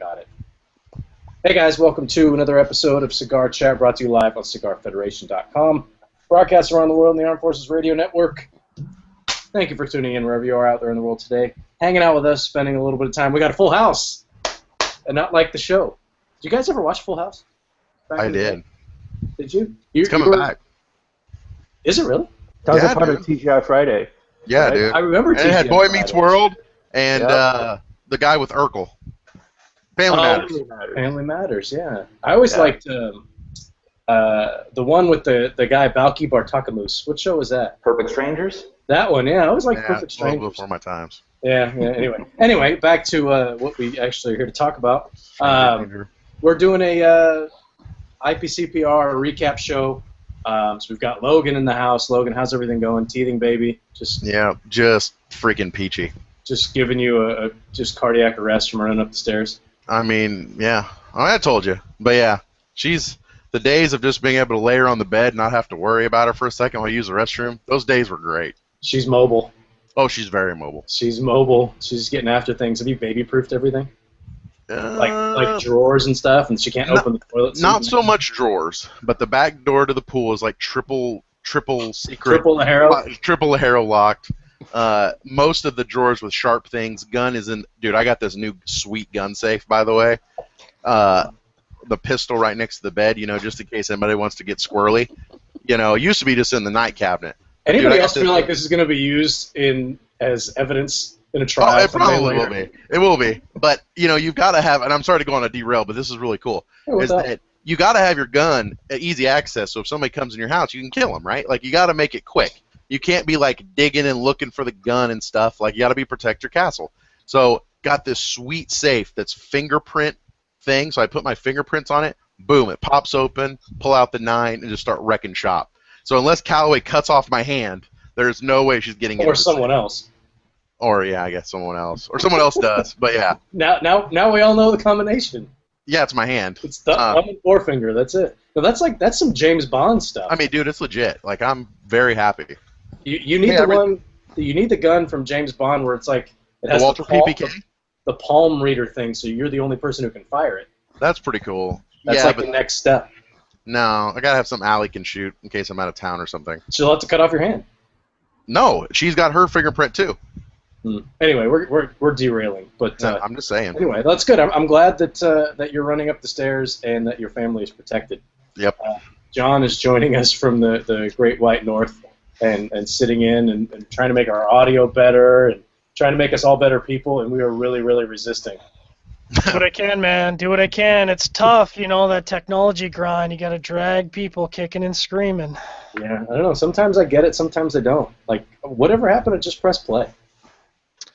got it. Hey guys, welcome to another episode of Cigar Chat, brought to you live on CigarFederation.com. Broadcasts around the world in the Armed Forces Radio Network. Thank you for tuning in wherever you are out there in the world today. Hanging out with us, spending a little bit of time. We got a full house, and not like the show. Did you guys ever watch Full House? I did. Did you? It's coming back. Is it really? That was a part of TGI Friday. Yeah, right? dude. I remember TGI it had Boy Friday. Meets World and the guy with Urkel. Family Matters. Family Matters, yeah. I always liked the one with the guy Balki Bartakamus. What show was that? Perfect Strangers? That one, yeah. I always liked Perfect Strangers. Well before my times. Yeah, anyway, back to what we actually are here to talk about. We're doing a IPCPR recap show. So we've got Logan in the house. Logan, how's everything going? Teething baby? Just freaking peachy. Just giving you a just cardiac arrest from running up the stairs. I mean, yeah. I told you. But yeah, she's the days of just being able to lay her on the bed and not have to worry about her for a second while I use the restroom. Those days were great. She's mobile. Oh, she's very mobile. She's mobile. She's getting after things. Have you baby-proofed everything? Like drawers and stuff, and she can't open the toilet seat. Not so much drawers, but the back door to the pool is like triple secret. Triple Harrow locked. Most of the drawers with sharp things. Gun is in. Dude, I got this new sweet gun safe, by the way. The pistol right next to the bed, just in case anybody wants to get squirrely. It used to be just in the night cabinet. Anybody else feel like this is going to be used as evidence in a trial? Oh, it probably will be. It will be. But, you've got to have, and I'm sorry to go on a derail, but this is really cool, that you got to have your gun at easy access, so if somebody comes in your house, you can kill them, right? Like, you got to make it quick. You can't be, like, digging and looking for the gun and stuff. Like, you got to protect your castle. So, got this sweet safe that's fingerprint thing, so I put my fingerprints on it, boom, it pops open, pull out the 9, and just start wrecking shop. So unless Callaway cuts off my hand, there's no way she's getting into Or someone else. Or, yeah, I guess someone else. Or someone else does, but yeah. Now we all know the combination. Yeah, it's my hand. It's thumb and forefinger, that's it. No, that's some James Bond stuff. I mean, dude, it's legit. Like, I'm very happy. You need you need the gun from James Bond where it's like, it has Walter PPK? The palm reader thing, so you're the only person who can fire it. That's pretty cool. That's the next step. No, I gotta have some Allie can shoot in case I'm out of town or something. She'll have to cut off your hand. No, she's got her fingerprint too. Anyway, we're derailing, but no, I'm just saying. Anyway, that's good. I'm glad that you're running up the stairs and that your family is protected. Yep. John is joining us from the Great White North and sitting in and trying to make our audio better and trying to make us all better people, and we are really, really resisting. Do what I can, man. Do what I can. It's tough, that technology grind. You got to drag people kicking and screaming. Yeah, I don't know. Sometimes I get it. Sometimes I don't. Like, whatever happened to just press play?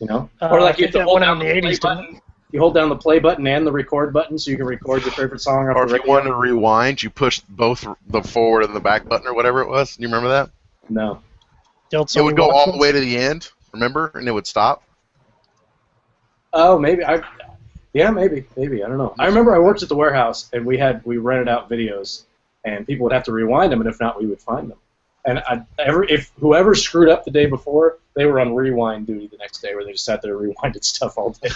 Or like you have to hold down the play button. You hold down the play button and the record button so you can record your favorite song. Or if you want to rewind, you push both the forward and the back button or whatever it was. You remember that? No. It would go all the way to the end, remember? And it would stop. Oh, maybe. Yeah, maybe. I don't know. I remember I worked at the warehouse, and we rented out videos, and people would have to rewind them, and if not, we would find them. And if whoever screwed up the day before, they were on rewind duty the next day, where they just sat there and rewinded stuff all day.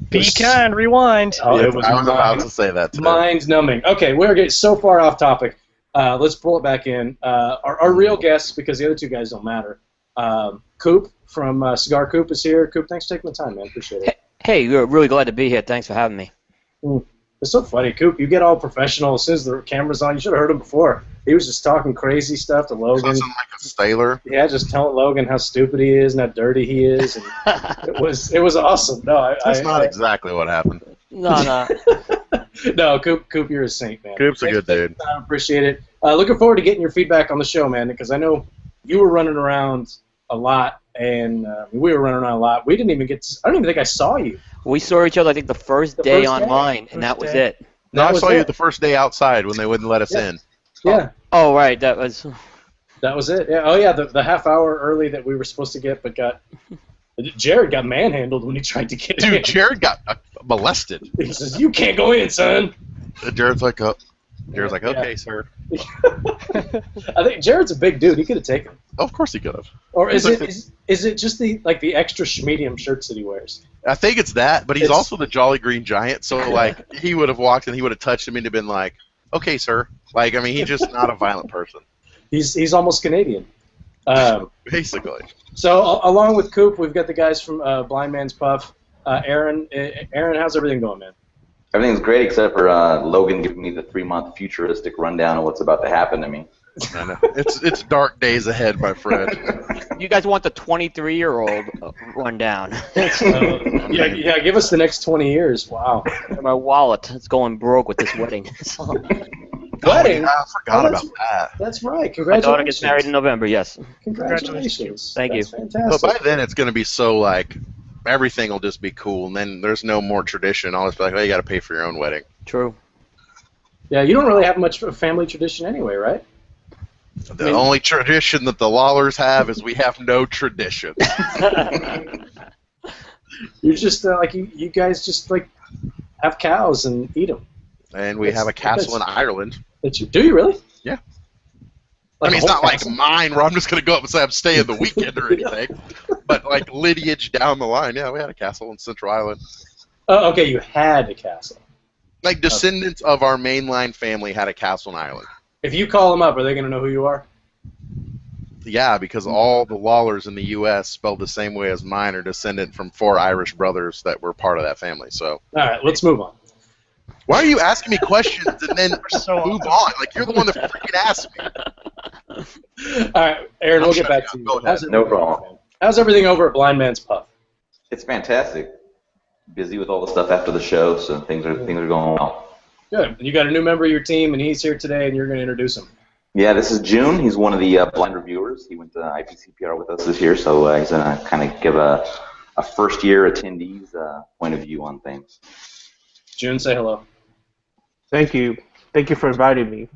Be kind, rewind. Oh, I was about to say that today. Mind-numbing. Okay, we're getting so far off topic. Let's pull it back in. Our real guests, because the other two guys don't matter. Coop from Cigar Coop is here. Coop, thanks for taking the time, man. Appreciate it. Hey, we're really glad to be here. Thanks for having me. It's so funny, Coop. You get all professional as soon as the camera's on. You should have heard him before. He was just talking crazy stuff to Logan. Sounds like a sailor. Yeah, just telling Logan how stupid he is and how dirty he is. And it was awesome. No, that's not exactly what happened. No. No, Coop, you're a saint, man. Coop's a good dude. I appreciate it. Looking forward to getting your feedback on the show, man, because I know you were running around a lot. And we were running around a lot. We didn't even get to, I don't even think I saw you. We saw each other, I think, the first day online, and that was it. No, I saw you the first day outside when they wouldn't let us in. Yeah. Oh, right. That was it. Yeah. Oh, yeah, the half hour early that we were supposed to get, but Jared got manhandled when he tried to get in. Dude, Jared got molested. He says, "You can't go in, son." And Jared's like, Jared's like, okay, sir. I think Jared's a big dude. He could have taken it. Oh, of course he could have. Or is it just the extra medium shirts that he wears? I think it's that, but he's also the Jolly Green Giant, so like he would have walked and he would have touched him and he'd been like, okay, sir. Like, I mean, he's just not a violent person. He's almost Canadian. Basically. So along with Coop, we've got the guys from Blind Man's Puff. Aaron, how's everything going, man? Everything's great except for Logan giving me the 3-month futuristic rundown of what's about to happen to me. I know. It's dark days ahead, my friend. You guys want the 23-year-old rundown? Yeah, give us the next 20 years. Wow. My wallet is going broke with this wedding. Wedding? I forgot about that. That's right. Congratulations. My daughter gets married in November, yes. Congratulations. Thank you. That's fantastic. But by then it's going to be so, like, everything will just be cool, and then there's no more tradition. I'll just be like, oh, you got to pay for your own wedding. True. Yeah, you don't really have much of a family tradition anyway, right? The only tradition that the Lawlers have is we have no tradition. You're just you guys just like have cows and eat them. And we have a castle in Ireland. Do you really? Yeah. Like I mean, it's not like mine where I'm just going to go up and say I'm staying the weekend or anything. But like lineage down the line, yeah, we had a castle in Central Ireland. Oh, okay, you had a castle. Like descendants of our mainline family had a castle in Ireland. If you call them up, are they going to know who you are? Yeah, because all the Lawlers in the U.S. spelled the same way as mine are descendant from 4 Irish brothers that were part of that family. So. All right, let's move on. Why are you asking me questions and then move on? Like, you're the one that freaking asked me. All right, Aaron, we'll get back to you. No problem. How's everything over at Blind Man's Puff? It's fantastic. Busy with all the stuff after the show, so things are going well. Good. You got a new member of your team, and he's here today, and you're going to introduce him. Yeah, this is June. He's one of the blind reviewers. He went to IPCPR with us this year, so he's going to kind of give a first-year attendee's point of view on things. June, say hello. Thank you. Thank you for inviting me.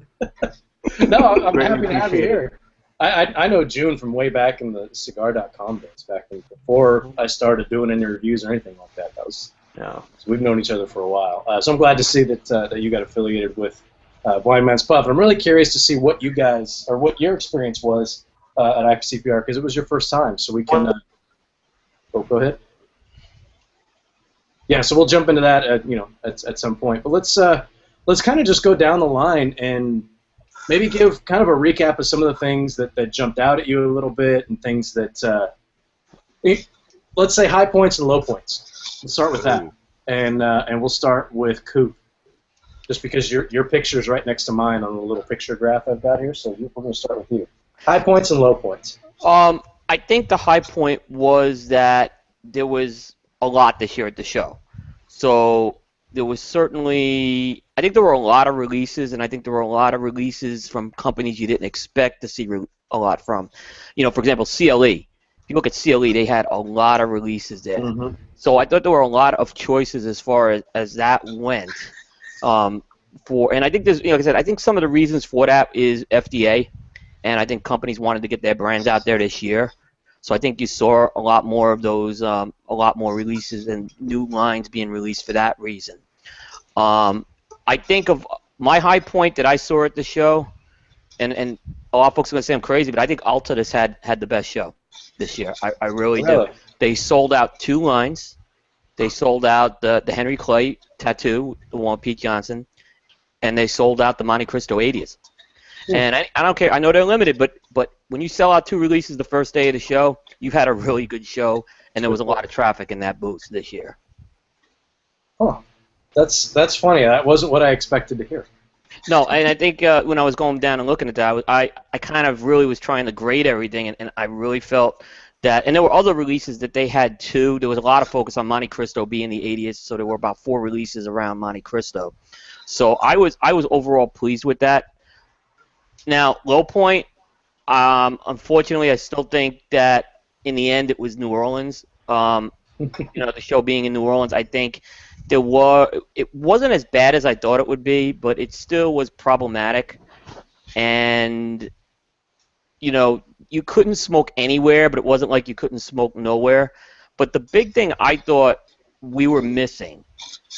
No, I'm happy to have you here. I know June from way back in the cigar.com days, back before I started doing any reviews or anything like that. So we've known each other for a while. So I'm glad to see that you got affiliated with Blind Man's Puff. And I'm really curious to see what what your experience was at IPCPR, because it was your first time. So we can go ahead. Yeah, so we'll jump into that at some point. But let's kind of just go down the line and maybe give kind of a recap of some of the things that jumped out at you a little bit, and things that let's say high points and low points. Let's start with that, and we'll start with Coop, just because your picture's right next to mine on the little picture graph I've got here. So we're going to start with you. High points and low points. I think the high point was that there was a lot this year at the show. So there was certainly, I think there were a lot of releases, and I think there were a lot of releases from companies you didn't expect to see a lot from. For example, CLE. If you look at CLE, they had a lot of releases there. Mm-hmm. So I thought there were a lot of choices as far as that went. And I think there's, like I said, I think some of the reasons for that is FDA, and I think companies wanted to get their brands out there this year. So I think you saw a lot more of those, a lot more releases and new lines being released for that reason. I think of my high point that I saw at the show, and a lot of folks are going to say I'm crazy, but I think Alta has had the best show this year. I really do. They sold out 2 lines. They sold out the Henry Clay tattoo, the one with Pete Johnson, and they sold out the Monte Cristo 80s. And I don't care. I know they're limited, but when you sell out 2 releases the first day of the show, you've had a really good show, and there was a lot of traffic in that booth this year. Oh, that's funny. That wasn't what I expected to hear. No, and I think when I was going down and looking at that, I kind of really was trying to grade everything, and I really felt that, and there were other releases that they had too. There was a lot of focus on Monte Cristo being the 80th, so there were about 4 releases around Monte Cristo. So I was overall pleased with that. Now, low point, unfortunately, I still think that in the end it was New Orleans. The show being in New Orleans, I think it wasn't as bad as I thought it would be, but it still was problematic. And, you couldn't smoke anywhere, but it wasn't like you couldn't smoke nowhere. But the big thing I thought we were missing.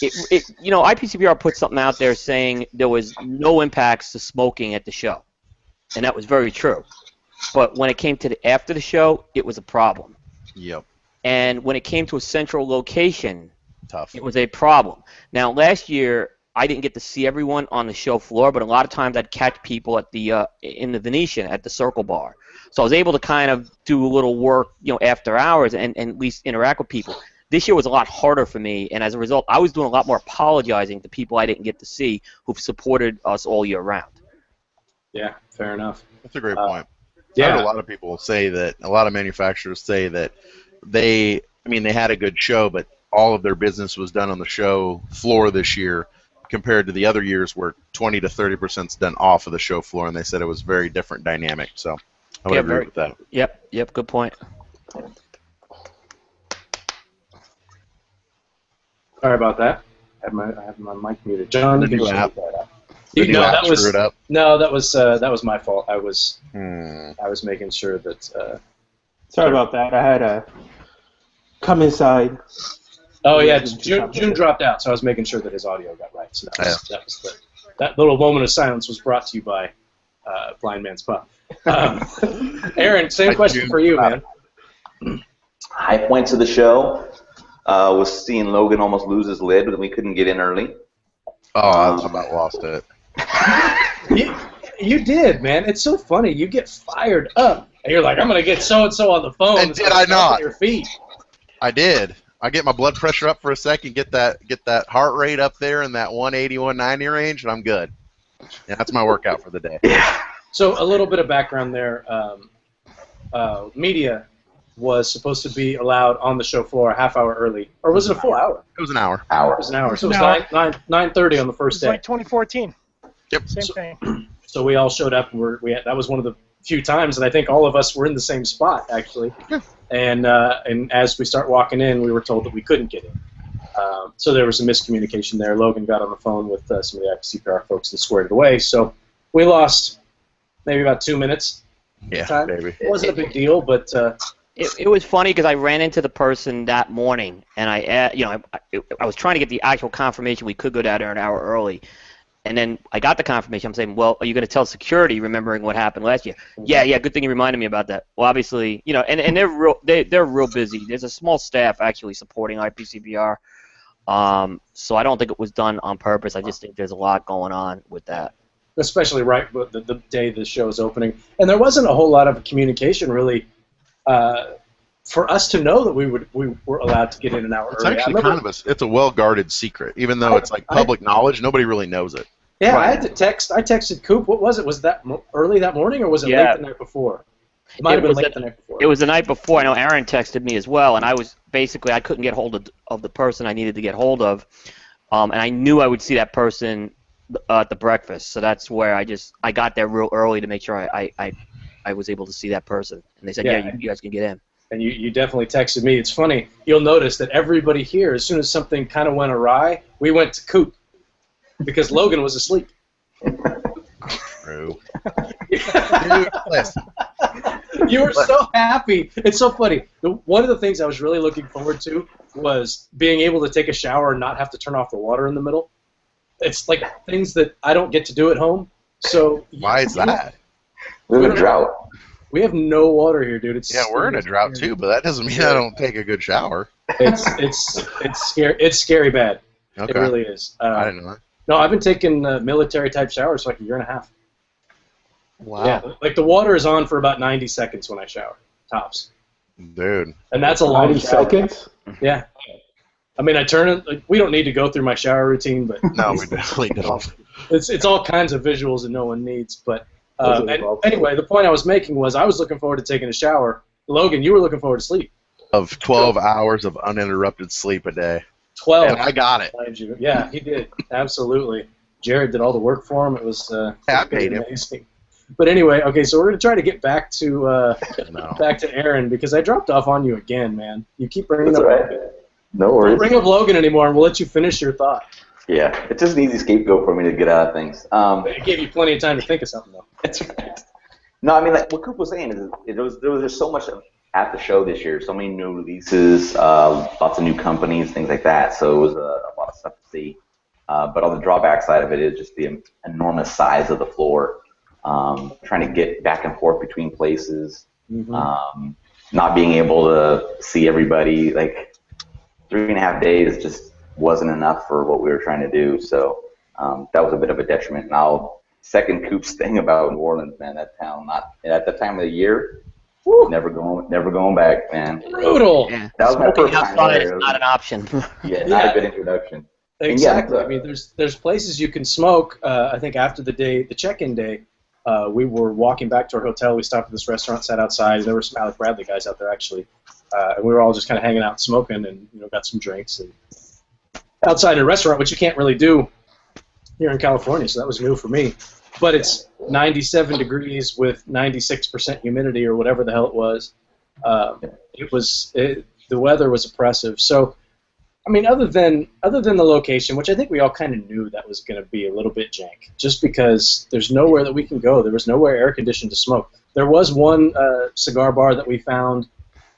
IPCPR put something out there saying there was no impacts to smoking at the show, and that was very true. But when it came to after the show, it was a problem. Yep. And when it came to a central location, Tough. it was a problem. Now, last year, I didn't get to see everyone on the show floor, but a lot of times I'd catch people at the in the Venetian at the Circle Bar. So I was able to kind of do a little work, after hours and at least interact with people. This year was a lot harder for me, and as a result, I was doing a lot more apologizing to people I didn't get to see who've supported us all year round. Yeah, fair enough. That's a great point. Yeah. I heard a lot of people say that, a lot of manufacturers say that they had a good show, but all of their business was done on the show floor this year compared to the other years where 20 to 30% is done off of the show floor, and they said it was very different dynamic. So I would agree with that. Yep, good point. Sorry about that. I have my mic muted. John, you can just app. that up. Screwed up. No, that was my fault. I was making sure that. Sorry about that. I had to come inside. Oh yeah, June dropped out, so I was making sure that his audio got right. So that little moment of silence was brought to you by Blind Man's Pup. Aaron, same question for you, man. High points of the show was seeing Logan almost lose his lid when we couldn't get in early. Oh, I about lost it. You did, man. It's so funny. You get fired up, and you're like, I'm going to get so-and-so on the phone. And did I not? Your feet. I did. I get my blood pressure up for a second, get that heart rate up there in that 180, 190 range, and I'm good. Yeah, that's my workout for the day. So a little bit of background there. Media was supposed to be allowed on the show floor a half hour early, or was it a full hour? It was an hour. It was an hour. So it was 9:30 on the first day. Like 2014. Yep. Same thing. So we all showed up, and that was one of the few times, and I think all of us were in the same spot actually. Yeah. And as we start walking in, we were told that we couldn't get in. So there was a miscommunication there. Logan got on the phone with some of the IPCPR folks and squared it away. So we lost maybe about 2 minutes. Yeah, maybe. It wasn't a big deal, but it was funny because I ran into the person that morning, and I was trying to get the actual confirmation we could go down there an hour early. And then I got the confirmation. I'm saying, well, are you going to tell security, remembering what happened last year? Yeah, good thing you reminded me about that. Well, obviously, and they're real busy. There's a small staff actually supporting IPCPR. So I don't think it was done on purpose. I just think there's a lot going on with that. Especially right the day the show is opening. And there wasn't a whole lot of communication, really, for us to know that we were allowed to get in an hour it's early. Actually it's a well-guarded secret, even though it's like public knowledge. Nobody really knows it. Yeah, right. I had to text. I texted Coop. What was it? Was that early that morning, or was it late the night before? It might have been late the night before. It was the night before. I know Aaron texted me as well, and I couldn't get hold of the person I needed to get hold of, and I knew I would see that person at the breakfast. So that's where I got there real early to make sure I was able to see that person. And they said, yeah you guys can get in. And you definitely texted me. It's funny. You'll notice that everybody here, as soon as something kind of went awry, we went to Coop because Logan was asleep. True. You were so happy. It's so funny. One of the things I was really looking forward to was being able to take a shower and not have to turn off the water in the middle. It's like things that I don't get to do at home. So why is that? We're in a drought. We have no water here, dude. We're in a drought too, but that doesn't mean I don't take a good shower. It's scary. It's scary bad. Okay. It really is. I didn't know that. No, I've been taking military type showers for like a year and a half. Wow. Yeah, like the water is on for about 90 seconds when I shower, tops. Dude. And that's a long 90 seconds? Yeah. I mean, I turn it. Like, we don't need to go through my shower routine, but no, we definitely don't. It's all kinds of visuals that no one needs. But anyway, the point I was making was I was looking forward to taking a shower. Logan, you were looking forward to sleep. Of 12 hours of uninterrupted sleep a day. 12. And I got it. Yeah, he did. Absolutely. Jared did all the work for him. It was I paid amazing. Him. But anyway, okay, so we're going to try to get back to back to Aaron because I dropped off on you again, man. You keep bringing up Logan. No worries. Don't bring up Logan anymore, and we'll let you finish your thought. Yeah, it's just an easy scapegoat for me to get out of things. It gave you plenty of time to think of something, though. That's right. No, I mean, like what Coop was saying is there was just so much at the show this year. So many new releases, lots of new companies, things like that. So it was a lot of stuff to see. But on the drawback side of it is just the enormous size of the floor. Trying to get back and forth between places. Not being able to see everybody. Like 3.5 days just wasn't enough for what we were trying to do. So that was a bit of a detriment. Now, second Coop's thing about New Orleans, man, that town, not at the time of the year, never going back, man. Brutal. Yeah. That was my Smoking first time outside there. is not an option. Yeah, not a good introduction. Exactly. Yeah, I mean, there's places you can smoke. I think after the check-in day, we were walking back to our hotel. We stopped at this restaurant, sat outside. There were some Alec Bradley guys out there actually, and we were all just kind of hanging out, smoking, and got some drinks and outside in a restaurant, which you can't really do here in California. So that was new for me. But it's 97 degrees with 96% humidity or whatever the hell it was. The weather was oppressive. So, I mean, other than the location, which I think we all kind of knew that was going to be a little bit jank, just because there's nowhere that we can go. There was nowhere air conditioned to smoke. There was one cigar bar that we found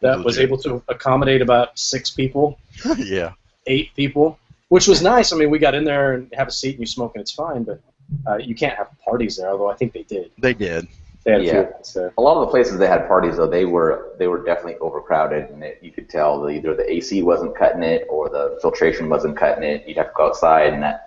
that was able to accommodate about 6 people. Yeah. 8 people, which was nice. I mean, we got in there and have a seat and you smoke and it's fine, but you can't have parties there, although I think they did. They did. They had a few events there. A lot of the places they had parties, though, they were definitely overcrowded, and you could tell that either the AC wasn't cutting it or the filtration wasn't cutting it. You'd have to go outside, and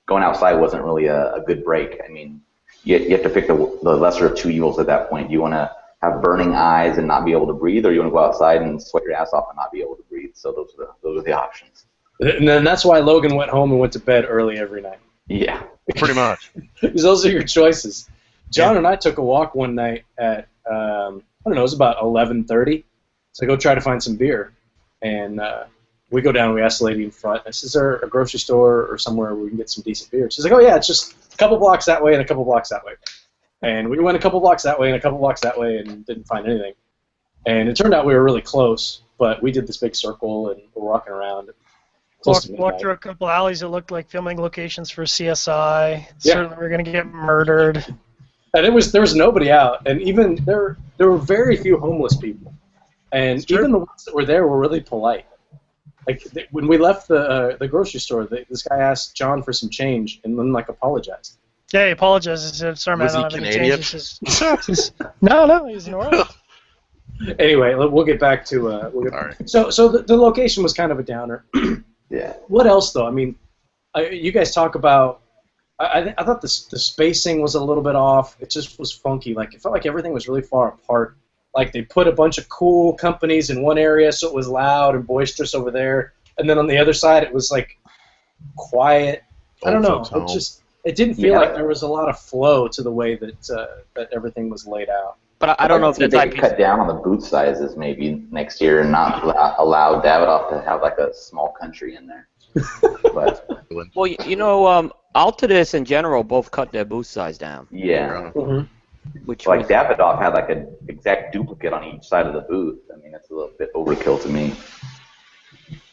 going outside wasn't really a good break. I mean, you have to pick the lesser of two evils at that point. Do you want to have burning eyes and not be able to breathe, or you want to go outside and sweat your ass off and not be able to breathe? So those are the options. And then that's why Logan went home and went to bed early every night. Yeah. Pretty much. Because those are your choices. John and I took a walk one night at, I don't know, it was about 11:30. So I go try to find some beer. And we go down and we ask the lady in front. I said, is there a grocery store or somewhere where we can get some decent beer? She's like, oh, yeah, it's just a couple blocks that way and a couple blocks that way. And we went a couple blocks that way and a couple blocks that way and didn't find anything. And it turned out we were really close, but we did this big circle and we're walking around. Walked through a couple alleys that looked like filming locations for CSI. Certainly we're going to get murdered. And there was nobody out, and even there were very few homeless people, and even the ones that were there were really polite. Like when we left the grocery store, this guy asked John for some change, and then apologized. Yeah, he apologized. He said, "Sorry, man, I don't have any Canadian? change." No, he's New Orleans. Anyway, we'll get back to. All right. So the location was kind of a downer. Yeah. What else though? I mean, you guys talk about. I thought the spacing was a little bit off. It just was funky. It felt like everything was really far apart. Like they put a bunch of cool companies in one area, so it was loud and boisterous over there, and then on the other side it was quiet. I don't know. It didn't feel like there was a lot of flow to the way that everything was laid out. But I don't know if they could cut down on the booth sizes maybe next year and not allow Davidoff to have a small country in there. But, well, Altadis in general both cut their booth size down. Yeah. Mm-hmm. Which Davidoff had an exact duplicate on each side of the booth. I mean, that's a little bit overkill to me.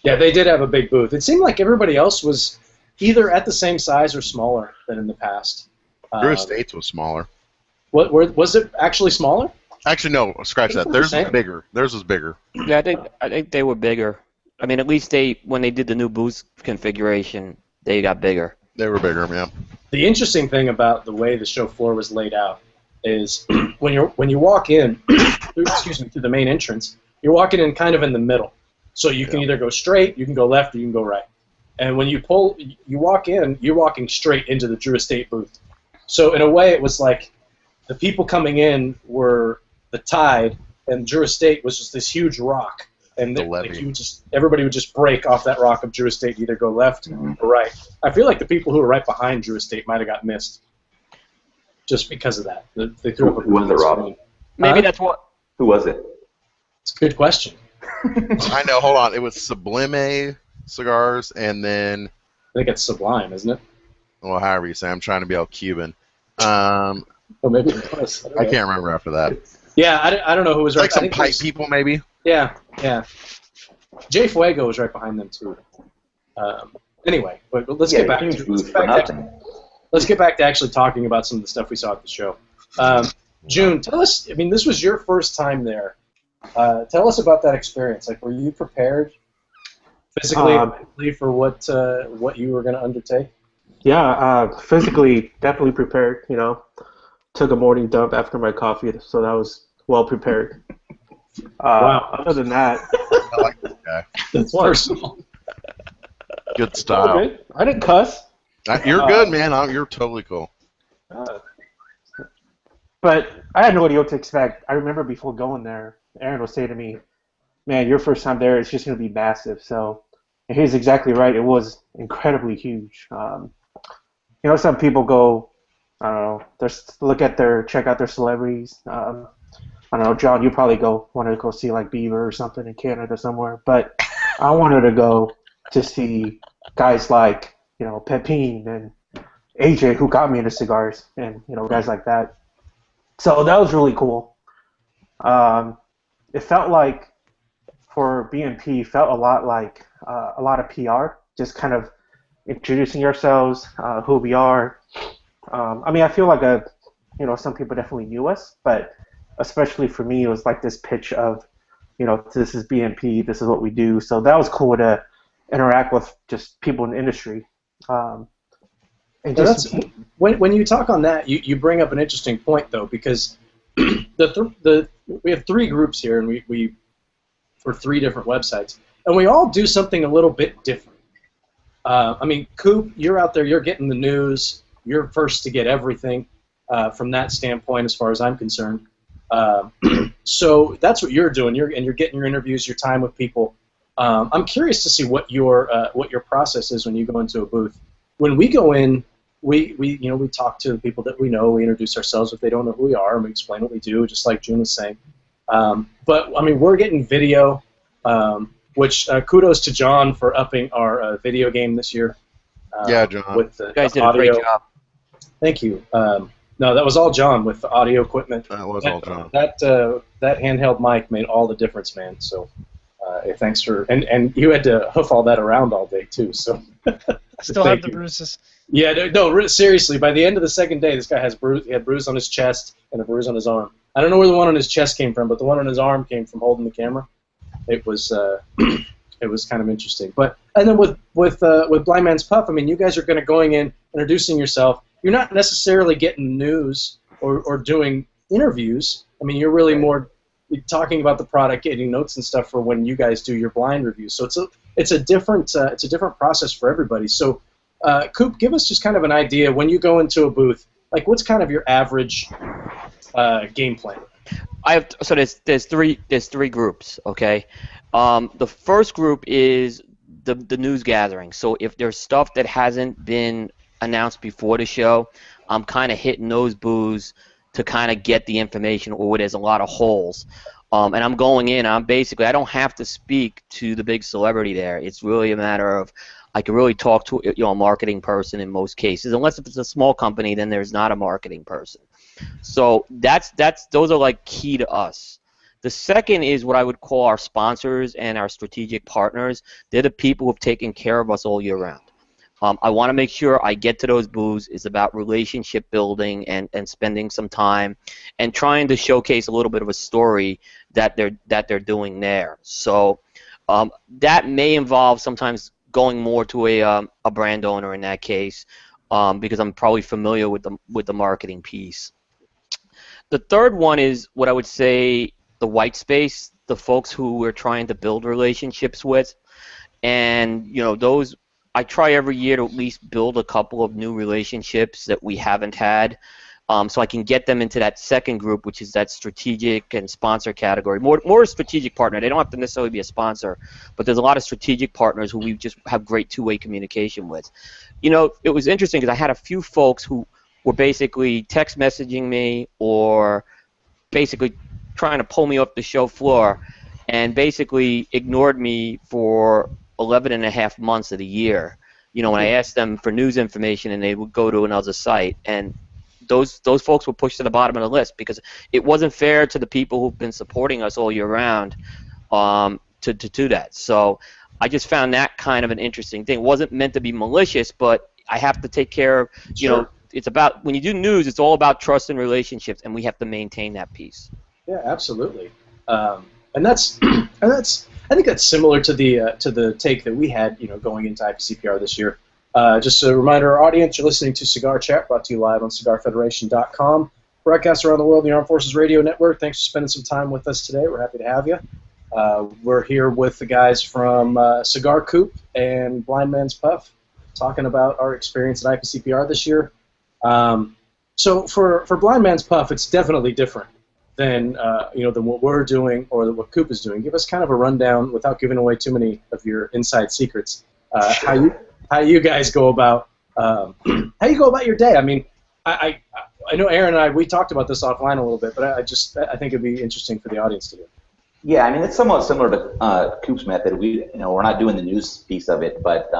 Yeah, they did have a big booth. It seemed like everybody else was either at the same size or smaller than in the past. Drew Estates was smaller. Was it actually smaller? Actually, no. Scratch that. Theirs was bigger. Theirs was bigger. Yeah, I think they were bigger. I mean, at least when they did the new booth configuration, they got bigger. They were bigger, yeah. The interesting thing about the way the show floor was laid out is when you walk in, through the main entrance, you're walking in kind of in the middle. So you can either go straight, you can go left, or you can go right. And when you walk in, you're walking straight into the Drew Estate booth. So in a way, it was like the people coming in were the tide, and Drew Estate was just this huge rock. And everybody would just break off that rock of Drew Estate, either go left or right. I feel like the people who were right behind Drew Estate might have got missed just because of that. They threw up Who was it, Rob? Maybe that's what. Who was it? It's a good question. I know. Hold on. It was Sublime Cigars, and then. I think it's Sublime, isn't it? Well, however you say. I'm trying to be all Cuban. Well, maybe it was. I can't remember after that. Yeah, I don't know who was right. Like some pipe people, maybe. Yeah. Jay Fuego was right behind them too. Anyway, but let's get back to actually talking about some of the stuff we saw at the show. June, tell us. I mean, this was your first time there. Tell us about that experience. Like, were you prepared physically and mentally for what you were going to undertake? Yeah, physically definitely prepared. You know, took a morning dump after my coffee, so that was well prepared. Wow. Other than that, I like this guy. That's personal. Good style. okay. I didn't cuss. You're good, man. You're totally cool. But I had no idea what to expect. I remember before going there, Aaron would say to me, "Man, your first time there, it's just going to be massive." So, and he's exactly right. It was incredibly huge. You know, some people go, I don't know, just check out their celebrities. I don't know, John, you probably wanted to go see like Bieber or something in Canada somewhere, but I wanted to go to see guys like, you know, Pepin and AJ, who got me into cigars, and you know, guys like that. So that was really cool. It felt like for BNP, felt a lot like a lot of PR, just kind of introducing ourselves, who we are. I mean, I feel like you know, some people definitely knew us, but especially for me, it was like this pitch of, you know, this is BNP, this is what we do. So that was cool to interact with just people in the industry. And just when you talk on that, you bring up an interesting point though, because we have 3 groups here, and we for 3 different websites, and we all do something a little bit different. I mean, Coop, you're out there, you're getting the news, you're first to get everything from that standpoint, as far as I'm concerned. So that's what you're doing. You're getting your interviews, your time with people. I'm curious to see what your process is when you go into a booth. When we go in, we talk to the people that we know. We introduce ourselves if they don't know who we are, and we explain what we do, just like June was saying. But I mean, we're getting video, which kudos to John for upping our video game this year. Yeah, John. With You guys did a great job. Thank you. No, that was all John with the audio equipment. That was all John. That handheld mic made all the difference, man. So thanks for and you had to hoof all that around all day too. So Still have the bruises. Yeah, no, seriously. By the end of the second day, this guy has bruise. He had bruise on his chest and a bruise on his arm. I don't know where the one on his chest came from, but the one on his arm came from holding the camera. It was it was kind of interesting. But and then with Blind Man's Puff, I mean, you guys are going in, introducing yourself. You're not necessarily getting news or doing interviews. I mean, you're really more talking about the product, getting notes and stuff for when you guys do your blind reviews. So it's a different process for everybody. So, Coop, give us just kind of an idea when you go into a booth. Like, what's kind of your average game plan? There's three groups. Okay, the first group is the news gathering. So if there's stuff that hasn't been announced before the show, I'm kind of hitting those booths to kind of get the information, or where there's a lot of holes. And I'm going in. I don't have to speak to the big celebrity there. It's really a matter of I can really talk to a marketing person in most cases. Unless if it's a small company, then there's not a marketing person. So those are like key to us. The second is what I would call our sponsors and our strategic partners. They're the people who have taken care of us all year round. I want to make sure I get to those booths. It's about relationship building and spending some time and trying to showcase a little bit of a story that they're doing there. So that may involve sometimes going more to a brand owner in that case, because I'm probably familiar with the marketing piece. The third one is what I would say the white space, the folks who we're trying to build relationships with, and those. I try every year to at least build a couple of new relationships that we haven't had, so I can get them into that second group, which is that strategic and sponsor category. More strategic partner. They don't have to necessarily be a sponsor, but there's a lot of strategic partners who we just have great two-way communication with. It was interesting because I had a few folks who were basically text messaging me or basically trying to pull me off the show floor and basically ignored me for 11 and a half months of the year, when I asked them for news information, and they would go to another site, and those folks were pushed to the bottom of the list because it wasn't fair to the people who've been supporting us all year round to do that. So I just found that kind of an interesting thing. It wasn't meant to be malicious, but I have to take care of, it's about, when you do news, it's all about trust and relationships, and we have to maintain that piece. Yeah, absolutely. And that's I think that's similar to the take that we had, going into IPCPR this year. Just a reminder, our audience, you're listening to Cigar Chat, brought to you live on CigarFederation.com. Broadcast around the world in the Armed Forces Radio Network. Thanks for spending some time with us today. We're happy to have you. We're here with the guys from Cigar Coop and Blind Man's Puff, talking about our experience at IPCPR this year. So for Blind Man's Puff, it's definitely different than than what we're doing or what Coop is doing. Give us kind of a rundown, without giving away too many of your inside secrets. How you guys go about your day. I mean, I know Aaron and I, we talked about this offline a little bit, but I think it'd be interesting for the audience to do. Yeah, I mean, it's somewhat similar to Coop's method. We're not doing the news piece of it, but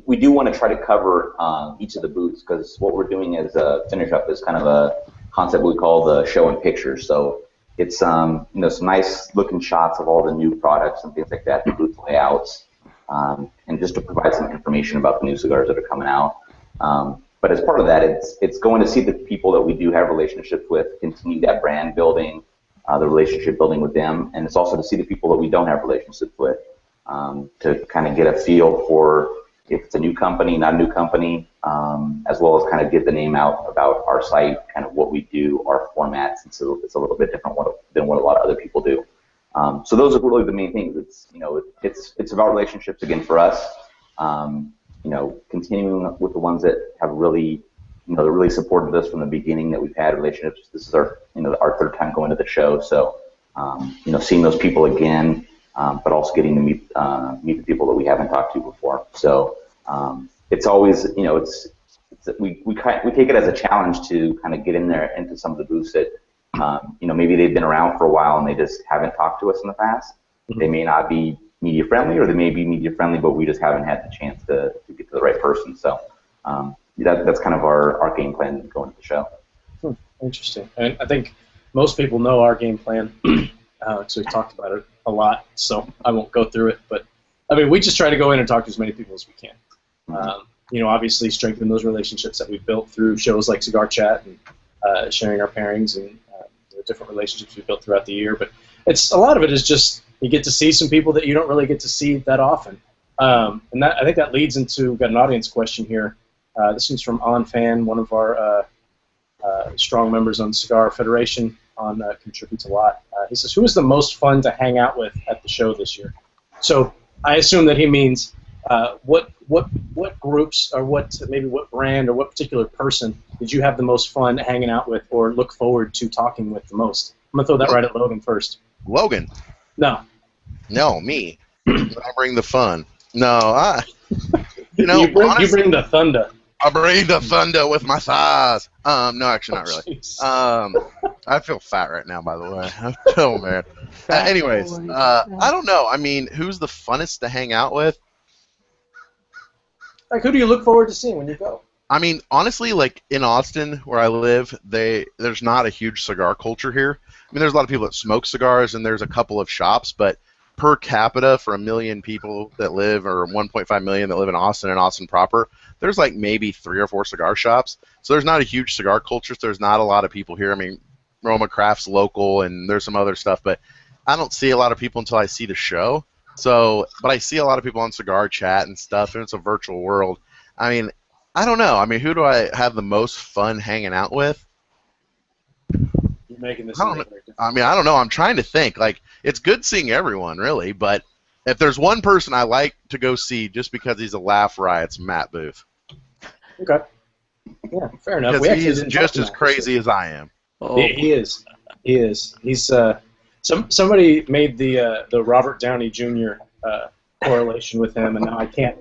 we do want to try to cover each of the booths, because what we're doing as a finish up is kind of a concept we call the show and pictures. So it's some nice looking shots of all the new products and things like that, the booth layouts, and just to provide some information about the new cigars that are coming out. But as part of that, it's going to see the people that we do have relationships with, continue that brand building, the relationship building with them, and it's also to see the people that we don't have relationships with, to kind of get a feel for if it's a new company, not a new company, as well as kind of get the name out about our site, kind of what we do, our formats, and so it's a little bit different than what a lot of other people do. So those are really the main things. It's about relationships again for us. Continuing with the ones that have really, they're really supported us from the beginning, that we've had relationships. This is our third time going to the show, so seeing those people again, but also getting to meet the people that we haven't talked to before. So it's always, we take it as a challenge to kind of get in there into some of the booths that maybe they've been around for a while and they just haven't talked to us in the past. Mm-hmm. They may not be media friendly, or they may be media friendly, but we just haven't had the chance to get to the right person. So that's kind of our game plan going to the show. Interesting. And I think most people know our game plan, so we've talked about it a lot, so I won't go through it. But, I mean, we just try to go in and talk to as many people as we can. Obviously strengthen those relationships that we've built through shows like Cigar Chat and sharing our pairings and the different relationships we've built throughout the year. But a lot of it is just you get to see some people that you don't really get to see that often. And I think that leads into, we've got an audience question here. This one's from OnFan, one of our strong members on Cigar Federation, contributes a lot. He says, who is the most fun to hang out with at the show this year? So I assume that he means what groups, or what brand or what particular person did you have the most fun hanging out with or look forward to talking with the most? I'm going to throw that right at Logan first. Logan? No, me. I bring the fun. No, you bring the thunder. I bring the thunder with my thighs. No, actually, not really. I feel fat right now, by the way. Oh, man. Anyways, I don't know. I mean, who's the funnest to hang out with? Like, who do you look forward to seeing when you go? I mean, honestly, like in Austin, where I live, there's not a huge cigar culture here. I mean, there's a lot of people that smoke cigars, and there's a couple of shops, but per capita, for 1 million people that live, or 1.5 million that live in Austin and Austin proper, there's like maybe 3 or 4 cigar shops. So there's not a huge cigar culture. So there's not a lot of people here. I mean, Roma Craft's local, and there's some other stuff, but I don't see a lot of people until I see the show. So, but I see a lot of people on Cigar Chat and stuff, and it's a virtual world. I mean, I don't know. I mean, who do I have the most fun hanging out with? You're making this. I don't know. I'm trying to think. Like, it's good seeing everyone, really, but if there's one person I like to go see just because he's a laugh riot, it's Matt Booth. Okay. Yeah, fair enough. Because he's just as crazy as I am. Oh. He is. He's somebody made the Robert Downey Jr. Correlation with him, and now I can't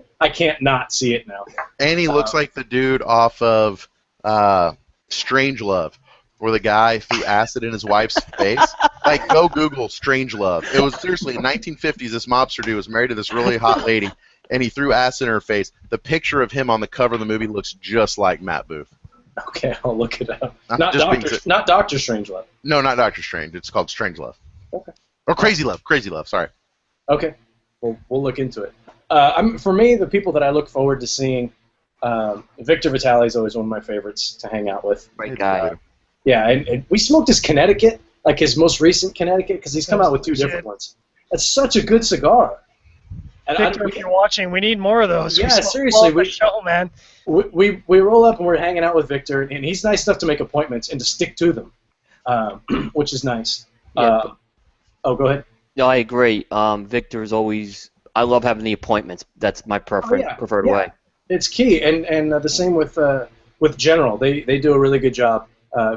not see it now. And he looks like the dude off of Strangelove, where the guy threw acid in his wife's face. Like, go Google Strangelove. It was seriously in 1950s. This mobster dude was married to this really hot lady, and he threw acid in her face. The picture of him on the cover of the movie looks just like Matt Booth. Okay, I'll look it up. Not Doctor Strangelove. No, not Doctor Strange. It's called Strangelove. Okay. Or Crazy Love. Sorry. Okay, we'll look into it. For me, the people that I look forward to seeing, Victor Vitale is always one of my favorites to hang out with. Great guy. Yeah, and we smoked his Connecticut, like his most recent Connecticut, because he's come out with 2 different ones. That's such a good cigar. And Victor, if you're watching, we need more of those. Yeah, seriously. We show, man. We roll up and we're hanging out with Victor, and he's nice enough to make appointments and to stick to them, which is nice. Yeah, go ahead. No, I agree. Victor's always. I love having the appointments. That's my preferred way. It's key, and the same with General. They do a really good job.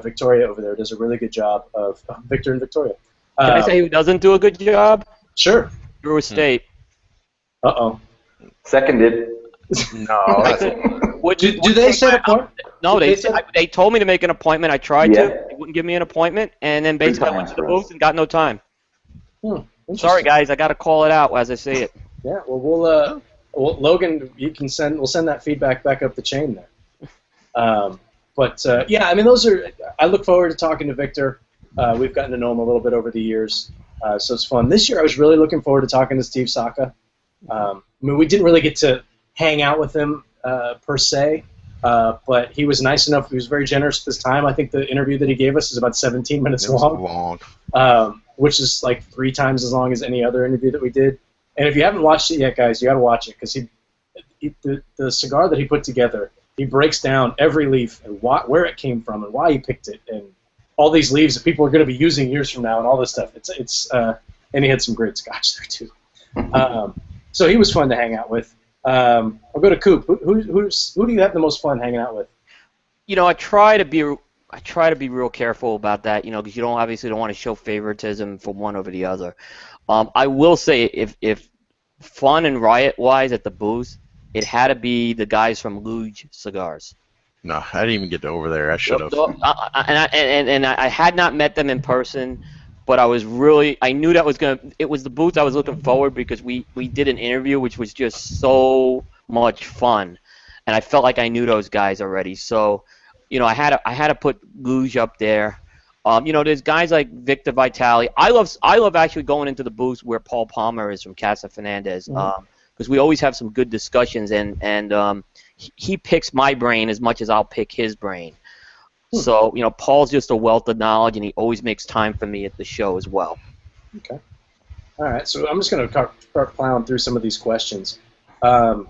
Victoria over there does a really good job of Victor and Victoria. Can I say who doesn't do a good job? Sure. Drew Estate. Uh-oh. Seconded. No. Do they set appointment? No, they told me to make an appointment. I tried to. They wouldn't give me an appointment, and then basically I went to the booth and got no time. Sorry, guys, I got to call it out as I say it. Yeah, well, Logan, we'll send that feedback back up the chain there. Yeah, I mean, I look forward to talking to Victor. We've gotten to know him a little bit over the years, so it's fun. This year, I was really looking forward to talking to Steve Saka. I mean, we didn't really get to hang out with him per se, but he was nice enough. He was very generous with his time. I think the interview that he gave us is about 17 minutes long. Which is like 3 times as long as any other interview that we did. And if you haven't watched it yet, guys, you got to watch it, because the cigar that he put together, he breaks down every leaf and where it came from and why he picked it, and all these leaves that people are going to be using years from now and all this stuff. And he had some great scotch there too. So he was fun to hang out with. I'll go to Coop. Who do you have the most fun hanging out with? You know, I try to be real careful about that, because you obviously don't want to show favoritism for one over the other. I will say, if fun and riot-wise at the booth, it had to be the guys from Luge Cigars. No, I didn't even get over there. I should have. And I had not met them in person, but I knew that was it was the booth I was looking forward, because we did an interview which was just so much fun, and I felt like I knew those guys already. So, I had to put Luge up there. There's guys like Victor Vitale. I love actually going into the booth where Paul Palmer is from Casa Fernandez, because we always have some good discussions, and he picks my brain as much as I'll pick his brain. So, Paul's just a wealth of knowledge, and he always makes time for me at the show as well. Okay. All right, so I'm just going to start plowing through some of these questions. This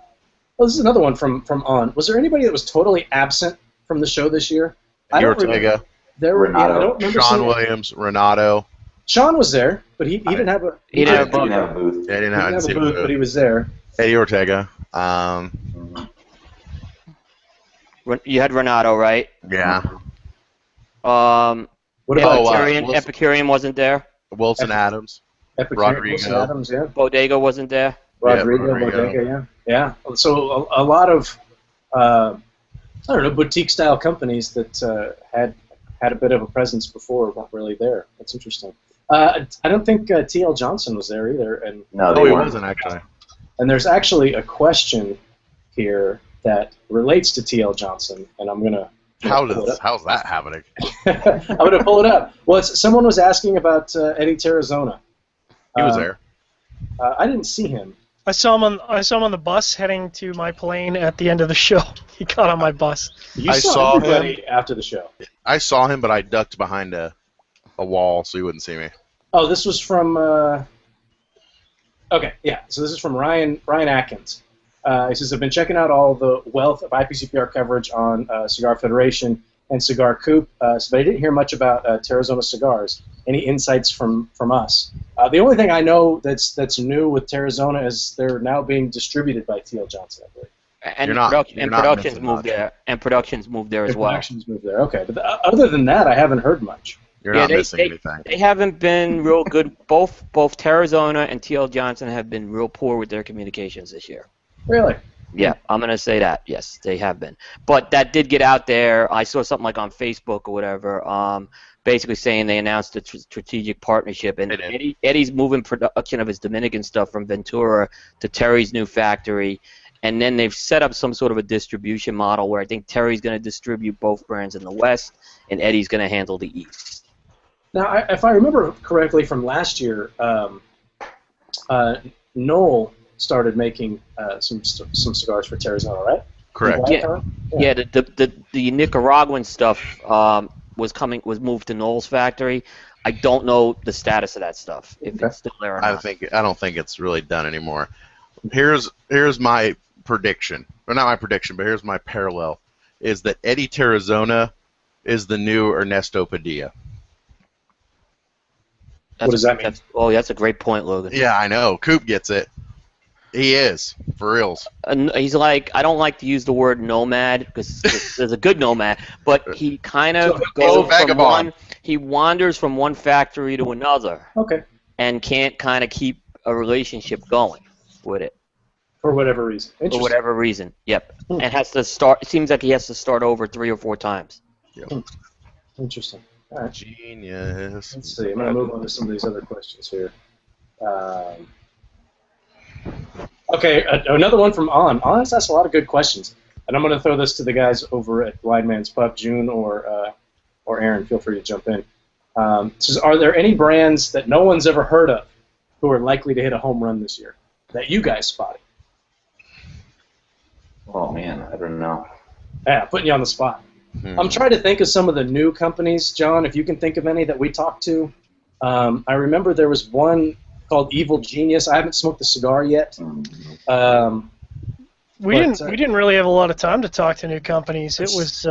is another one from On. Was there anybody that was totally absent from the show this year? Ortega. There were. I don't remember. Sean Williams, Renato. Sean was there, but he didn't have a. He didn't have a booth. Yeah, he didn't have a booth, but he was there. Eddie Ortega. You had Renato, right? Yeah. What about Epicurean wasn't there? Wilson Adams. Rodrigo. Wilson Adams, yeah. Bodega wasn't there. Rodrigo. Bodega, yeah. So a lot of boutique style companies that had a bit of a presence before weren't really there. That's interesting. I don't think T.L. Johnson was there either. And no, he wasn't actually. And there's actually a question here that relates to T.L. Johnson, and I'm gonna. How's that happening? I'm gonna pull it up. Well, someone was asking about Eddie Terrazona. He was there. I didn't see him. I saw him on the bus heading to my plane at the end of the show. He got on my bus. I saw him after the show. I saw him, but I ducked behind a wall so he wouldn't see me. Oh, this was from. Okay, yeah. So this is from Ryan Atkins. He says, I've been checking out all the wealth of IPCPR coverage on Cigar Federation and Cigar Coop, but I didn't hear much about Terrazona cigars. Any insights from us? The only thing I know that's new with Terrazona is they're now being distributed by T.L. Johnson, I believe. And productions moved there. And productions moved there as well. Productions moved there. Okay, but other than that, I haven't heard much. You're not missing anything. They haven't been real good. Both Terrazona and T.L. Johnson have been real poor with their communications this year. Really? Yeah, I'm going to say that. Yes, they have been. But that did get out there. I saw something like on Facebook or whatever, basically saying they announced a strategic partnership. And Eddie's moving production of his Dominican stuff from Ventura to Terry's new factory. And then they've set up some sort of a distribution model where I think Terry's going to distribute both brands in the West and Eddie's going to handle the East. Now, if I remember correctly from last year, Noel started making some cigars for Terrazona, right? Correct. Yeah. The Nicaraguan stuff was moved to Noel's factory. I don't know the status of that stuff, if it's still there or not. I don't think it's really done anymore. Here's my prediction, or not my prediction, but here's my parallel: is that Eddie Terrazona is the new Ernesto Padilla. What does that mean? That's a great point, Logan. Yeah, I know. Coop gets it. He is, for reals. He's like, I don't like to use the word nomad because there's a good nomad, but he kind of goes from one. He wanders from one factory to another. Okay. And can't kind of keep a relationship going with it. For whatever reason. For whatever reason. Yep. And has to start. It seems like he has to start over 3 or 4 times. Yep. Interesting. All right. Genius. Let's see. I'm going to move on to some of these other questions here. Okay, another one from On. On has asked a lot of good questions, and I'm going to throw this to the guys over at Blind Man's Pub, June or Aaron. Feel free to jump in. Says, are there any brands that no one's ever heard of who are likely to hit a home run this year that you guys spotted? Oh man, I don't know. Yeah, putting you on the spot. I'm trying to think of some of the new companies, John, if you can think of any that we talked to. I remember there was one called Evil Genius. I haven't smoked the cigar yet. We didn't really have a lot of time to talk to new companies. It was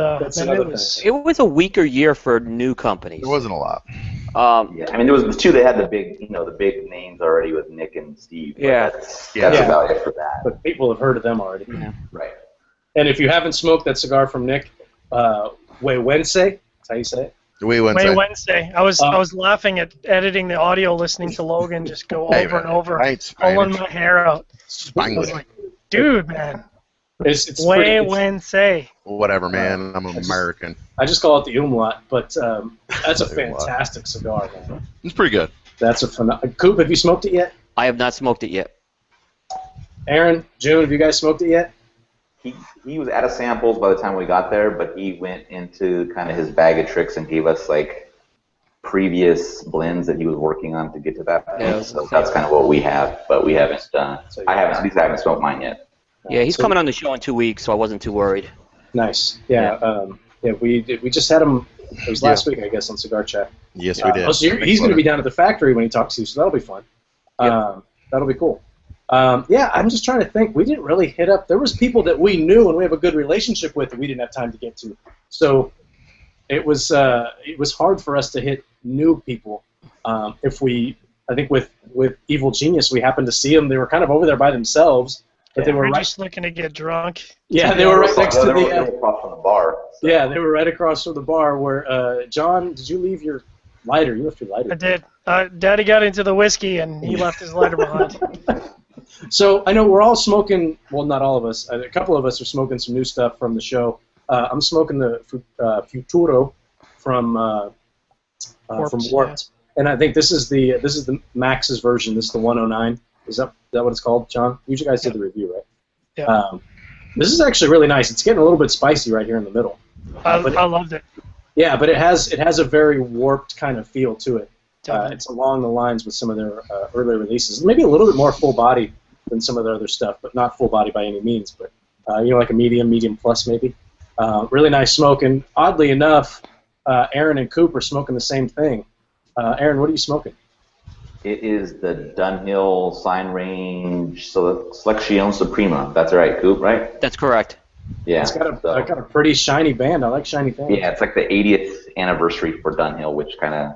it was a weaker year for new companies. There wasn't a lot. Yeah, I mean there was the two that had the big names already with Nick and Steve. Yeah, that's about it for that. But people have heard of them already. Yeah. Right. And if you haven't smoked that cigar from Nick, Wednesday, that's how you say it. Wednesday. I was laughing at editing the audio, listening to Logan just go over and over, pulling my hair out. I was like, dude, man. It's Wednesday. Whatever, man. I'm American. I just call it the umlaut, but that's a fantastic cigar, man. It's pretty good. That's a phenomenal. Coop, have you smoked it yet? I have not smoked it yet. Aaron, June, have you guys smoked it yet? He was out of samples by the time we got there, but he went into kind of his bag of tricks and gave us like previous blends that he was working on to get to that point. Yeah, so that's kind of what we have, but we haven't done. At least I haven't smoked mine yet. Yeah, he's coming on the show in 2 weeks, so I wasn't too worried. Nice. Yeah. We just had him. It was last week, I guess, on Cigar Chat. Yes, we did. So he's going to be down at the factory when he talks to you, so that'll be fun. That'll be cool. I'm just trying to think. We didn't really hit up. There was people that we knew and we have a good relationship with that we didn't have time to get to. So it was hard for us to hit new people. I think with Evil Genius, we happened to see them. They were kind of over there by themselves, but they were just looking to get drunk. Yeah, they were right next to the across from the bar. So. Yeah, they were right across from the bar. Where John, did you leave your lighter? You left your lighter. I did. Daddy got into the whiskey and he left his lighter behind. So I know we're all smoking. Well, not all of us. A couple of us are smoking some new stuff from the show. I'm smoking the Futuro from Warped, and I think this is the Max's version. This is the 109. Is that what it's called, John? You guys did the review, right? Yeah. This is actually really nice. It's getting a little bit spicy right here in the middle. I loved it. Yeah, but it has a very warped kind of feel to it. It's along the lines with some of their earlier releases. Maybe a little bit more full body than some of their other stuff, but not full body by any means. But like a medium plus maybe. Really nice smoke, and oddly enough, Aaron and Coop are smoking the same thing. Aaron, what are you smoking? It is the Dunhill Sign Range Selection Suprema. That's right, Coop, right? That's correct. Yeah. It's got a pretty shiny band. I like shiny things. Yeah, it's like the 80th anniversary for Dunhill, which kind of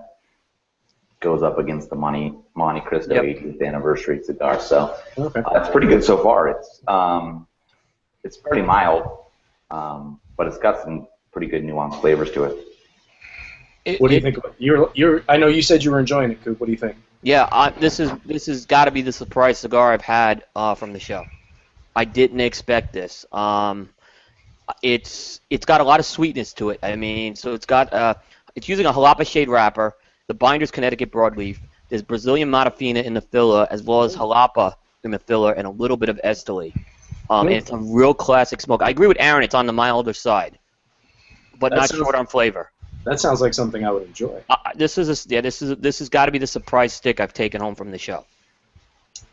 goes up against the Monte Cristo 80th anniversary cigar. So it's pretty good so far. It's pretty mild, but it's got some pretty good nuanced flavors to it. What do you think? I know you said you were enjoying it, Coop. What do you think? Yeah, this has got to be the surprise cigar I've had from the show. I didn't expect this. It's got a lot of sweetness to it. I mean, so it's using a jalapa shade wrapper. The binder's Connecticut broadleaf. There's Brazilian Matafina in the filler, as well as jalapa in the filler, and a little bit of Esteli. And it's a real classic smoke. I agree with Aaron. It's on the milder side, but not short on flavor. That sounds like something I would enjoy. This has got to be the surprise stick I've taken home from the show.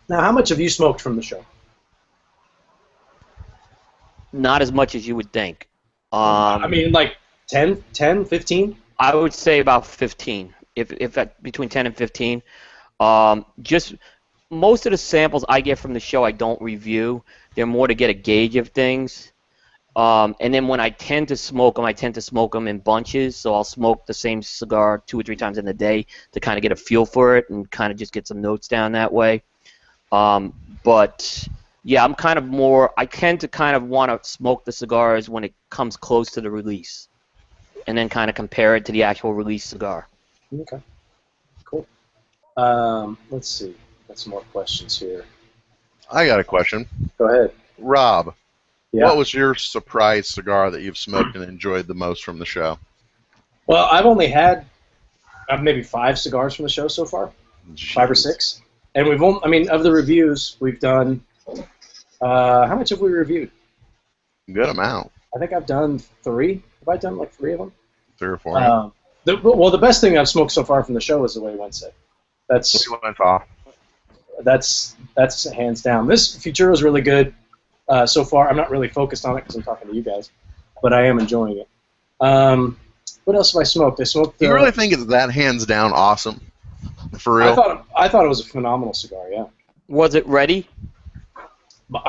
Now, how much have you smoked from the show? Not as much as you would think. I mean, like 10, 15? I would say about 15. if at between 10 and 15. Just most of the samples I get from the show I don't review. They're more to get a gauge of things. And then when I tend to smoke them in bunches. So I'll smoke the same cigar 2 or 3 times in a day to kind of get a feel for it and kind of just get some notes down that way. But yeah, I'm kind of more. I tend to kind of want to smoke the cigars when it comes close to the release, and then kind of compare it to the actual release cigar. Okay. Cool. Let's see. Got some more questions here. I got a question. Go ahead. Rob, yeah. What was your surprise cigar that you've smoked and enjoyed the most from the show? Well, I've only had maybe 5 cigars from the show so far. Jeez. 5 or 6. And we've only, I mean, of the reviews, we've done, how much have we reviewed? Good amount. I think I've done 3. Have I done like 3 of them? 3 or 4. Well, the best thing I've smoked so far from the show is the Way Wednesday. That's hands down. This Futuro is really good so far. I'm not really focused on it because I'm talking to you guys, but I am enjoying it. What else have I smoked? I smoked. You really think it's that hands down awesome? For real? I thought it was a phenomenal cigar. Yeah. Was it ready?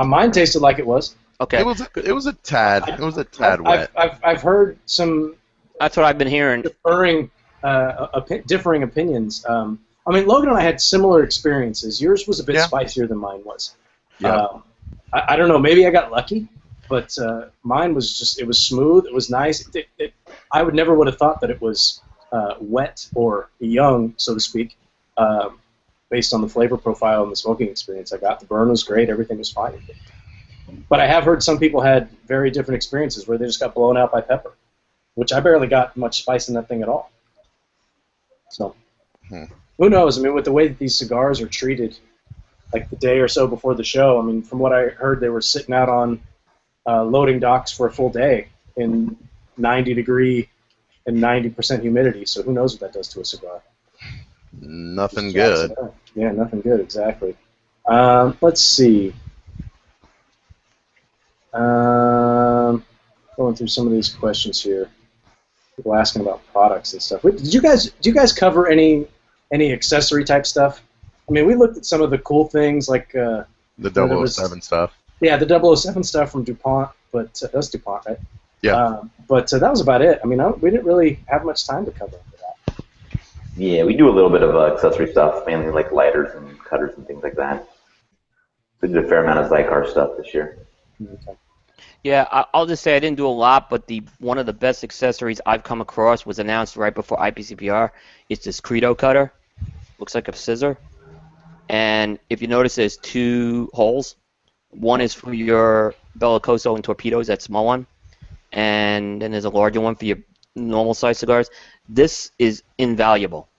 Mine tasted like it was. Okay. It was a tad. It was a tad wet. I've heard some. That's what I've been hearing. Differing opinions. I mean, Logan and I had similar experiences. Yours was a bit spicier than mine was. Yeah. I don't know. Maybe I got lucky, but mine was just. It was smooth. It was nice. I would have thought that it was wet or young, so to speak, based on the flavor profile and the smoking experience I got. The burn was great. Everything was fine. But I have heard some people had very different experiences where they just got blown out by pepper, which I barely got much spice in that thing at all. So, who knows? I mean, with the way that these cigars are treated, like the day or so before the show, I mean, from what I heard, they were sitting out on loading docks for a full day in 90-degree and 90% humidity. So who knows what that does to a cigar? Nothing good. Yeah, nothing good, exactly. Let's see. Going through some of these questions here. People asking about products and stuff. Do you guys cover any accessory type stuff? I mean, we looked at some of the cool things like the 007 stuff. Yeah, the 007 stuff from DuPont, but that's DuPont, right? Yeah. But that was about it. I mean, we didn't really have much time to cover that. Yeah, we do a little bit of accessory stuff, mainly like lighters and cutters and things like that. We did a fair amount of Cigar stuff this year. Okay. Yeah, I'll just say I didn't do a lot, but one of the best accessories I've come across was announced right before IPCPR. It's this Credo cutter. Looks like a scissor. And if you notice, there's 2 holes. One is for your Bellicoso and torpedoes, that small one. And then there's a larger one for your normal-sized cigars. This is invaluable.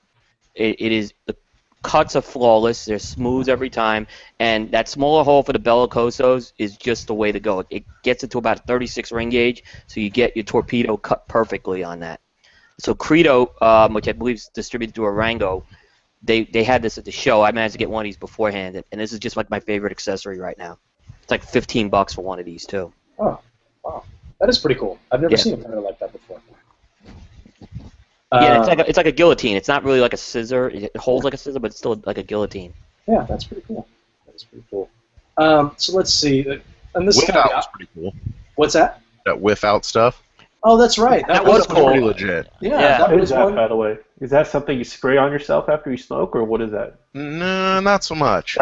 It is the cuts are flawless. They're smooth every time, and that smaller hole for the Bellicosos is just the way to go. It gets it to about a 36 ring gauge, so you get your torpedo cut perfectly on that. So Credo, which I believe is distributed through Arango, they had this at the show. I managed to get one of these beforehand, and this is just like my favorite accessory right now. It's like $15 for one of these too. Oh, wow, that is pretty cool. I've never seen a cutter like that before. Yeah, it's like a guillotine. It's not really like a scissor. It holds like a scissor, but it's still like a guillotine. Yeah, that's pretty cool. That's pretty cool. So let's see. And this whiff out was pretty cool. What's that? That whiff out stuff. Oh, that's right. That was cool. Pretty legit. Yeah. What is that, by the way? Is that something you spray on yourself after you smoke, or what is that? No, not so much.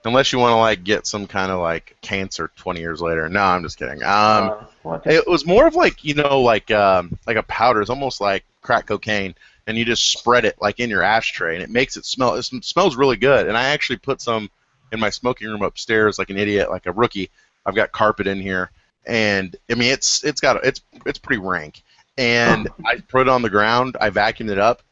Unless you want to like get some kind of like cancer 20 years later. No, I'm just kidding. It was more of like like a powder. It's almost like crack cocaine, and you just spread it like in your ashtray, and it makes it smell. It smells really good. And I actually put some in my smoking room upstairs, like an idiot, like a rookie. I've got carpet in here, and I mean it's pretty rank. And I put it on the ground. I vacuumed it up,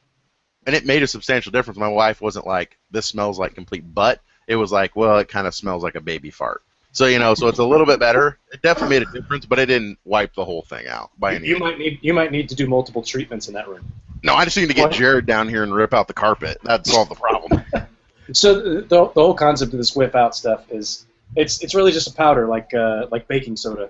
and it made a substantial difference. My wife wasn't like, "This smells like complete butt." It was like, well, it kind of smells like a baby fart. So so it's a little bit better. It definitely made a difference, but it didn't wipe the whole thing out by any means. You might need to do multiple treatments in that room. No, I just need to get Jared down here and rip out the carpet. That'd solve the problem. So the whole concept of this whip out stuff is it's really just a powder like baking soda,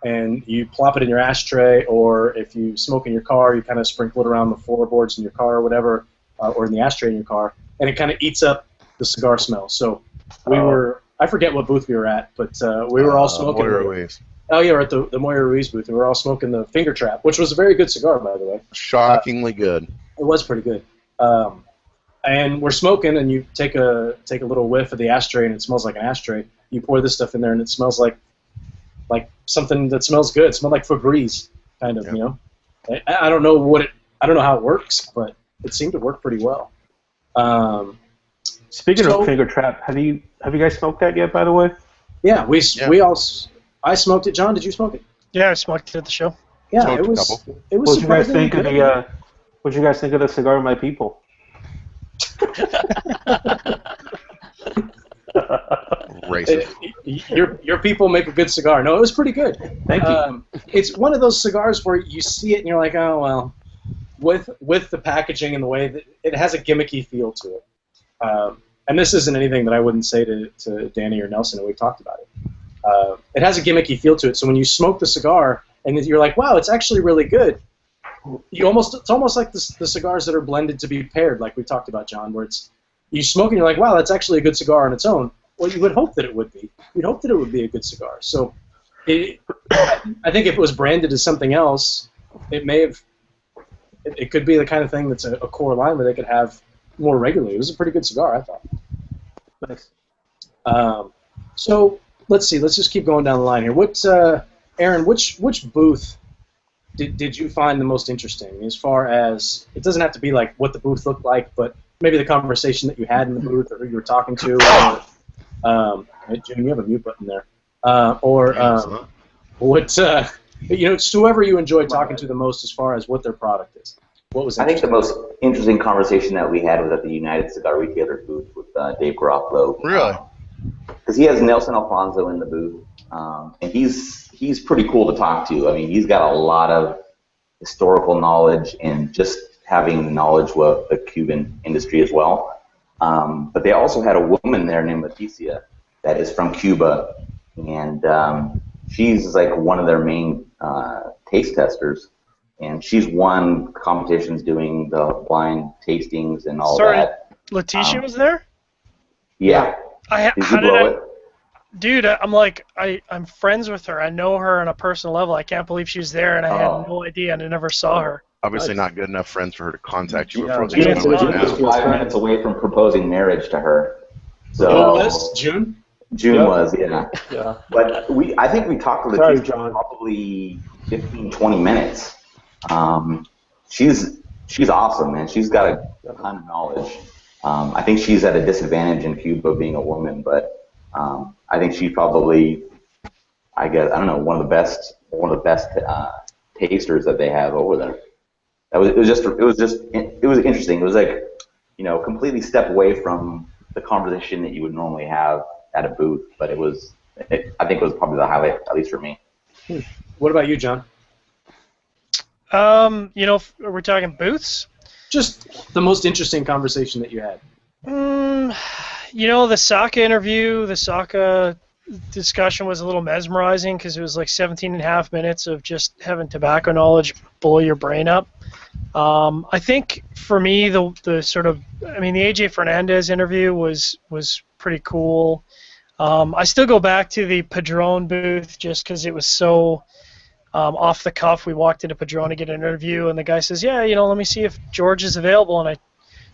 and you plop it in your ashtray, or if you smoke in your car, you kind of sprinkle it around the floorboards in your car or whatever, or in the ashtray in your car, and it kind of eats up the cigar smell. So we were, I forget what booth we were at, but we were all smoking. Moira Ruiz. Oh yeah, we're at the Moira Ruiz booth, and we were all smoking the Finger Trap, which was a very good cigar, by the way. Shockingly good. It was pretty good. And we're smoking, and you take a little whiff of the ashtray, and it smells like an ashtray. You pour this stuff in there, and it smells like something that smells good. It smells like Febreze, kind of, you know. I don't know I don't know how it works, but it seemed to work pretty well. Speaking of Finger Trap, have you guys smoked that yet? By the way. Yeah, I smoked it. John, did you smoke it? Yeah, I smoked it at the show. Yeah, Smoked it was. a couple. It was. What did you guys surprisingly think of good. What did you guys think of the Cigar My People? Racist. Your people make a good cigar. No, it was pretty good. Thank you. It's one of those cigars where you see it and you're like, oh well, with the packaging and the way that it has a gimmicky feel to it. And this isn't anything that I wouldn't say to Danny or Nelson, and we talked about it. It has a gimmicky feel to it. So when you smoke the cigar and you're like, wow, it's actually really good. It's almost like the cigars that are blended to be paired, like we talked about, John, where you smoke and you're like, wow, that's actually a good cigar on its own. Well, you would hope that it would be. You'd hope that it would be a good cigar. So I think if it was branded as something else, it could be the kind of thing that's a core line where they could have more regularly. It was a pretty good cigar, I thought. Nice. So let's see. Let's just keep going down the line here. Aaron, which booth did you find the most interesting? As far as, it doesn't have to be like what the booth looked like, but maybe the conversation that you had in the booth, or who you were talking to. Jim, you have a mute button there. It's whoever you enjoyed talking to the most as far as what their product is. What was I think the most interesting conversation that we had was at the United Cigar Retailer booth with Dave Garofalo. Really? Because he has Nelson Alfonso in the booth, and he's pretty cool to talk to. I mean, he's got a lot of historical knowledge and just having knowledge of the Cuban industry as well. But they also had a woman there named Leticia that is from Cuba, and she's like one of their main taste testers. And she's won competitions doing the blind tastings and all that. Leticia was there? Yeah. Dude, I'm friends with her. I know her on a personal level. I can't believe she was there, and I had no idea, and I never saw her. Obviously not good enough friends for her to contact you. June was 5 minutes away from proposing marriage to her. So June? June was, yeah. But I think we talked to Leticia for probably 15, 20 minutes. She's awesome, man. She's got a ton of knowledge. I think she's at a disadvantage in Cuba being a woman, but I think she's probably, I don't know, one of the best tasters that they have over there. It was interesting. It was like, completely step away from the conversation that you would normally have at a booth, but I think it was probably the highlight, at least for me. What about you, John? We're talking booths? Just the most interesting conversation that you had. The Saka interview, the Saka discussion was a little mesmerizing because it was like 17 and a half minutes of just having tobacco knowledge blow your brain up. I think for me, the AJ Fernandez interview was pretty cool. I still go back to the Padron booth just because it was so off the cuff. We walked into Padron to get an interview, and the guy says, yeah, let me see if George is available. And I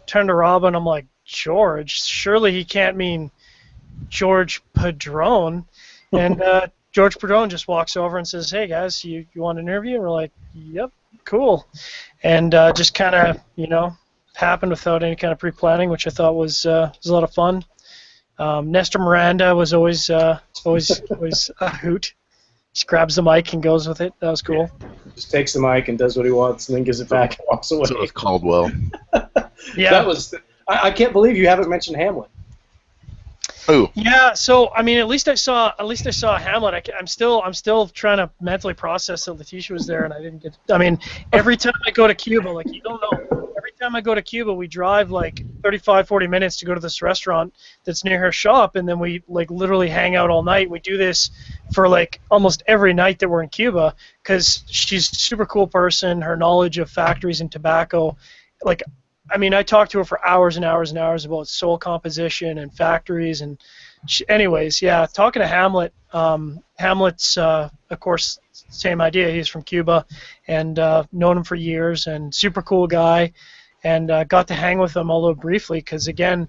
turned to Rob, and I'm like, George? Surely he can't mean George Padron. And George Padron just walks over and says, hey, guys, you want an interview? And we're like, yep, cool. And just kind of, happened without any kind of pre-planning, which I thought was a lot of fun. Nestor Miranda was always a hoot. Just grabs the mic and goes with it. That was cool. Just takes the mic and does what he wants and then gives it back and walks away. So it's Caldwell. Yeah. That was. I can't believe you haven't mentioned Hamlet. Who? Yeah. So at least I saw Hamlet. I'm still trying to mentally process that Leticia was there and I didn't get. Every time I go to Cuba, like you don't know. Every time I go to Cuba, we drive like 35, 40 minutes to go to this restaurant that's near her shop, and then we like literally hang out all night. We do this for like almost every night that we're in Cuba because she's a super cool person. Her knowledge of factories and tobacco, like, I mean, I talked to her for hours and hours and hours about soil composition and factories. And anyways, yeah, talking to Hamlet. Hamlet's, of course, same idea. He's from Cuba, and known him for years, and super cool guy. And got to hang with him, although briefly, because again,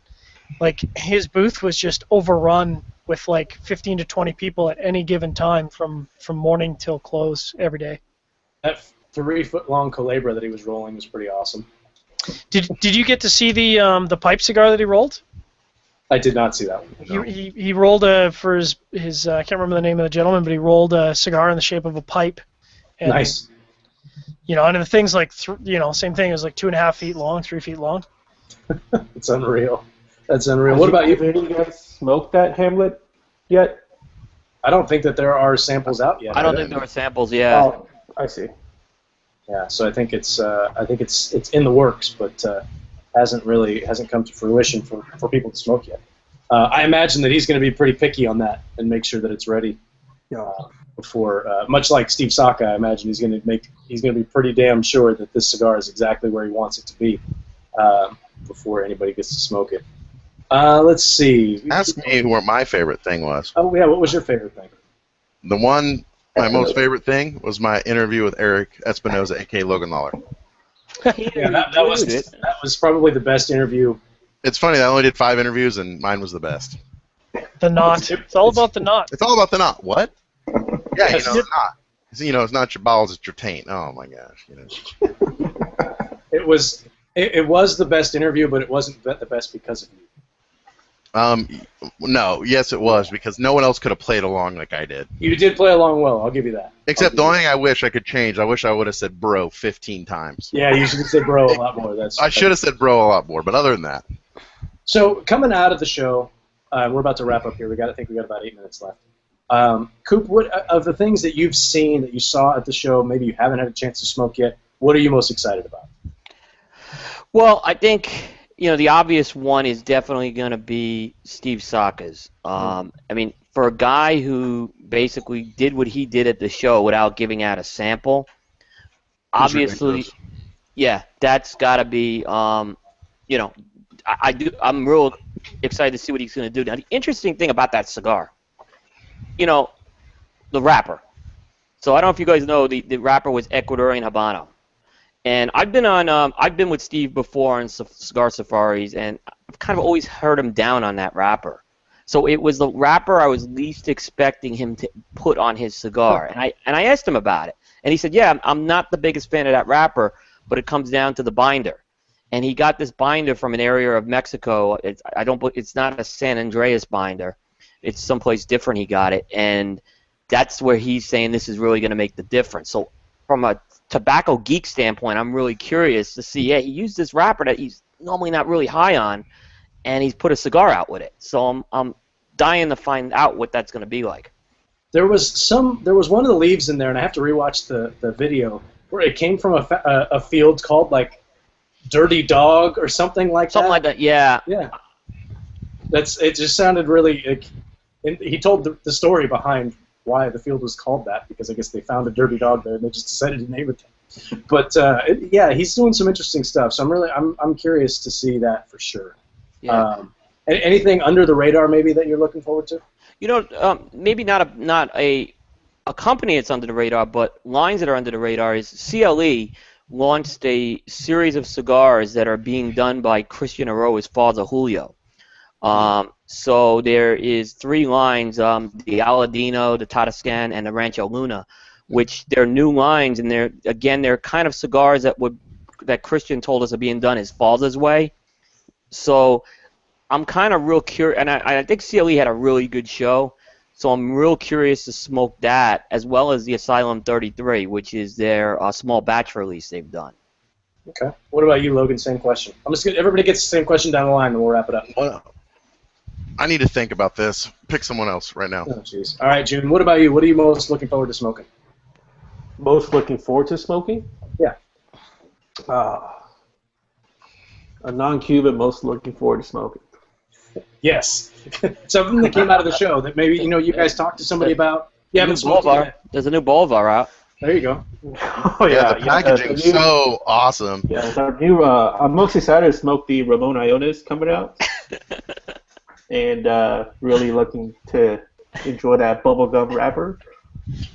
like his booth was just overrun with like 15 to 20 people at any given time from morning till close every day. That 3-foot-long Culebra that he was rolling was pretty awesome. Did you get to see the pipe cigar that he rolled? I did not see that one. No. He rolled for his I can't remember the name of the gentleman, but he rolled a cigar in the shape of a pipe. And, nice. You know, and the thing's like, same thing. It was like 2.5 feet long, 3 feet long. It's unreal. That's unreal. What about you? Have any of you guys smoked that Hamlet yet? I don't think that there are samples out yet. I don't think there are samples yet. Oh, I see. Yeah, so I think it's in the works, but hasn't come to fruition for people to smoke yet. I imagine that he's going to be pretty picky on that and make sure that it's ready before. Much like Steve Saka, I imagine he's going to be pretty damn sure that this cigar is exactly where he wants it to be before anybody gets to smoke it. Let's see. Ask me what my favorite thing was. Oh yeah, what was your favorite thing? My most favorite thing was my interview with Eric Espinoza, a.k.a. Logan Lawler. Yeah, that was probably the best interview. It's funny, I only did 5 interviews, and mine was the best. The knot. It's all about the knot. It's all about the knot. What? Yeah, the knot. It's not your balls, it's your taint. Oh my gosh. It was the best interview, but it wasn't the best because of you. No, yes it was, because no one else could have played along like I did. You did play along well, I'll give you that. Except the only thing I wish I could change, I wish I would have said bro 15 times. Yeah, you should have said bro a lot more. I should have said bro a lot more, but other than that. So, coming out of the show, we're about to wrap up here. I think we got about 8 minutes left. Coop, what of the things that you've seen, that you saw at the show, maybe you haven't had a chance to smoke yet, what are you most excited about? Well, I think the obvious one is definitely going to be Steve Saka's. I mean, for a guy who basically did what he did at the show without giving out a sample, obviously, yeah, that's got to be, I'm real excited to see what he's going to do. Now, the interesting thing about that cigar, the wrapper. So I don't know if you guys know, the wrapper was Ecuadorian Habano. And I've been with Steve before on cigar safaris, and I've kind of always heard him down on that wrapper. So it was the wrapper I was least expecting him to put on his cigar, and I asked him about it, and he said, "Yeah, I'm not the biggest fan of that wrapper, but it comes down to the binder." And he got this binder from an area of Mexico. It's not a San Andreas binder. It's someplace different. He got it, and that's where he's saying this is really going to make the difference. So from a tobacco geek standpoint, I'm really curious to see. Yeah, he used this wrapper that he's normally not really high on, and he's put a cigar out with it. So I'm dying to find out what that's going to be like. There was one of the leaves in there, and I have to rewatch the video where it came from a field called like Dirty Dog or something like that. Something like that, yeah. Yeah. It just sounded really. He told the story behind why the field was called that, because I guess they found a dirty dog there and they just decided to name it that. But yeah, he's doing some interesting stuff. So I'm curious to see that for sure. Yeah. Anything under the radar maybe that you're looking forward to? Maybe not a company that's under the radar, but lines that are under the radar is CLE launched a series of cigars that are being done by Christian Aroa's Father Julio. So there is 3 lines, the Aladino, the Tatascan, and the Rancho Luna, which they're new lines, and they're kind of cigars that Christian told us are being done his father's way. So I'm kind of real curious, and I think CLE had a really good show, so I'm real curious to smoke that, as well as the Asylum 33, which is their small batch release they've done. Okay. What about you, Logan? Same question. Everybody gets the same question down the line, and we'll wrap it up. Well, I need to think about this. Pick someone else right now. Oh, jeez. All right, June, what about you? What are you most looking forward to smoking? Most looking forward to smoking? Yeah. A non-Cuban most looking forward to smoking. Yes. Something that came out of the show that maybe you guys talked to somebody about. You haven't smoked yet. There's a new Bolivar out. There you go. Oh Yeah, the packaging's so awesome. Yeah, it's our new. I'm most excited to smoke the Ramon Iones coming out, and really looking to enjoy that bubblegum wrapper.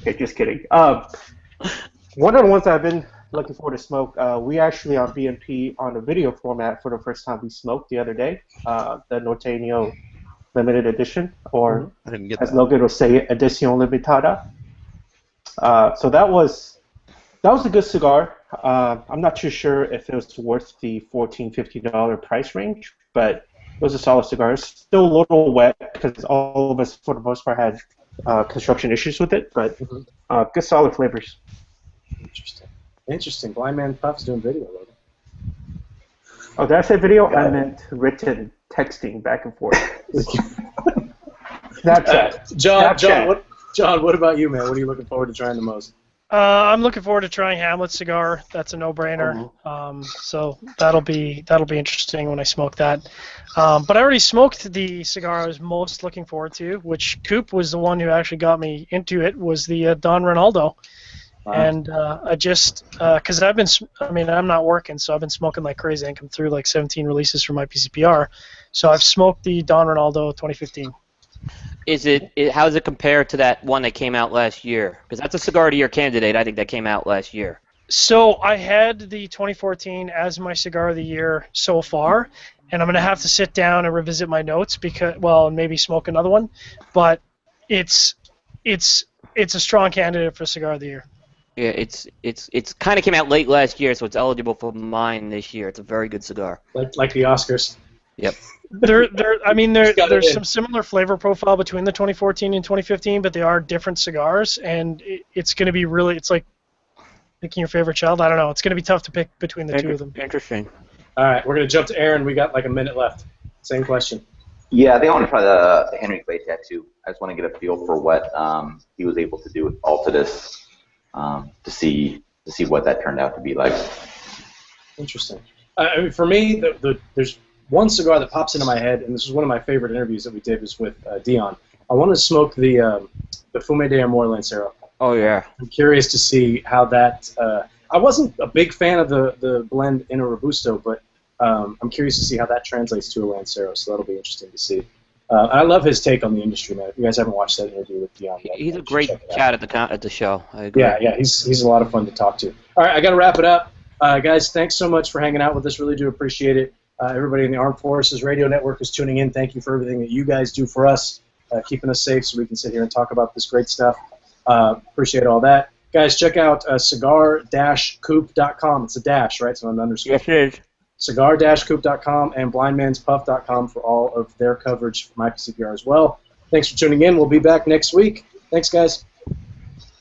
Okay, just kidding. One of the ones I've been looking forward to smoke. We actually on BNP on a video format for the first time we smoked the other day. The Norteño limited edition, or I didn't get as that. Logan would say, edición limitada. So that was a good cigar. I'm not too sure if it was worth the $14-15 price range, but it was a solid cigar. It's still a little wet because all of us, for the most part, had construction issues with it, but good solid flavors. Interesting. Blind Man Puff's doing video, Logan. Oh, did I say video? I meant written texting back and forth. Snapchat. John, what about you, man? What are you looking forward to trying the most? I'm looking forward to trying Hamlet's cigar. That's a no-brainer. So that'll be interesting when I smoke that. But I already smoked the cigar I was most looking forward to, which Coop was the one who actually got me into it. Was the Don Ronaldo. Wow. And I just because I'm not working, so I've been smoking like crazy. I think I'm through like 17 releases from IPCPR. So I've smoked the Don Ronaldo 2015. How does it compare to that one that came out last year? Because that's a cigar of the year candidate. I think that came out last year. So I had the 2014 as my cigar of the year so far, and I'm gonna have to sit down and revisit my notes and maybe smoke another one. But it's a strong candidate for cigar of the year. Yeah, it's kind of came out late last year, so it's eligible for mine this year. It's a very good cigar. Like the Oscars. Yep. There's some similar flavor profile between the 2014 and 2015, but they are different cigars, and it's going to be really, it's like picking your favorite child. I don't know. It's going to be tough to pick between the two of them. Interesting. All right, we're going to jump to Aaron. We got like a minute left. Same question. Yeah, I think I want to try the Henry Clay tattoo. I just want to get a feel for what he was able to do with Altadis to see what that turned out to be like. Interesting. For me, there's one cigar that pops into my head, and this is one of my favorite interviews that we did, was with Dion. I want to smoke the Fume de Amor Lancero. Oh, yeah. I'm curious to see how that... I wasn't a big fan of the blend in a Robusto, but I'm curious to see how that translates to a Lancero, so that'll be interesting to see. I love his take on the industry, man. If you guys haven't watched that interview with Dion yet, he's a great cat at the show. I agree. Yeah, he's a lot of fun to talk to. All right, I got to wrap it up. Guys, thanks so much for hanging out with us. Really do appreciate it. Everybody in the Armed Forces Radio Network is tuning in. Thank you for everything that you guys do for us, keeping us safe so we can sit here and talk about this great stuff. Appreciate all that. Guys, check out cigar-coop.com. It's a dash, right? So an underscore. Yes, it is. Cigar-coop.com and blindmanspuff.com for all of their coverage from IPCPR as well. Thanks for tuning in. We'll be back next week. Thanks, guys.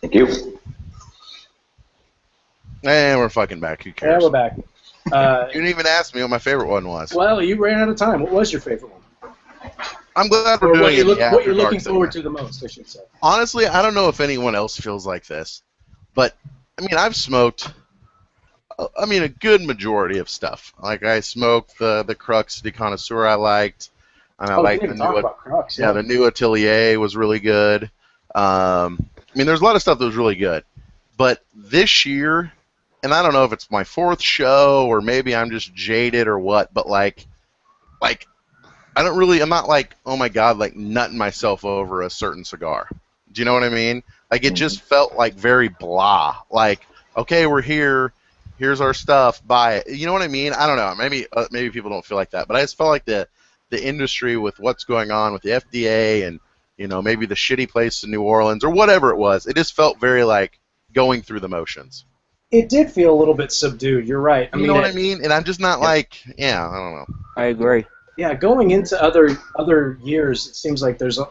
Thank you. And we're fucking back. Who cares? Yeah, we're back. You didn't even ask me what my favorite one was. Well, you ran out of time. What was your favorite one? I'm glad we're Or doing what it. you're looking forward to the most, I should say. Honestly, I don't know if anyone else feels like this, but I mean, I've smoked. I mean, a good majority of stuff. Like I smoked the Crux de Connoisseur I liked, and I liked the new. Crux, yeah, the new Atelier was really good. I mean, there's a lot of stuff that was really good, but this year, and I don't know if it's my fourth show or maybe I'm just jaded or what, but like I don't really. I'm not like, oh my god, like nutting myself over a certain cigar. Do you know what I mean? Like it just felt like very blah. Like, okay, we're here. Here's our stuff. Buy it. You know what I mean? I don't know. Maybe people don't feel like that, but I just felt like the industry with what's going on with the FDA and maybe the shitty place in New Orleans or whatever it was. It just felt very like going through the motions. It did feel a little bit subdued. You're right. You know what I mean? And I'm just not like, I don't know. I agree. Yeah, going into other years, it seems like there's a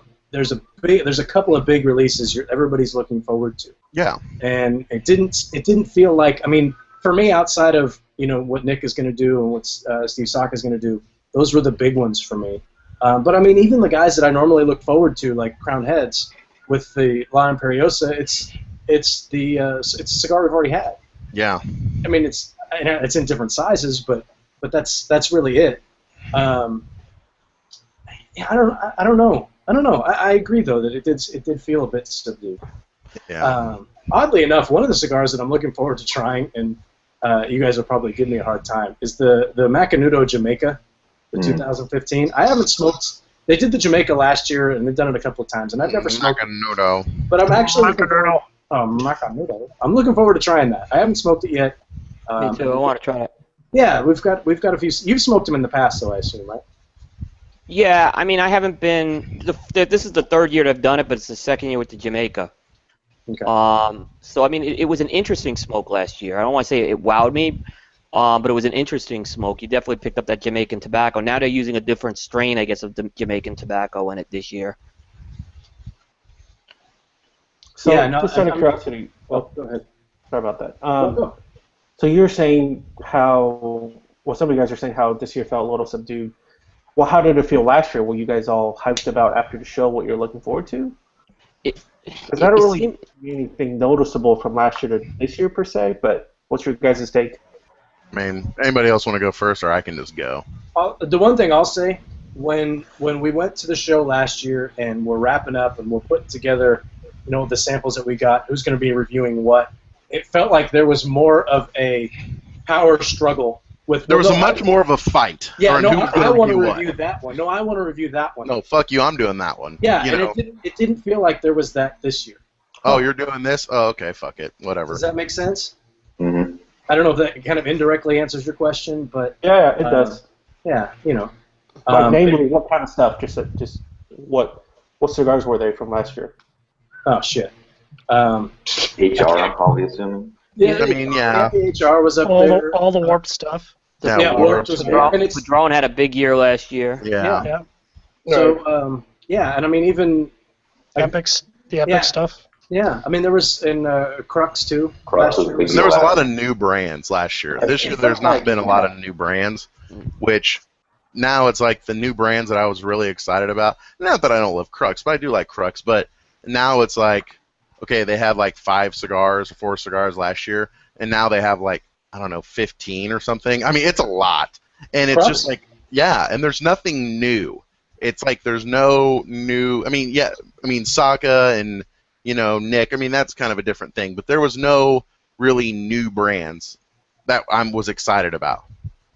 couple of big releases everybody's looking forward to. Yeah. And it didn't feel like, I mean, for me, outside of what Nick is going to do and what Steve Saka is going to do, those were the big ones for me. But I mean, even the guys that I normally look forward to, like Crown Heads, with the La Imperiosa, it's a cigar we've already had. Yeah. I mean, it's in different sizes, but but that's really it. Yeah, I don't know. I agree though that it did feel a bit subdued. Yeah. Oddly enough, one of the cigars that I'm looking forward to trying, and you guys will probably give me a hard time, is the Macanudo Jamaica, the 2015. I haven't smoked. They did the Jamaica last year, and they've done it a couple of times, and I've never smoked. Macanudo. But I'm actually looking forward. Macanudo. I'm looking forward to trying that. I haven't smoked it yet. Me too. I want to try it. Yeah, we've got a few. You've smoked them in the past, though, I assume, right? Yeah, I mean, I haven't been. This is the third year that I've done it, but it's the second year with the Jamaica. Okay. So I mean, it was an interesting smoke last year. I don't want to say it wowed me, but it was an interesting smoke. You definitely picked up that Jamaican tobacco. Now they're using a different strain, I guess, of the Jamaican tobacco in it this year. So, yeah, no, just out of curiosity. Well, go ahead. Sorry about that. So you're saying how? Well, some of you guys are saying how this year felt a little subdued. Well, how did it feel last year? Were you guys all hyped about after the show what you're looking forward to? Because I don't really see anything noticeable from last year to this year per se. But what's your guys' take? I mean, anybody else want to go first, or I can just go? The one thing I'll say, when we went to the show last year and we're wrapping up and we're putting together, the samples that we got, who's going to be reviewing what, it felt like there was more of a power struggle. There was much more of a fight. Yeah, no, I want to review that one. No, I want to review that one. No, fuck you, I'm doing that one. Yeah, it didn't feel like there was that this year. Oh, you're doing this? Oh, okay, fuck it, whatever. Does that make sense? Mm-hmm. I don't know if that kind of indirectly answers your question, but... Yeah, it does. Yeah, namely, what kind of stuff? Just what cigars were they from last year? Oh, shit. HR, I'm probably assuming. Yeah, I mean, yeah. HR was up there. All the warped stuff. Yeah, Warped was there. And Padron had a big year last year. Yeah. So, and I mean, even... The Epic stuff. Yeah, I mean, there was in Crux, too. Crux was big. There was a lot of new brands last year. This year, there's not been a lot of new brands, which now it's like the new brands that I was really excited about. Not that I don't love Crux, but I do like Crux. But now it's like, okay, they had like 4 cigars last year, and now they have like, I don't know, 15 or something. I mean, it's a lot. And it's just like, and there's nothing new. It's like there's no new, Saka and, Nick, I mean, that's kind of a different thing. But there was no really new brands that I was excited about.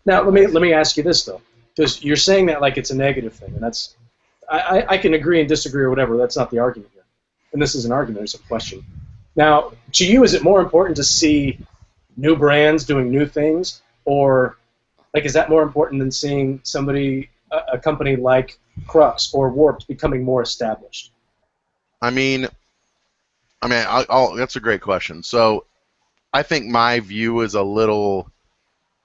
Now, let me ask you this, though. Because you're saying that like it's a negative thing, and that's, I can agree and disagree or whatever. That's not the argument here. And this is an argument, it's a question. Now, to you, is it more important to see new brands doing new things, or like is that more important than seeing a company like Crux or Warped becoming more established? That's a great question. So, I think my view is a little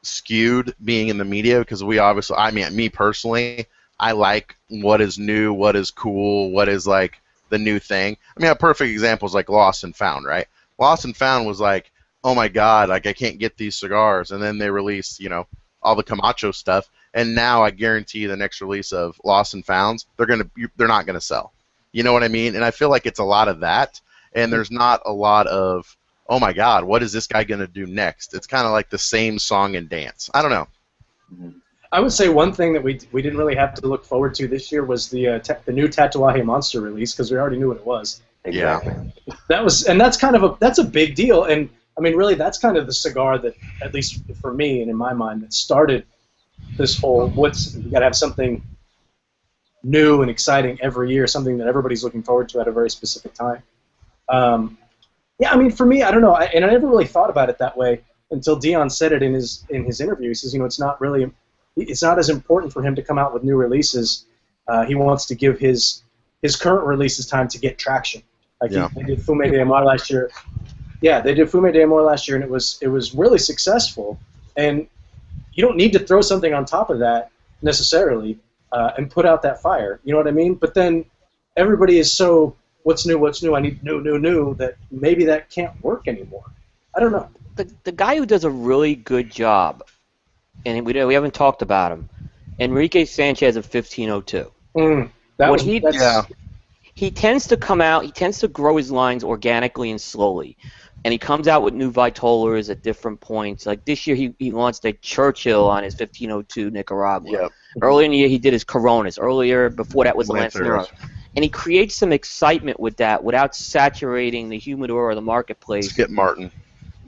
skewed being in the media because me personally, I like what is new, what is cool, what is like the new thing. I mean, a perfect example is like Lost and Found, right? Lost and Found was like, oh my god, like I can't get these cigars, and then they released, all the Camacho stuff, and now I guarantee the next release of Lost and Founds, they're not gonna sell. You know what I mean? And I feel like it's a lot of that, and there's not a lot of, oh my god, what is this guy gonna do next? It's kind of like the same song and dance. I don't know. I would say one thing that we didn't really have to look forward to this year was the new Tatuaje Monster release because we already knew what it was. Exactly. That's a big deal, and I mean, really, that's kind of the cigar that, at least for me and in my mind, that started this whole we got to have something new and exciting every year, something that everybody's looking forward to at a very specific time. I mean, for me, I don't know, and I never really thought about it that way until Dion said it in his interview. He says, it's not as important for him to come out with new releases. He wants to give his current releases time to get traction. Like they did Fume de Amor last year. Yeah, they did Fume de Amor last year, and it was really successful. And you don't need to throw something on top of that necessarily and put out that fire. You know what I mean? But then everybody is so, what's new? I need new, that maybe that can't work anymore. I don't know. The guy who does a really good job, and we haven't talked about him, Enrique Sanchez of 1502. He tends to come out, he tends to grow his lines organically and slowly. and he comes out with new Vitolers at different points. Like this year, he launched a Churchill on his 1502 Nicaragua. Yep. Earlier in the year, he did his Coronas. Earlier, before that was the Lanceros. Lancero. And he creates some excitement with that without saturating the humidor or the marketplace. Skip Martin.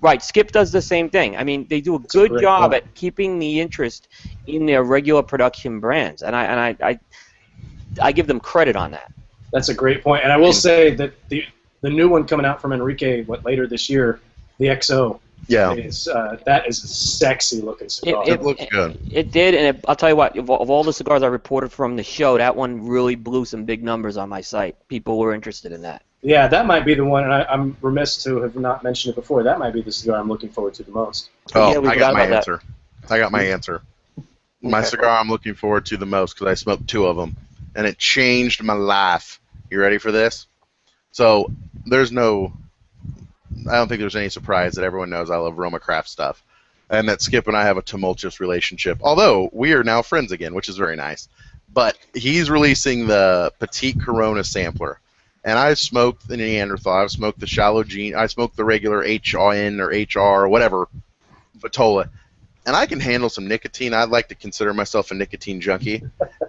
Right, Skip does the same thing. I mean, they do a good great job point. at keeping the interest in their regular production brands, and I give them credit on that. That's a great point. And I will say that the new one coming out from Enrique later this year, the XO, Yeah. that is a sexy looking cigar. It looks good. It did, and I'll tell you what, of all the cigars I reported from the show, that one really blew some big numbers on my site. People were interested in that. Yeah, that might be the one, and I'm remiss to have not mentioned it before. That might be the cigar I'm looking forward to the most. Oh, Yeah, we I got forgot my about that. answer. I got my answer. My cigar I'm looking forward to the most because I smoked 2 of them, and it changed my life. You ready for this? So there's no, I don't think there's any surprise that everyone knows I love Roma Craft stuff, and that Skip and I have a tumultuous relationship. Although we are now friends again, which is very nice. But he's releasing the Petite Corona sampler. And I've smoked the Neanderthal, I've smoked the Shallow Gene, I smoked the regular HN or HR or whatever, Vitola. And I can handle some nicotine. I'd like to consider myself a nicotine junkie.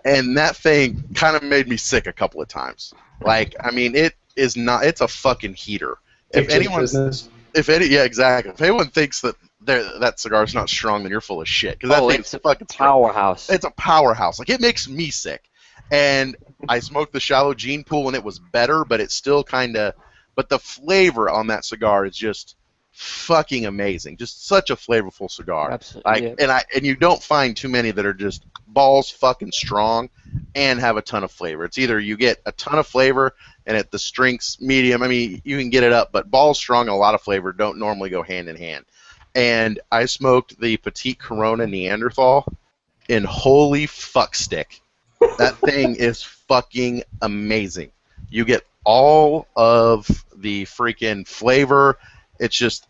And that thing kind of made me sick a couple of times. Like, I mean, it's a fucking heater. Yeah, exactly. If anyone thinks that that cigar's not strong, then you're full of shit. Because that thing's fucking powerhouse. It's a powerhouse. Like, it makes me sick. And I smoked the Shallow Gene Pool, and it was better, but it's still kind of... But the flavor on that cigar is just fucking amazing. Just such a flavorful cigar. Absolutely. Like, and you don't find too many that are just balls fucking strong and have a ton of flavor. It's either you get a ton of flavor and the strength's medium. I mean, you can get it up, but balls strong and a lot of flavor don't normally go hand in hand. And I smoked the Petite Corona Neanderthal, and holy fuck stick. That thing is fucking amazing. You get all of the freaking flavor. It's just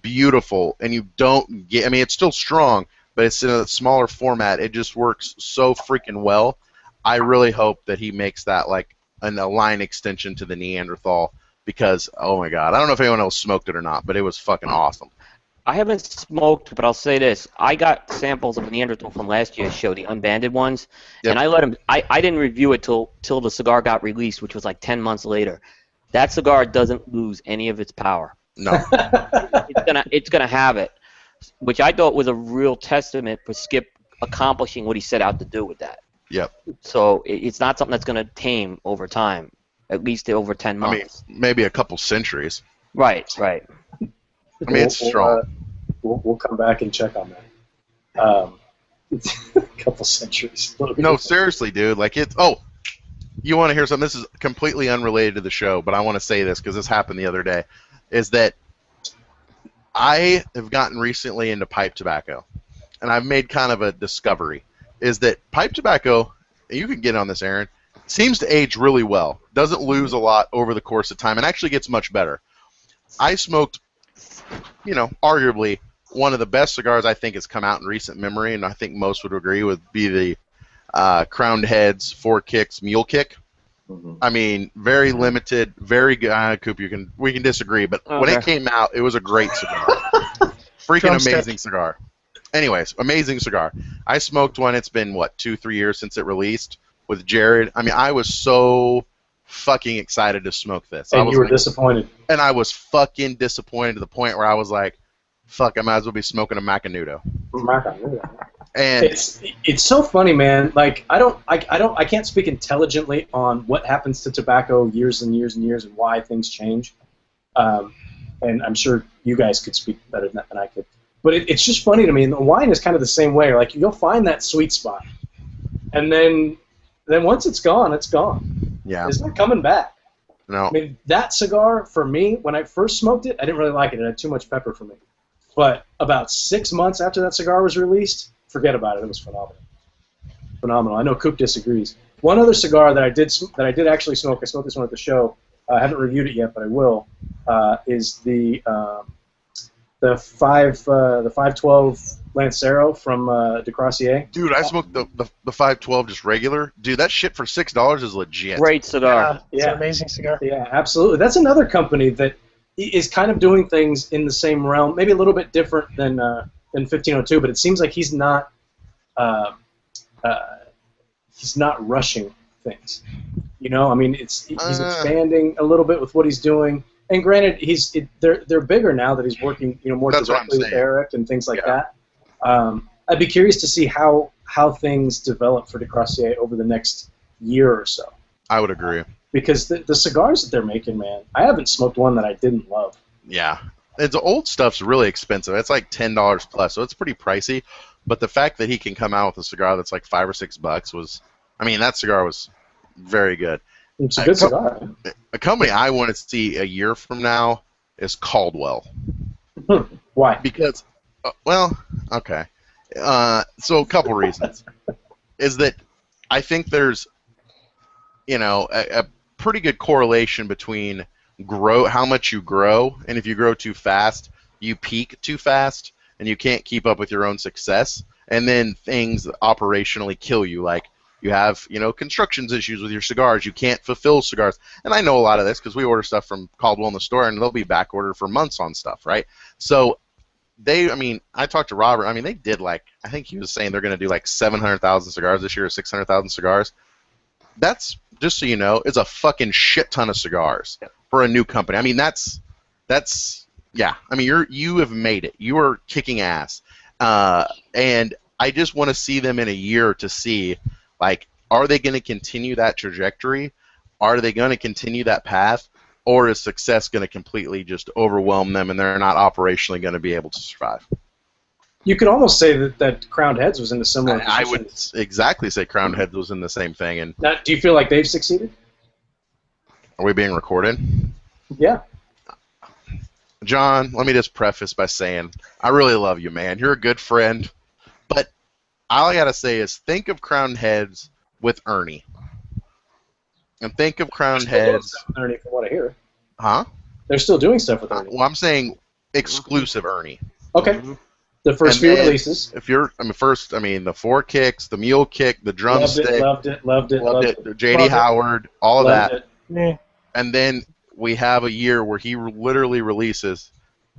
beautiful, and you don't get. I mean, it's still strong, but it's in a smaller format. It just works so freaking well. I really hope that he makes that like a line extension to the Neanderthal because, oh my god, I don't know if anyone else smoked it or not, but it was fucking awesome. I haven't smoked, but I'll say this. I got samples of Neanderthal from last year's show, the unbanded ones, and I let him. I didn't review it till the cigar got released, which was like 10 months later. That cigar doesn't lose any of its power. No. It's gonna have it, which I thought was a real testament for Skip accomplishing what he set out to do with that. Yep. So it's not something that's gonna tame over time, at least over 10 months. I mean, maybe a couple centuries. Right. I mean, it's strong. We'll come back and check on that. A couple centuries. No, seriously, dude. Like it's. Oh, you want to hear something? This is completely unrelated to the show, but I want to say this because this happened the other day. Is that I have gotten recently into pipe tobacco, and I've made kind of a discovery. Is that pipe tobacco? You can get on this, Aaron. Seems to age really well. Doesn't lose a lot over the course of time, and actually gets much better. I smoked, arguably one of the best cigars I think has come out in recent memory, and I think most would agree would be the Crowned Heads 4 Kicks Mule Kick. Mm-hmm. I mean, very limited, very good. Coop, we can disagree, but when it came out, it was a great cigar. Freaking amazing cigar. Anyways, amazing cigar. I smoked one. It's been 2-3 years since it released with Jared. I mean, I was so fucking excited to smoke this. And you were disappointed. And I was fucking disappointed to the point where I was like, fuck, I might as well be smoking a Macanudo. And it's so funny, man. Like I can't speak intelligently on what happens to tobacco years and years and years and why things change. And I'm sure you guys could speak better than I could. But it's just funny to me. And the wine is kind of the same way. Like you'll find that sweet spot, and then once it's gone, it's gone. Yeah. It's not coming back. No. I mean, that cigar, for me, when I first smoked it, I didn't really like it. It had too much pepper for me. But about 6 months after that cigar was released, forget about it. It was phenomenal. Phenomenal. I know Coop disagrees. One other cigar that I did actually smoke, I smoked this one at the show, I haven't reviewed it yet, but I will, is the 512 Lancero from De Croisier. Dude, I smoked the 512 just regular. Dude, that shit for $6 is legit. Great cigar. Yeah, it's an amazing cigar. Yeah, absolutely. That's another company that is kind of doing things in the same realm, maybe a little bit different than 1502, but it seems like he's not rushing things. You know, I mean, he's expanding a little bit with what he's doing. And granted, they're bigger now that he's working, more directly with Eric and things like that. I'd be curious to see how things develop for DeCrossier over the next year or so. I would agree. Because the cigars that they're making, man, I haven't smoked one that I didn't love. Yeah. The old stuff's really expensive. It's like $10 plus, so it's pretty pricey. But the fact that he can come out with a cigar that's like $5 or $6 was, I mean, that cigar was very good. It's a good cigar. A company I want to see a year from now is Caldwell. Why? Because, okay. So a couple reasons. Is that I think there's, a pretty good correlation between how much you grow, and if you grow too fast, you peak too fast, and you can't keep up with your own success, and then things operationally kill you, like you have, construction issues with your cigars, you can't fulfill cigars, and I know a lot of this because we order stuff from Caldwell in the store, and they'll be back ordered for months on stuff, right? So I talked to Robert, they did I think he was saying they're going to do 700,000 cigars this year, or 600,000 cigars. That's, just so you know, is a fucking shit ton of cigars for a new company. You have made it. You are kicking ass. And I just want to see them in a year to see, are they going to continue that trajectory? Are they going to continue that path? Or is success going to completely just overwhelm them and they're not operationally going to be able to survive? You could almost say that Crowned Heads was in a similar position. I would exactly say Crowned Heads was in the same thing. And now, do you feel like they've succeeded? Are we being recorded? Yeah. John, let me just preface by saying, I really love you, man. You're a good friend. But all I got to say is think of Crowned Heads with Ernie. And think of Crowned Heads. With Ernie, from what I hear. Huh? They're still doing stuff with Ernie. Well, I'm saying exclusive Ernie. Okay. The first few releases. The 4 kicks, the mule kick, the drumstick. Loved it. JD Howard, all of that. Yeah. And then we have a year where he literally releases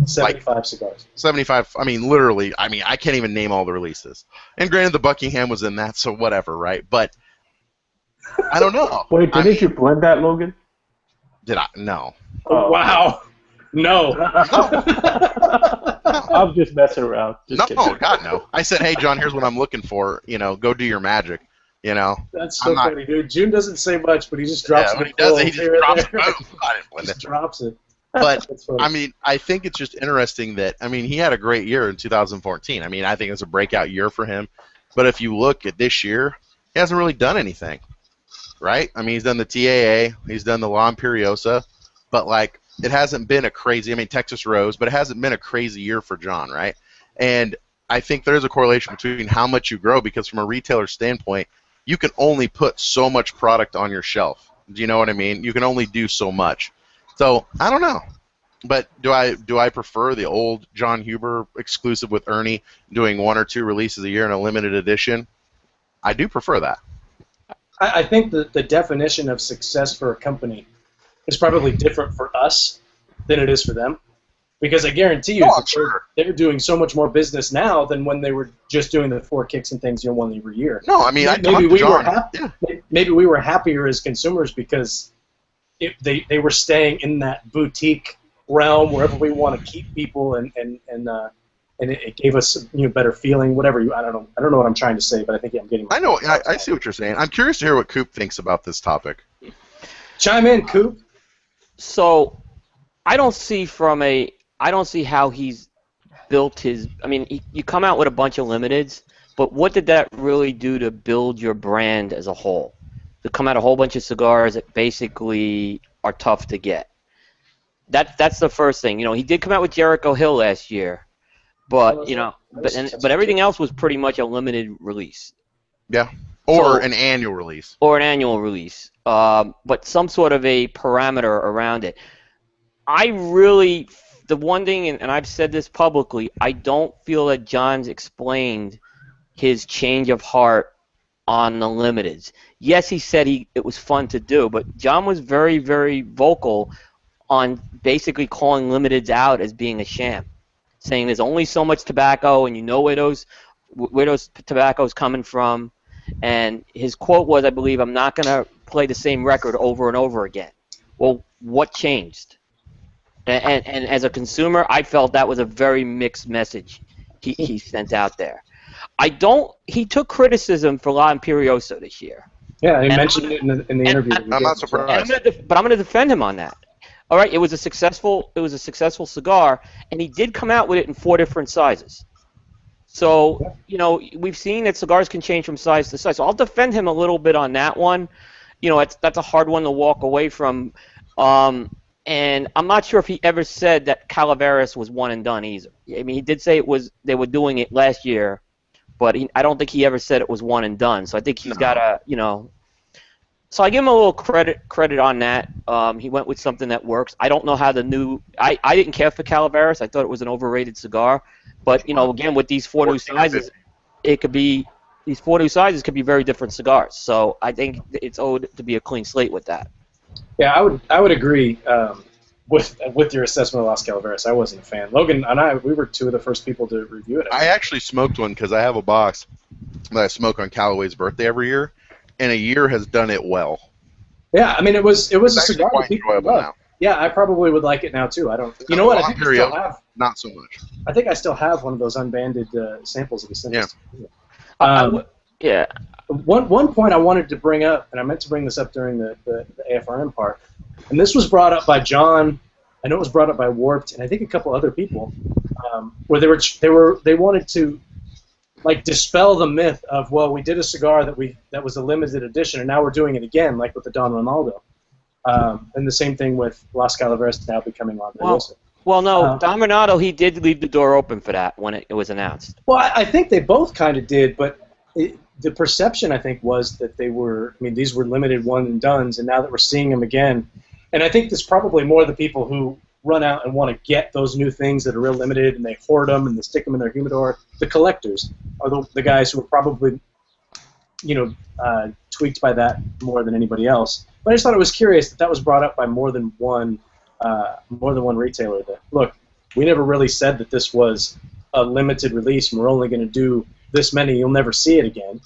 75 cigars. 75. Literally. I can't even name all the releases. And granted, the Buckingham was in that, so whatever, right? But I don't know. Wait, didn't you blend that, Logan? Did I? No. Oh, wow. No. I'm just messing around. God, no. I said, hey, John, here's what I'm looking for. Go do your magic. That's so funny, dude. June doesn't say much, but he just drops it. When he does it, he just drops it. He just drops it. But, I think it's just interesting that, he had a great year in 2014. I think it's a breakout year for him. But if you look at this year, he hasn't really done anything, right? He's done the TAA. He's done the La Imperiosa. But, it hasn't been a crazy, Texas Rose, but it hasn't been a crazy year for John, right? And I think there's a correlation between how much you grow, because from a retailer standpoint, you can only put so much product on your shelf. Do you know what I mean? You can only do so much. So, I don't know. But do I prefer the old John Huber exclusive with Ernie doing 1 or 2 releases a year in a limited edition? I do prefer that. I think that the definition of success for a company is probably different for us than it is for them. Because I guarantee you, they're doing so much more business now than when they were just doing the 4 kicks and things, one every year. No, maybe we were happier as consumers because they were staying in that boutique realm wherever we want to keep people, and it gave us better feeling. Whatever I don't know what I'm trying to say, but I think I'm getting. I know. I see what you're saying. I'm curious to hear what Coop thinks about this topic. Chime in, Coop. So, I don't see how he's built his. You come out with a bunch of limiteds, but what did that really do to build your brand as a whole? To come out a whole bunch of cigars that basically are tough to get. That's the first thing. He did come out with Jericho Hill last year, but but everything else was pretty much a limited release. Yeah. Or an annual release. Or an annual release. But some sort of a parameter around it. The one thing, and I've said this publicly, I don't feel that John's explained his change of heart on the limiteds. Yes, he said it was fun to do, but John was very, very vocal on basically calling limiteds out as being a sham, saying there's only so much tobacco, and you know where those tobacco's coming from. And his quote was, I believe, "I'm not going to play the same record over and over again." Well, what changed? And as a consumer, I felt that was a very mixed message he sent out there. He took criticism for La Imperiosa this year. Yeah, he mentioned it in the interview. I'm not surprised. But I'm going to defend him on that. All right, it was a successful cigar, and he did come out with it in 4 different sizes. So, we've seen that cigars can change from size to size. So I'll defend him a little bit on that one. That's a hard one to walk away from. And I'm not sure if he ever said that Calaveras was one and done either. I mean, he did say they were doing it last year, but I don't think he ever said it was one and done. So I think he's got a, So I give him a little credit on that. He went with something that works. I don't know how I didn't care for Calaveras. I thought it was an overrated cigar. But, again, with these 4 new sizes, these 4 new sizes could be very different cigars. So I think it's owed to be a clean slate with that. Yeah, I would agree with your assessment of Las Calaveras. I wasn't a fan. Logan and we were 2 of the first people to review it. I actually smoked one because I have a box that I smoke on Callaway's birthday every year, and a year has done it well. Yeah, I mean, it was a cigar quite that people enjoyable love. now. Yeah, I probably would like it now too. I don't. You know what? I think I still have. Not so much. I think I still have one of those unbanded samples that he sent us. Yeah. One point I wanted to bring up, and I meant to bring this up during the AFRM part, and this was brought up by John. I know it was brought up by Warped, and I think a couple other people, where they wanted to dispel the myth of, well, we did a cigar that was a limited edition, and now we're doing it again, like with the Don Ronaldo, and the same thing with Las Calaveras now becoming on the list. Well, no, Don Ronaldo, he did leave the door open for that when it was announced. Well, I think they both kind of did, but the perception, I think, was that these were limited one and dones, and now that we're seeing them again, and I think there's probably more of the people who run out and want to get those new things that are real limited, and they hoard them and they stick them in their humidor. The collectors are the guys who are probably, tweaked by that more than anybody else. But I just thought it was curious that was brought up by more than one retailer. That, look, we never really said that this was a limited release, and we're only going to do this many. You'll never see it again.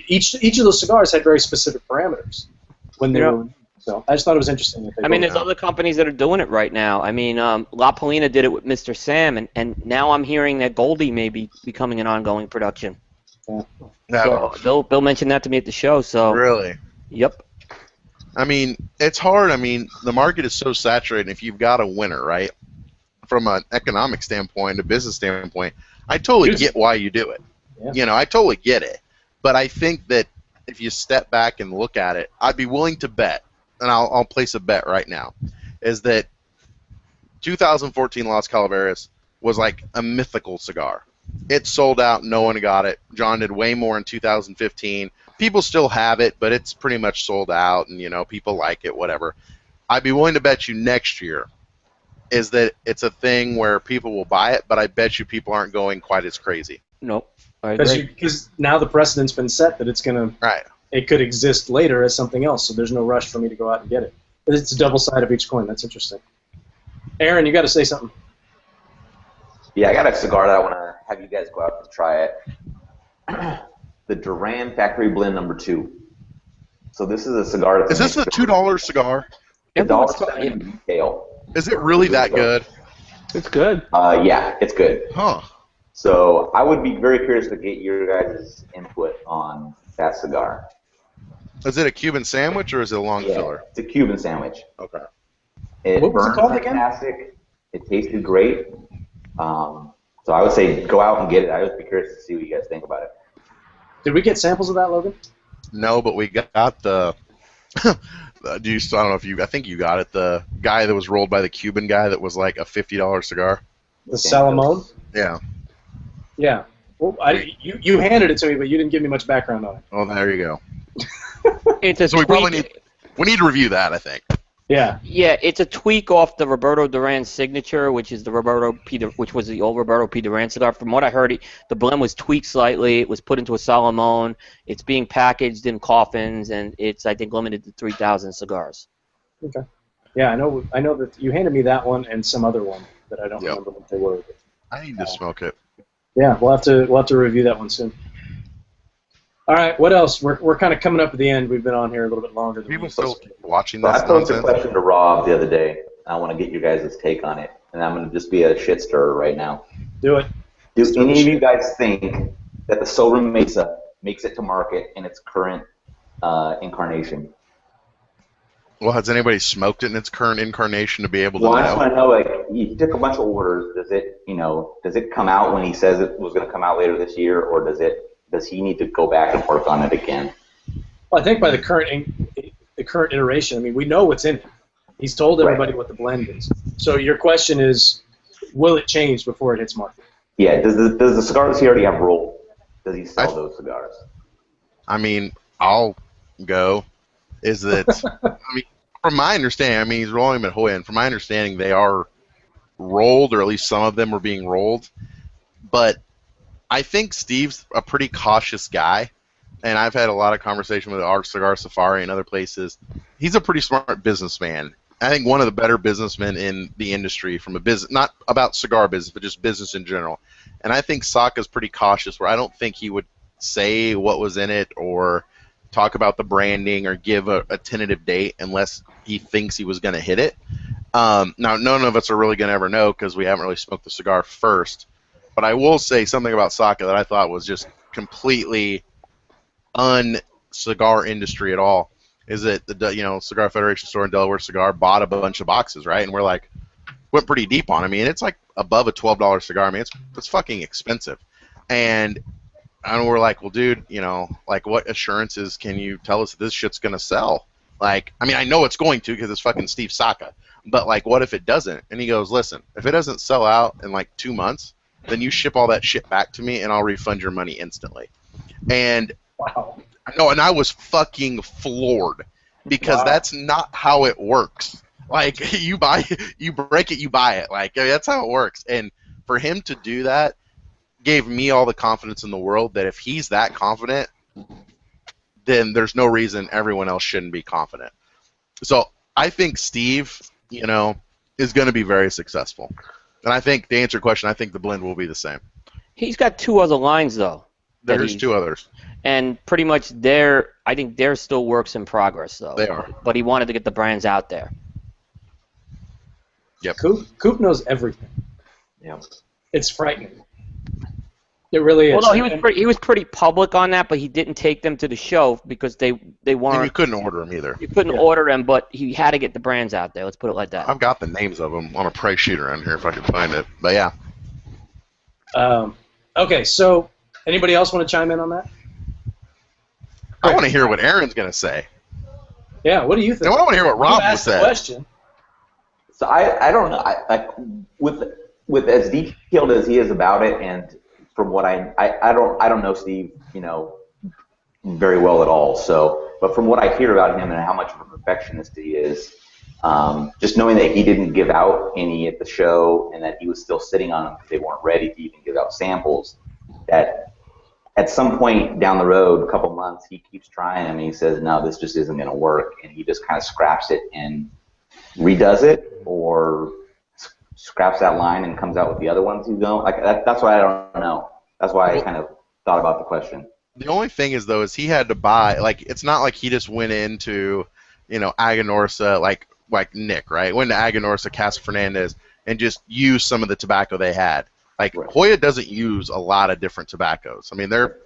Each of those cigars had very specific parameters when they were. So I just thought it was interesting. There's other companies that are doing it right now. La Polina did it with Mr. Sam, and now I'm hearing that Goldie may be becoming an ongoing production. Yeah. So Bill mentioned that to me at the show. So Really? Yep. It's hard. The market is so saturated. If you've got a winner, right, from an economic standpoint, a business standpoint, I totally get why you do it. Yeah. I totally get it. But I think that if you step back and look at it, I'd be willing to bet, and I'll place a bet right now, is that 2014 Las Calaveras was like a mythical cigar. It sold out. No one got it. John did way more in 2015. People still have it, but it's pretty much sold out, and, people like it, whatever. I'd be willing to bet you next year is that it's a thing where people will buy it, but I bet you people aren't going quite as crazy. Nope. Because now the precedent's been set that it's going to... Right. It could exist later as something else, so there's no rush for me to go out and get it. But it's a double side of each coin. That's interesting. Aaron, you got to say something. Yeah, I got a cigar that I want to have you guys go out and try it. The Duran Factory Blend No. 2. So this is a cigar that's... Is this a $2 cigar? $1.70 retail. Is it really that good? It's good. Yeah, it's good. Huh. So I would be very curious to get your guys' input on that cigar. Is it a Cuban sandwich or is it a long filler? It's a Cuban sandwich. Okay. What was it called again? Fantastic. It tasted great. So I would say go out and get it. I would be curious to see what you guys think about it. Did we get samples of that, Logan? No, but we got the... I don't know if I think you got it. The guy that was rolled by the Cuban guy that was like a $50 cigar. The Salomon? Yeah. Yeah. Well, you handed it to me, but you didn't give me much background on it. Oh, there you go. So we probably need to review that, I think. Yeah. Yeah, it's a tweak off the Roberto Duran signature, which is which was the old Roberto P. Duran cigar. From what I heard, the blend was tweaked slightly. It was put into a Salomon. It's being packaged in coffins, and it's, I think, limited to 3,000 cigars. Okay. Yeah, I know that you handed me that one and some other one that I don't remember what they were. But, I need to smoke it. yeah, we'll have to review that one soon. All right, what else? We're kind of coming up at the end. We've been on here a little bit longer than People we still keep watching this I posed a nonsense. question to Rob the other day. I want to get your guys' take on it, and I'm going to just be a shit stirrer right now. do it. Do Stir any the of you shit. guys think that the Solar Mesa makes it to market in its current incarnation? Well, has anybody smoked it in its current incarnation to be able to Well, I know? just want to know, like, he took a bunch of orders. Does it come out when he says it was going to come out later this year, or does he need to go back and work on it again? Well, I think by the current iteration, I mean, we know what's in it. He's told everybody what the blend is. So your question is, will it change before it hits market? Yeah. Does the cigars he already have rolled? Does he sell those cigars? I mean, I'll go. Is that, I mean, from my understanding, I mean, he's rolling them at Hoya, and from my understanding, they are rolled, or at least some of them are being rolled. But I think Steve's a pretty cautious guy, and I've had a lot of conversation with our Cigar Safari and other places. He's a pretty smart businessman. I think one of the better businessmen in the industry from a business, not about cigar business, but just business in general. And I think Saka's pretty cautious, where I don't think he would say what was in it or talk about the branding or give a tentative date unless he thinks he was going to hit it. Now, none of us are really going to ever know because we haven't really smoked the cigar first. But I will say something about Saka that I thought was just completely un-cigar industry at all. Is that the Cigar Federation store in Delaware Cigar bought a bunch of boxes, right? And we're like, went pretty deep on it. I mean, it's like above a $12 cigar. I mean, it's fucking expensive. And we're like, well, dude, like, what assurances can you tell us that this shit's going to sell? Like, I mean, I know it's going to because it's fucking Steve Saka. But, like, what if it doesn't? And he goes, listen, if it doesn't sell out in, like, 2 months, then you ship all that shit back to me and I'll refund your money instantly. And Wow. no, and I was fucking floored because that's not how it works. Like, you break it, you buy it. Like, I mean, that's how it works. And for him to do that gave me all the confidence in the world that if he's that confident, then there's no reason everyone else shouldn't be confident. So I think Steve, is going to be very successful. And I think, to answer your question, I think the blend will be the same. He's got 2 other lines, though. There's 2 others. And pretty much I think they're still works in progress, though. They are. But he wanted to get the brands out there. Yep. Coop knows everything. Yeah. It's frightening. It really is. Well, no, he was pretty public on that, but he didn't take them to the show because they weren't. And you couldn't order them either. You couldn't order them, but he had to get the brands out there. Let's put it like that. I've got the names of them on a price sheet around here if I can find it. But yeah. Okay, so anybody else want to chime in on that? I want to hear what Aaron's going to say. Yeah, what do you think? No, I want to hear what Rob asked the said. question. So I don't know. With as detailed as he is about it, and from what I don't know Steve, very well at all. So, but from what I hear about him and how much of a perfectionist he is, just knowing that he didn't give out any at the show and that he was still sitting on them because they weren't ready to even give out samples, that at some point down the road, a couple months, he keeps trying them and he says, no, this just isn't going to work, and he just kind of scraps it and redoes it, or scraps that line and comes out with the other ones he's going. Like that's why I don't know. That's why I kind of thought about the question. The only thing is, though, is he had to buy, like, it's not like he just went into, Aganorsa, like Nick, right? Went to Aganorsa, Casa Fernandez, and just used some of the tobacco they had. Like, Right. Hoya doesn't use a lot of different tobaccos. I mean, they're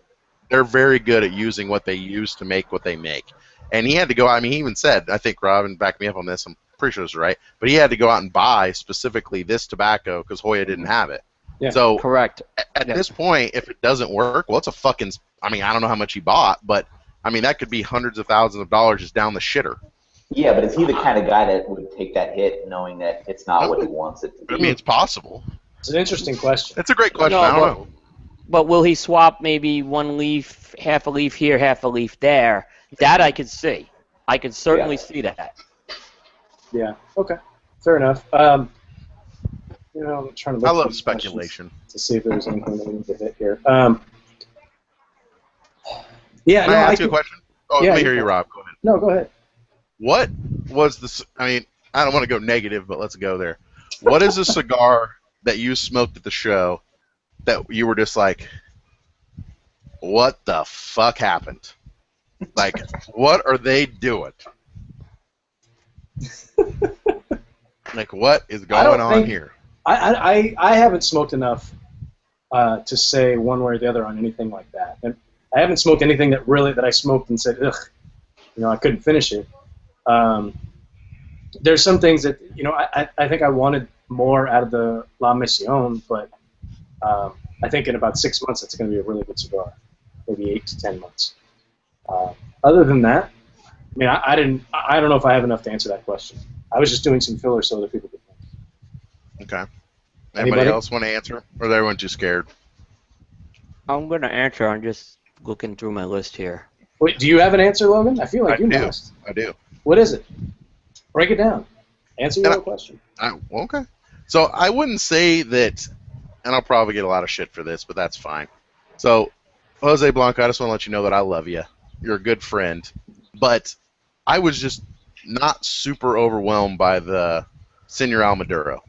very good at using what they use to make what they make. And he had to go out, I mean, he even said, I think Robin backed me up on this, I'm pretty sure this is right, but he had to go out and buy specifically this tobacco because Hoya didn't have it. Yeah. So Correct. at this point, if it doesn't work, well, it's a fucking, I mean, I don't know how much he bought, but, I mean, that could be hundreds of thousands of dollars just down the shitter. Yeah, but is he the kind of guy that would take that hit knowing that it's not what he wants it to be? I mean, it's possible. It's an interesting question. It's a great question. No, I don't know. But will he swap maybe one leaf, half a leaf here, half a leaf there? That I could see. I could certainly see that. Yeah. Okay. Fair enough. I'm trying to look I through love the speculation. questions to see if there's anything that we need to hit here. Yeah. Can No, I ask you a question? Oh, yeah, let me hear you you, can. Rob. Go ahead. No, go ahead. What was the? I mean, I don't want to go negative, but let's go there. What is a cigar that you smoked at the show that you were just like, what the fuck happened? Like, what are they doing? Like, what is going on here? I haven't smoked enough to say one way or the other on anything like that. And I haven't smoked anything that I smoked and said, ugh, I couldn't finish it. There's some things that, I think I wanted more out of the La Mission, but I think in about 6 months it's going to be a really good cigar, maybe 8 to 10 months. Other than that, I mean, I don't know if I have enough to answer that question. I was just doing some filler so other people could think. Okay. Anybody else want to answer, or is everyone too scared? I'm going to answer. I'm just looking through my list here. Wait, do you have an answer, Logan? I feel like you must. I do. What is it? Break it down. Answer your own question. Okay. So I wouldn't say that, and I'll probably get a lot of shit for this, but that's fine. So, Jose Blanco, I just want to let you know that I love you. You're a good friend. But I was just not super overwhelmed by the Señor Maduro.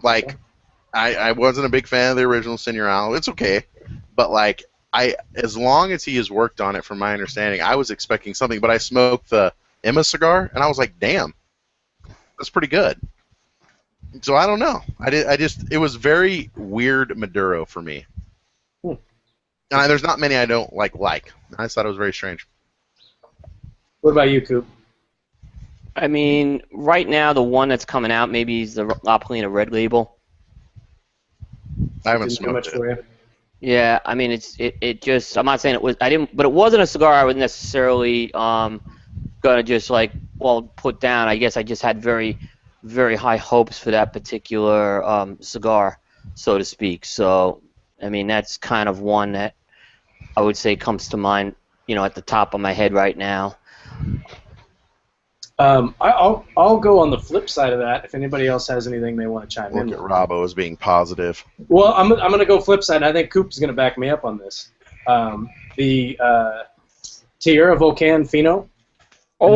Like, I wasn't a big fan of the original Señor. It's okay. But, like, as long as he has worked on it, from my understanding, I was expecting something. But I smoked the Emma cigar, and I was like, damn, that's pretty good. So I don't know. It was very weird Maduro for me. And there's not many I don't like. I just thought it was very strange. What about you, Coop? I mean, right now the one that's coming out maybe is the La Polina Red Label. I haven't smoked it. Yeah, I mean it just, I'm not saying it was, but it wasn't a cigar I was necessarily gonna just put down. I guess I just had very, very high hopes for that particular cigar, so to speak. So I mean, that's kind of one that I would say comes to mind, at the top of my head right now. I'll go on the flip side of that. If anybody else has anything they want to chime in. Look at Robbo as being positive. Well, I'm going to go flip side, and I think Coop's going to back me up on this. The Tierra Volcan Fino. Oh,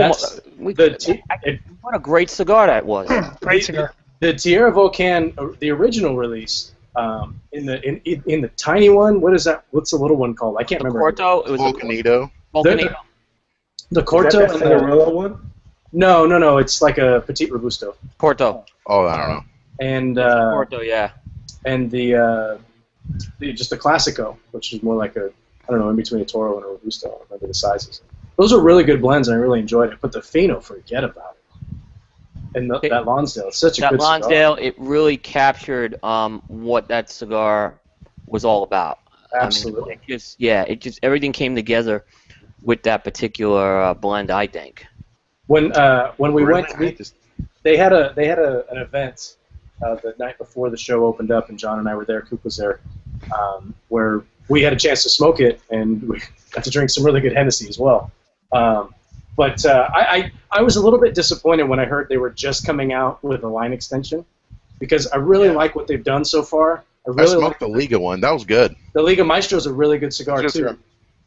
what a great cigar that was! Great cigar. The Tierra Volcan, the original release, in the tiny one. What is that? What's the little one called? I can't remember. Corto. It was Volcanito. The Corto and the Cigarilla one. No. It's like a Petit Robusto. Corto. Oh, I don't know. And Corto, yeah. And the just the Classico, which is more like in between a Toro and a Robusto. I don't remember the sizes. Those are really good blends, and I really enjoyed it. But the Fino, forget about it. And that Lonsdale, it's such a good cigar. That Lonsdale, it really captured what that cigar was all about. Absolutely. I mean, everything came together with that particular blend, I think. When we went, they had an event the night before the show opened up, and John and I were there. Coop was there, where we had a chance to smoke it, and we got to drink some really good Hennessy as well. But I was a little bit disappointed when I heard they were just coming out with a line extension, because I really like what they've done so far. I smoked the Liga one. That was good. The Liga Maestro is a really good cigar too.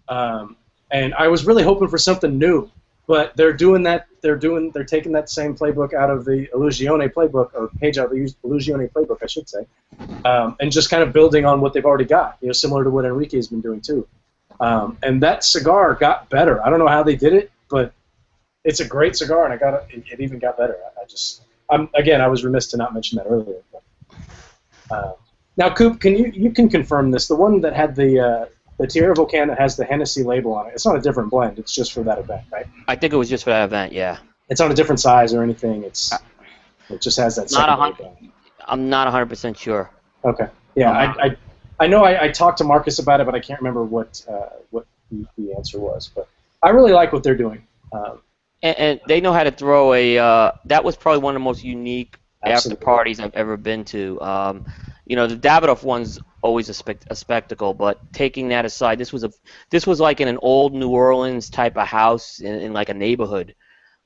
And I was really hoping for something new, but they're doing that. They're taking that same playbook out of the Illusione playbook, or page out of the Illusione playbook, I should say, and just kind of building on what they've already got. Similar to what Enrique has been doing too. And that cigar got better. I don't know how they did it, but it's a great cigar, and it even got better. I was remiss to not mention that earlier. But, now, Coop, you can confirm this? The one that had the Tierra Volcan that has the Hennessy label on it, it's not a different blend. It's just for that event, right? I think it was just for that event, yeah. It's not a different size or anything. It just has that second label. I'm not 100% sure. Okay. Yeah, I know I talked to Marcus about it, but I can't remember what the answer was. But I really like what they're doing. And they know how to throw that was probably one of the most unique after parties I've ever been to. The Davidoff one's always a spectacle, but taking that aside, this was like in an old New Orleans type of house in like a neighborhood.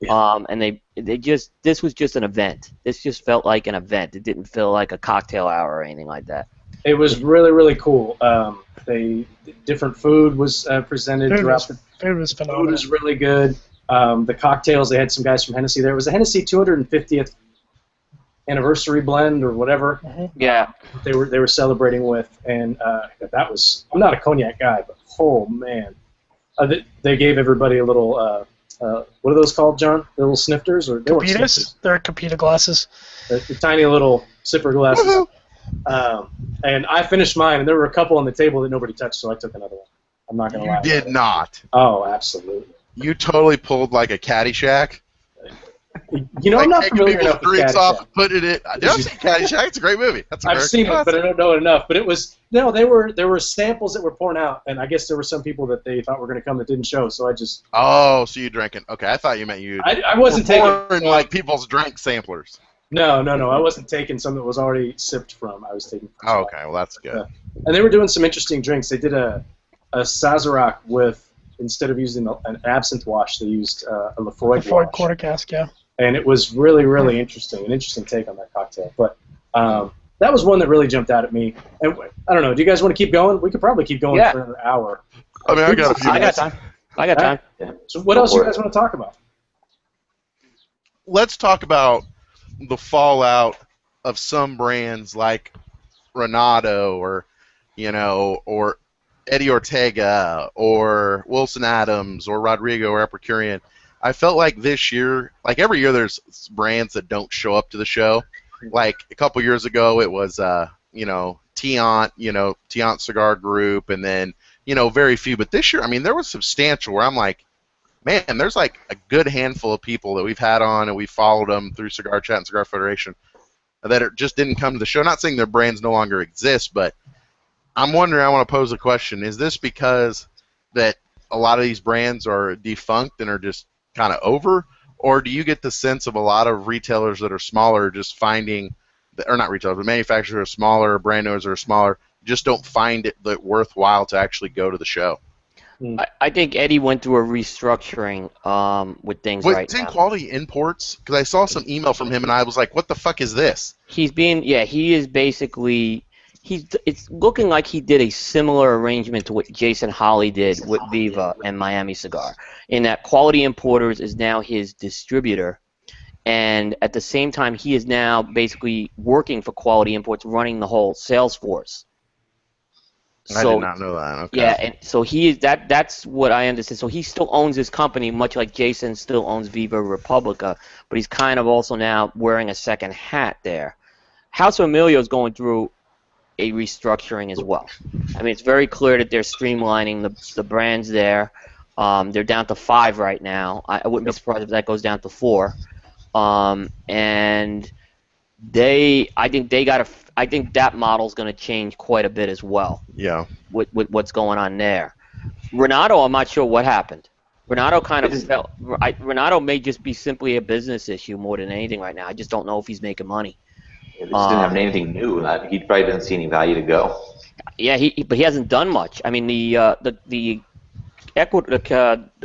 Yeah. And this was just an event. This just felt like an event. It didn't feel like a cocktail hour or anything like that. It was really, really cool. Different food was presented throughout the. Food was phenomenal. Food was really good. The cocktails, they had some guys from Hennessy there. It was a Hennessy 250th anniversary blend or whatever. Yeah. They were celebrating with, and that was. I'm not a cognac guy, but oh man, they gave everybody a little. What are those called, John? The little snifters, or they weren't Capitas? snifters. They're Capita glasses. The tiny little sipper glasses. And I finished mine, and there were a couple on the table that nobody touched, so I took another one. I'm not gonna lie. You did not. Oh, absolutely. You totally pulled like a Caddyshack. You know, like I'm not taking familiar people's enough with drinks Caddyshack. off, putting it. I've seen Caddyshack. It's a great movie. That's I've seen it, but I don't know it enough. But it was there were samples that were pouring out, and I guess there were some people that they thought were going to come that didn't show. So I just. Oh, so you drinking? Okay, I thought you meant you. I wasn't taking like people's drink samplers. No. I wasn't taking some that was already sipped from. I was taking. Oh, okay, well that's good. And they were doing some interesting drinks. They did a Sazerac with, instead of using an absinthe wash, they used a Lafroy wash. Quarter cask, yeah. And it was really, really interesting, an interesting take on that cocktail. But that was one that really jumped out at me. And I don't know, do you guys want to keep going? We could probably keep going for an hour. I mean, I got a few minutes. I got time. Yeah. So what else do you guys want to talk about? Let's talk about the fallout of some brands like Renato or Eddie Ortega or Wilson Adams or Rodrigo or Epicurean. I felt like this year, like every year there's brands that don't show up to the show. Like a couple years ago it was, Tiant Cigar Group, and then, very few. But this year, I mean, there was substantial where I'm like, man, there's like a good handful of people that we've had on and we followed them through CigarChat and Cigar Federation that just didn't come to the show. Not saying their brands no longer exist, but I'm wondering, I want to pose a question. Is this because that a lot of these brands are defunct and are just kind of over, or do you get the sense of a lot of retailers that are smaller just finding, or not retailers, but manufacturers that are smaller, brand owners that are smaller, just don't find it that worthwhile to actually go to the show? I think Eddie went through a restructuring with things right now. It's in Quality Imports, because I saw some email from him and I was like, what the fuck is this? He is basically, it's looking like he did a similar arrangement to what Jason Holly did with Viva and Miami Cigar, in that Quality Importers is now his distributor, and at the same time he is now basically working for Quality Imports, running the whole sales force. I did not know that. Okay. Yeah, and so he is that's what I understand. So he still owns his company, much like Jason still owns Viva Republica, but he's kind of also now wearing a second hat there. House of Emilio is going through a restructuring as well. I mean, it's very clear that they're streamlining the brands there. They're down to 5 right now. I wouldn't be surprised if that goes down to 4. And I think that model's going to change quite a bit as well. Yeah. With what's going on there. Renato, I'm not sure what happened. Renato kind of fell. Renato may just be simply a business issue more than anything right now. I just don't know if he's making money. They just didn't have anything new. He probably doesn't see any value to go. Yeah, but he hasn't done much. I mean, the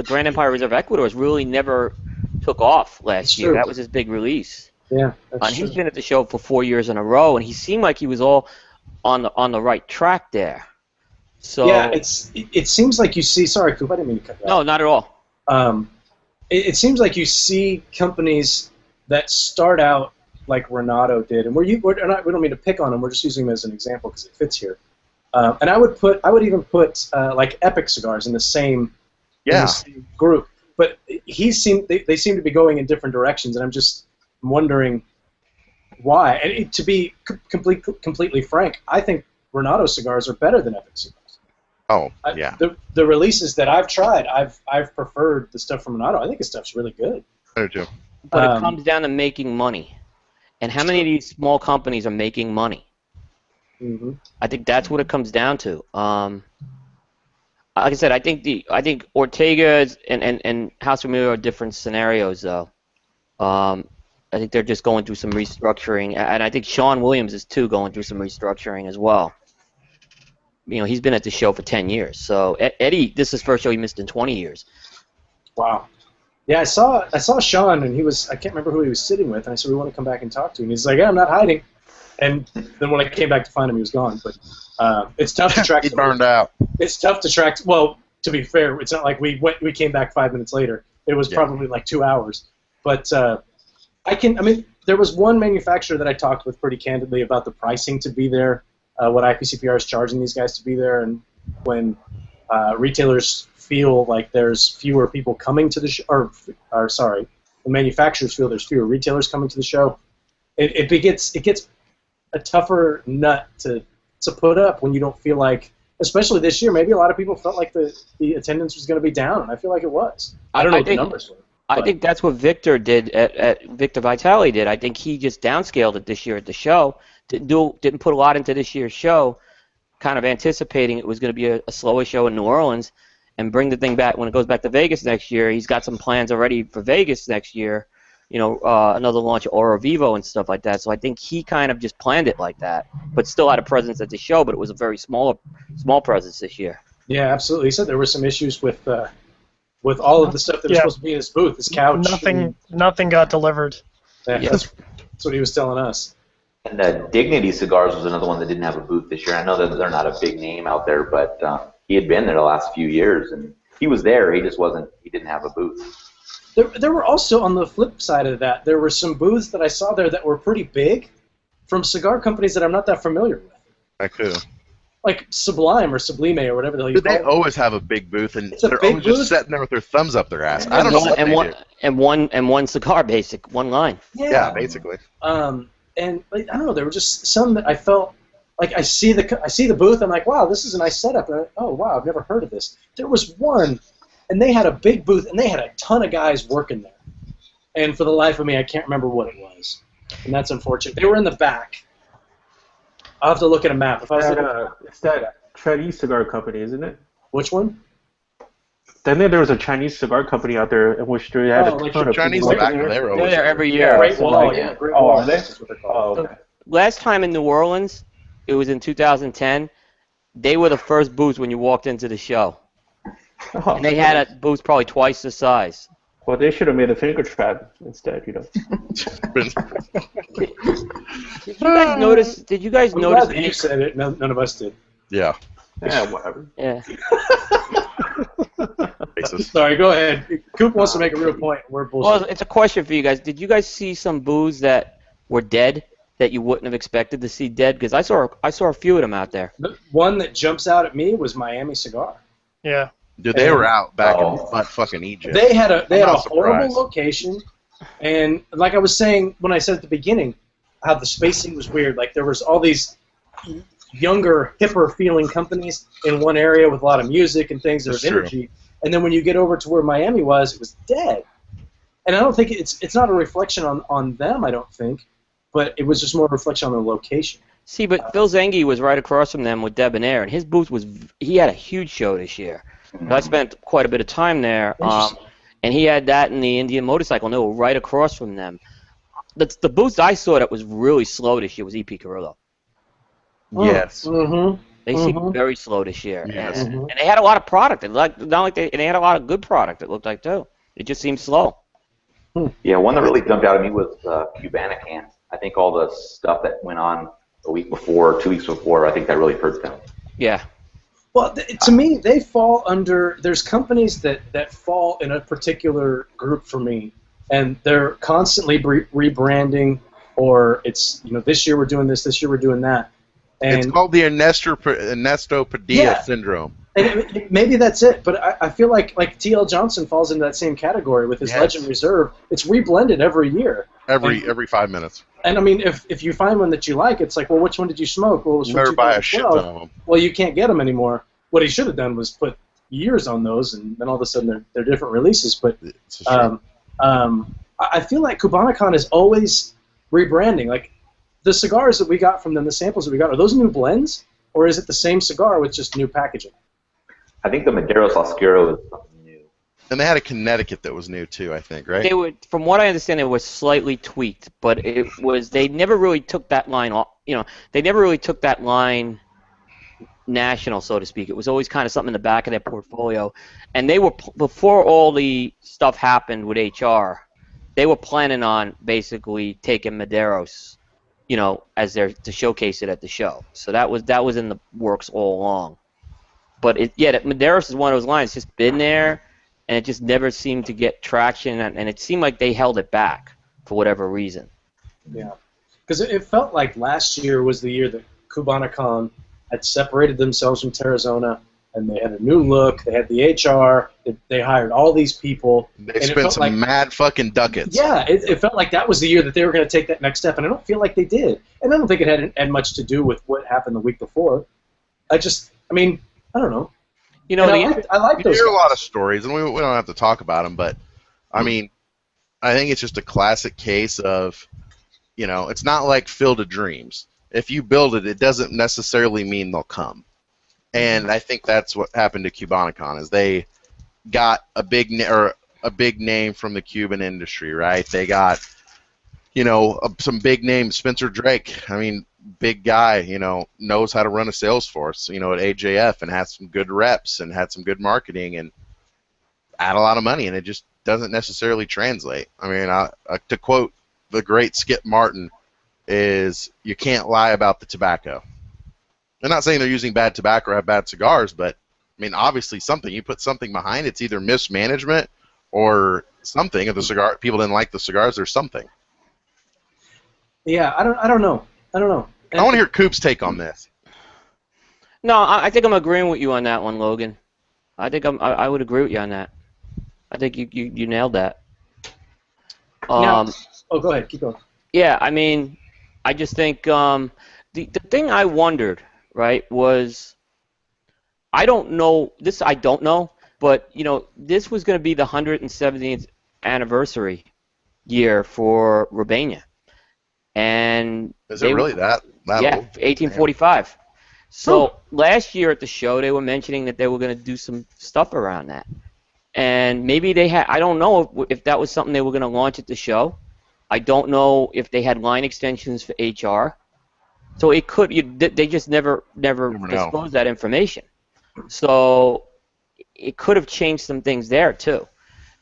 Grand Empire Reserve Ecuadors really never took off last year. That was his big release. Yeah, and he's been at the show for 4 years in a row, and he seemed like he was all on the right track there. So yeah, it seems like you see. Sorry, Coop, I didn't mean to cut you off. No, not at all. It seems like you see companies that start out like Renato did, and we don't mean to pick on him. We're just using him as an example because it fits here. And I would even put like Epic Cigars in the same group. But they seem to be going in different directions, and I'm wondering why. And to be completely frank, I think Renato cigars are better than Epic cigars. Oh, yeah. The releases that I've tried, I've preferred the stuff from Renato. I think his stuff's really good. I do too. But it comes down to making money. And how many of these small companies are making money? Mm-hmm. I think that's what it comes down to. Like I said, I think Ortega and House of Emilio are different scenarios, though. I think they're just going through some restructuring, and I think Sean Williams is too going through some restructuring as well. He's been at the show for 10 years. So Eddie, this is his first show he missed in 20 years. Wow. Yeah, I saw Sean, and I can't remember who he was sitting with, and I said, we want to come back and talk to him. He's like, yeah, I'm not hiding. And then when I came back to find him, he was gone. But it's tough to track. He burned out. It's tough to track. Well, to be fair, it's not like we came back 5 minutes later. it was probably like 2 hours. But there was one manufacturer that I talked with pretty candidly about the pricing to be there, what IPCPR is charging these guys to be there, and when retailers feel like there's fewer people coming to the show, or sorry, the manufacturers feel there's fewer retailers coming to the show, it gets a tougher nut to put up when you don't feel like, especially this year, maybe a lot of people felt like the attendance was going to be down, and I feel like it was. I don't know what the numbers were. I think that's what Victor did at Victor Vitale did. I think he just downscaled it this year at the show. Didn't put a lot into this year's show, kind of anticipating it was going to be a slower show in New Orleans, and bring the thing back when it goes back to Vegas next year. He's got some plans already for Vegas next year. Another launch of Oro Vivo and stuff like that. So I think he kind of just planned it like that, but still had a presence at the show. But it was a very small presence this year. Yeah, absolutely. He said there were some issues with all of the stuff that was supposed to be in his booth, his couch. Nothing got delivered. Yeah, that's what he was telling us. And Dignity Cigars was another one that didn't have a booth this year. I know that they're not a big name out there, but he had been there the last few years, and he was there. He just wasn't. He didn't have a booth. There were also, on the flip side of that, there were some booths that I saw there that were pretty big from cigar companies that I'm not that familiar with. Like who? Like Sublime or Sublime or whatever the hell you call it. They always have a big booth, and It's a they're big always booth? just sitting there with their thumbs up their ass. I don't know what they do. And one cigar, one line. Yeah, basically. And like, I don't know, there were just some that I felt like I see the booth, I'm like, wow, this is a nice setup. And oh wow, I've never heard of this. There was one, and they had a big booth, and they had a ton of guys working there. And for the life of me, I can't remember what it was, and that's unfortunate. They were in the back. I'll have to look at a map. It's that Chinese cigar company, isn't it? Which one? Then there was a Chinese cigar company out there in which they had a ton of Chinese people tobacco. working They were They're always there every year. Great Wall, yeah. Great Wall. are they? That's what they're called. Oh, okay. Last time in New Orleans, it was in 2010. They were the first booths when you walked into the show, Oh, and they had a booth probably twice the size. well, they should have made a finger trap instead, Did you guys notice? Did you guys I'm notice? glad that you said it. None of us did. Yeah. Yeah, whatever. Yeah. Racist. Sorry, go ahead. Coop wants to make a real point. We're bullshit. Well, it's a question for you guys. Did you guys see some booths that were dead that you wouldn't have expected to see dead? Because I saw a few of them out there. The one that jumps out at me was Miami Cigar. Yeah. Dude, they were out back in butt fucking Egypt. They had a not horrible surprised. location, and like I was saying when I said at the beginning, how the spacing was weird. Like there was all these younger, hipper feeling companies in one area with a lot of music and things. There was That's true. energy, and then when you get over to where Miami was, it was dead. And I don't think it's not a reflection on them. I don't think, but it was just more a reflection on the location. See, but Phil Zengi was right across from them with Debonair, and his booth he had a huge show this year. I spent quite a bit of time there, and he had that in the Indian Motorcycle, and they were right across from them. The booth I saw that was really slow this year was EP Carrillo. Yes. Mm-hmm. They seemed very slow this year, Yes. and they had a lot of product. And they had a lot of good product. It looked like too. It just seemed slow. Yeah, one that really jumped out at me was Cubanican. I think all the stuff that went on a week before, 2 weeks before, I think that really hurt them. Yeah. Well, to me, they fall under. There's companies that fall in a particular group for me, and they're constantly rebranding, or it's this year we're doing this year we're doing that. And It's called the Ernesto Padilla syndrome. And maybe that's it, but I feel like T.L. Johnson falls into that same category with his Legend Reserve. It's reblended every year. Every 5 minutes. And I mean, if you find one that you like, it's like, well, which one did you smoke? Well, it was You from never buy a shit ton 2012. of them. Well, you can't get them anymore. What he should have done was put years on those, and then all of a sudden they're different releases. But I feel like Cubanacan is always rebranding. Like the cigars that we got from them, the samples that we got, are those new blends, or is it the same cigar with just new packaging? I think the Maderos Oscuro is something new. And they had a Connecticut that was new too, I think, right? They were, from what I understand, it was slightly tweaked, but they never really took that line off. They never really took that line national, so to speak. It was always kind of something in the back of their portfolio, and they were before all the stuff happened with HR. They were planning on basically taking Maderos, as to showcase it at the show. So that was in the works all along. But Maderos is one of those lines. It's just been there. and it just never seemed to get traction, and it seemed like they held it back for whatever reason. Yeah, because it felt like last year was the year that Cubanacon had separated themselves from Terrazona, and they had a new look. They had the HR. They hired all these people. They spent some mad fucking ducats. Yeah, it felt like that was the year that they were going to take that next step, and I don't feel like they did. And I don't think it had much to do with what happened the week before. I don't know. You know, I like those. You hear guys. a lot of stories, and we don't have to talk about them, but I mean, I think it's just a classic case of, it's not like Field of Dreams. If you build it, it doesn't necessarily mean they'll come. And I think that's what happened to Cubanacon, is they got a big name from the Cuban industry, right? They got, some big names. Spencer Drake, big guy, knows how to run a sales force, at AJF, and has some good reps and had some good marketing and had a lot of money, and it just doesn't necessarily translate. To quote the great Skip Martin, is you can't lie about the tobacco. I'm not saying they're using bad tobacco or have bad cigars, but obviously something. You put something behind it's either mismanagement or something. If the cigar people didn't like the cigars, there's something. Yeah, I don't know. I want to hear Coop's take on this. No, I think I'm agreeing with you on that one, Logan. I think I would agree with you on that. I think you nailed that. Go ahead, keep going. Yeah, I just think the thing I wondered, right, was I don't know, but this was going to be the 170th anniversary year for Urbana. And is it really that yeah, old? 1845. So last year at the show, they were mentioning that they were going to do some stuff around that. And maybe they had, I don't know if that was something they were going to launch at the show. I don't know if they had line extensions for HR. So it could, they just never disclosed that information. So it could have changed some things there too.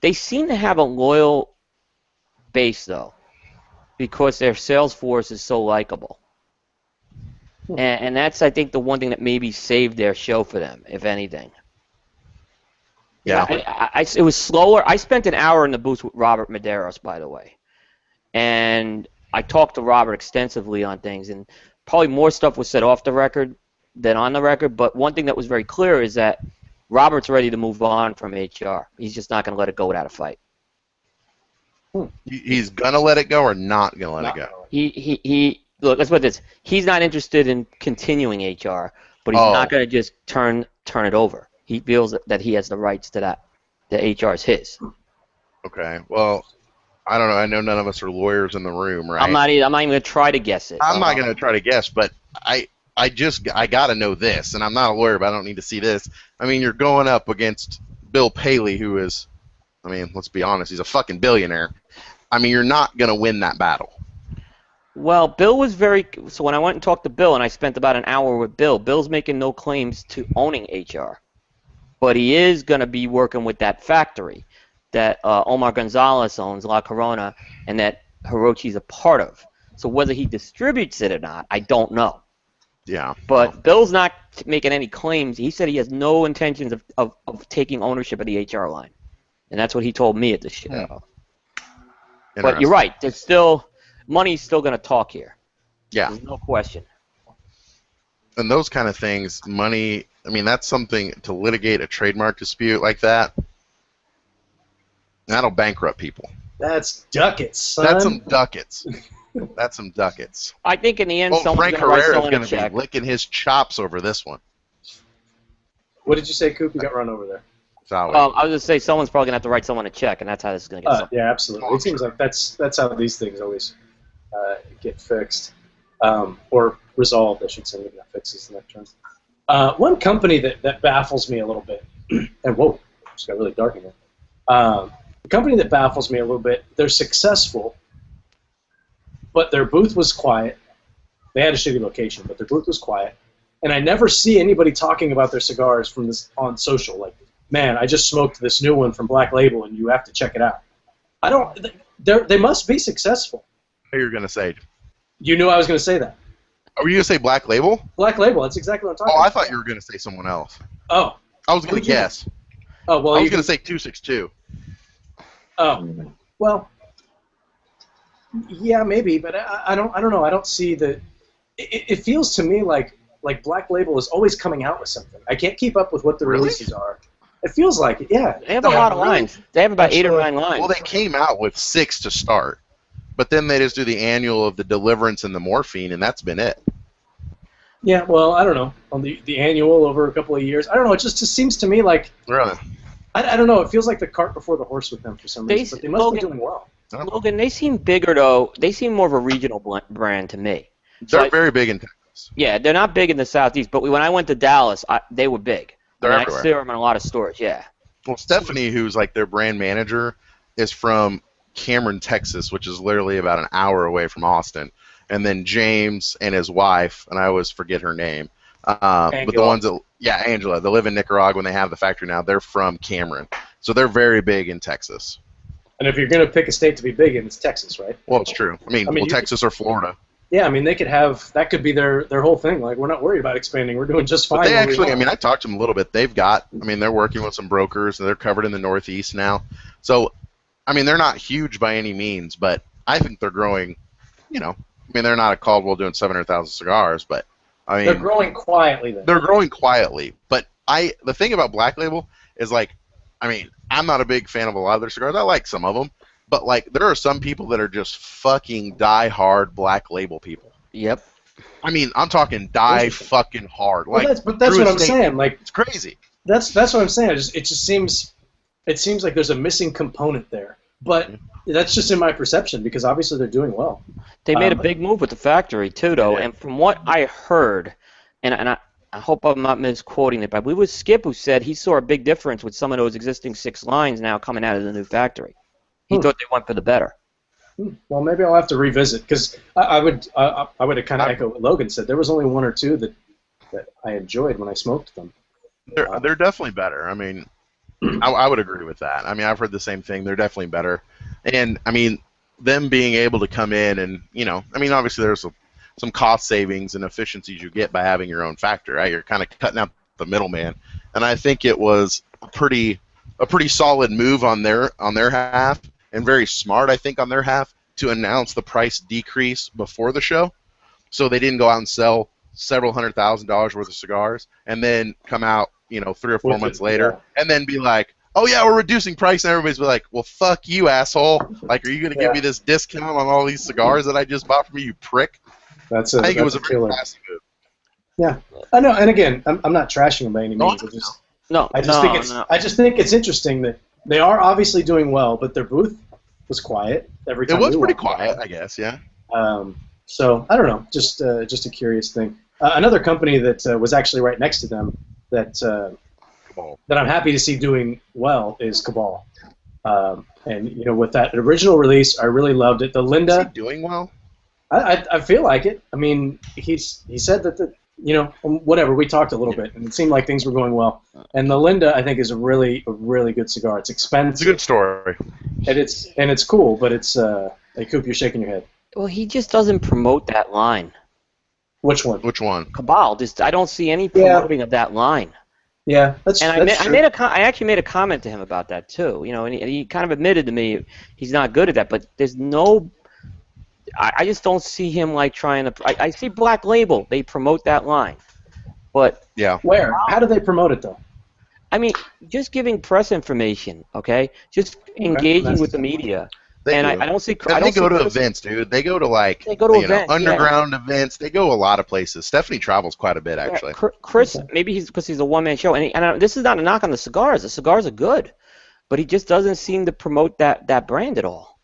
They seem to have a loyal base though, because their sales force is so likable. And that's, I think, the one thing that maybe saved their show for them, if anything. Yeah. It was slower. I spent an hour in the booth with Robert Medeiros, by the way. And I talked to Robert extensively on things, and probably more stuff was said off the record than on the record, but one thing that was very clear is that Robert's ready to move on from HR. He's just not going to let it go without a fight. He's going to let it go or not going to let it go? He look, let's put this. He's not interested in continuing HR, but he's not going to just turn it over. He feels that he has the rights to that. The HR is his. Okay. Well, I don't know. I know none of us are lawyers in the room, right? I'm not even going to try to guess it. I'm not going to try to guess, but I got to know this, and I'm not a lawyer, but I don't need to see this. You're going up against Bill Paley, who is, let's be honest, he's a fucking billionaire. You're not going to win that battle. Well, Bill was so when I went and talked to Bill, and I spent about an hour with Bill, Bill's making no claims to owning HR. But he is going to be working with that factory that Omar Gonzalez owns, La Corona, and that Hirochi's a part of. So whether he distributes it or not, I don't know. Yeah. But Bill's not making any claims. He said he has no intentions of taking ownership of the HR line. And that's what he told me at the show. But you're right. There's still... money's still going to talk here. Yeah. There's no question. And those kind of things, money, that's something to litigate a trademark dispute like that. That'll bankrupt people. That's ducats, son. That's some ducats. That's some ducats. I think in the end, Frank Herrera is going to be licking his chops over this one. What did you say, Coop? You got run over there. I was going to say someone's probably going to have to write someone a check, and that's how this is going to get solved. Yeah, absolutely. It seems like that's how these things always get fixed. Or resolved, I should say. Maybe not fixed is the next term. One company that baffles me a little bit, and whoa, it just got really dark in here. The company that baffles me a little bit, they're successful, but their booth was quiet. They had a shitty location, but their booth was quiet. And I never see anybody talking about their cigars from this on social. Like, man, I just smoked this new one from Black Label, and you have to check it out. They must be successful. What are you going to say? You knew I was going to say that. Were you going to say Black Label? Black Label, that's exactly what I'm talking about. I thought you were going to say someone else. Oh. I was going to guess. Oh well, I was going to say 262. Oh well, yeah, maybe, but I don't know. I don't see the. It feels to me like Black Label is always coming out with something. I can't keep up with what the Really? releases are. It feels like it, yeah. They have a lot of really? lines. They have about 8 or 9 lines. Well, they came out with 6 to start, but then they just do the annual of the Deliverance and the Morphine, and that's been it. Yeah, well, I don't know. On the annual over a couple of years, I don't know. It just seems to me like Really? I don't know. It feels like the cart before the horse with them for some reason. But they must be doing well. Logan, they seem bigger though. They seem more of a regional brand to me. They're very big in Texas. Yeah, they're not big in the Southeast, but when I went to Dallas, they were big. They're I everywhere. see them in a lot of stores. Yeah. Well, Stephanie, who's like their brand manager, is from Cameron, Texas, which is literally about an hour away from Austin. And then James and his wife, and I always forget her name, but the ones that, Angela, they live in Nicaragua and they have the factory now. They're from Cameron, so they're very big in Texas. And if you're going to pick a state to be big in, it's Texas, right? Well, it's true. I mean Texas or Florida. Yeah, I mean, they could have, that could be their whole thing. Like, we're not worried about expanding. We're doing just fine. But they actually, I mean, I talked to them a little bit. They're working with some brokers, and they're covered in the Northeast now. So, I mean, they're not huge by any means, but I think they're growing, they're not a Caldwell doing 700,000 cigars, but, I mean. They're growing quietly, then. They're growing quietly. But the thing about Black Label is, like, I mean, I'm not a big fan of a lot of their cigars. I like some of them. But, like, there are some people that are just fucking die-hard Black Label people. Yep. I mean, I'm talking fucking hard. Well, like, that's what I'm saying. Like, it's crazy. That's what I'm saying. It just seems like there's a missing component there. But that's just in my perception because obviously they're doing well. They made a big move with the factory, too, though. And from what I heard, and I hope I'm not misquoting it, but I believe it was Skip who said he saw a big difference with some of those existing 6 lines now coming out of the new factory. He thought they went for the better. Well, maybe I'll have to revisit because I would kind of echo what Logan said. There was only 1 or 2 that I enjoyed when I smoked them. They're definitely better. I mean, I would agree with that. I mean, I've heard the same thing. They're definitely better. And, I mean, them being able to come in and, I mean, obviously there's some cost savings and efficiencies you get by having your own factory, right? You're kind of cutting out the middleman. And I think it was a pretty solid move on their half. And very smart, I think, on their half to announce the price decrease before the show. So they didn't go out and sell several $100,000 worth of cigars and then come out, 3 or 4 months later and then be like, oh, yeah, we're reducing price. And everybody's be like, well, fuck you, asshole. Like, are you going to give me this discount on all these cigars that I just bought from you prick? I think it was a very classy move. Yeah. I know. And, again, I'm not trashing them by any means. I just think it's interesting that they are obviously doing well, but their booth was quiet every time. It was pretty quiet, I guess, yeah. So I don't know, just a curious thing. Another company that was actually right next to them that I'm happy to see doing well is Cabal. And with that original release, I really loved it. The Linda. Is he doing well? I feel like it. I mean, he said that whatever, we talked a little bit, and it seemed like things were going well. And the Linda, I think, is a really good cigar. It's expensive. It's a good story. And it's cool, but it's hey, Coop, you're shaking your head. Well, he just doesn't promote that line. Which one? Which one? Cabal. I don't see any promoting of that line. Yeah, that's true. I actually made a comment to him about that too. And he kind of admitted to me he's not good at that. But there's no. I just don't see him like trying to. I see Black Label. They promote that line, but where? How do they promote it though? I mean, just giving press information, okay? Just engaging with the media. I don't see. They go to events, dude. They go to underground events. They go a lot of places. Stephanie travels quite a bit, actually. Chris, maybe because he's a one-man show, and this is not a knock on the cigars. The cigars are good, but he just doesn't seem to promote that brand at all.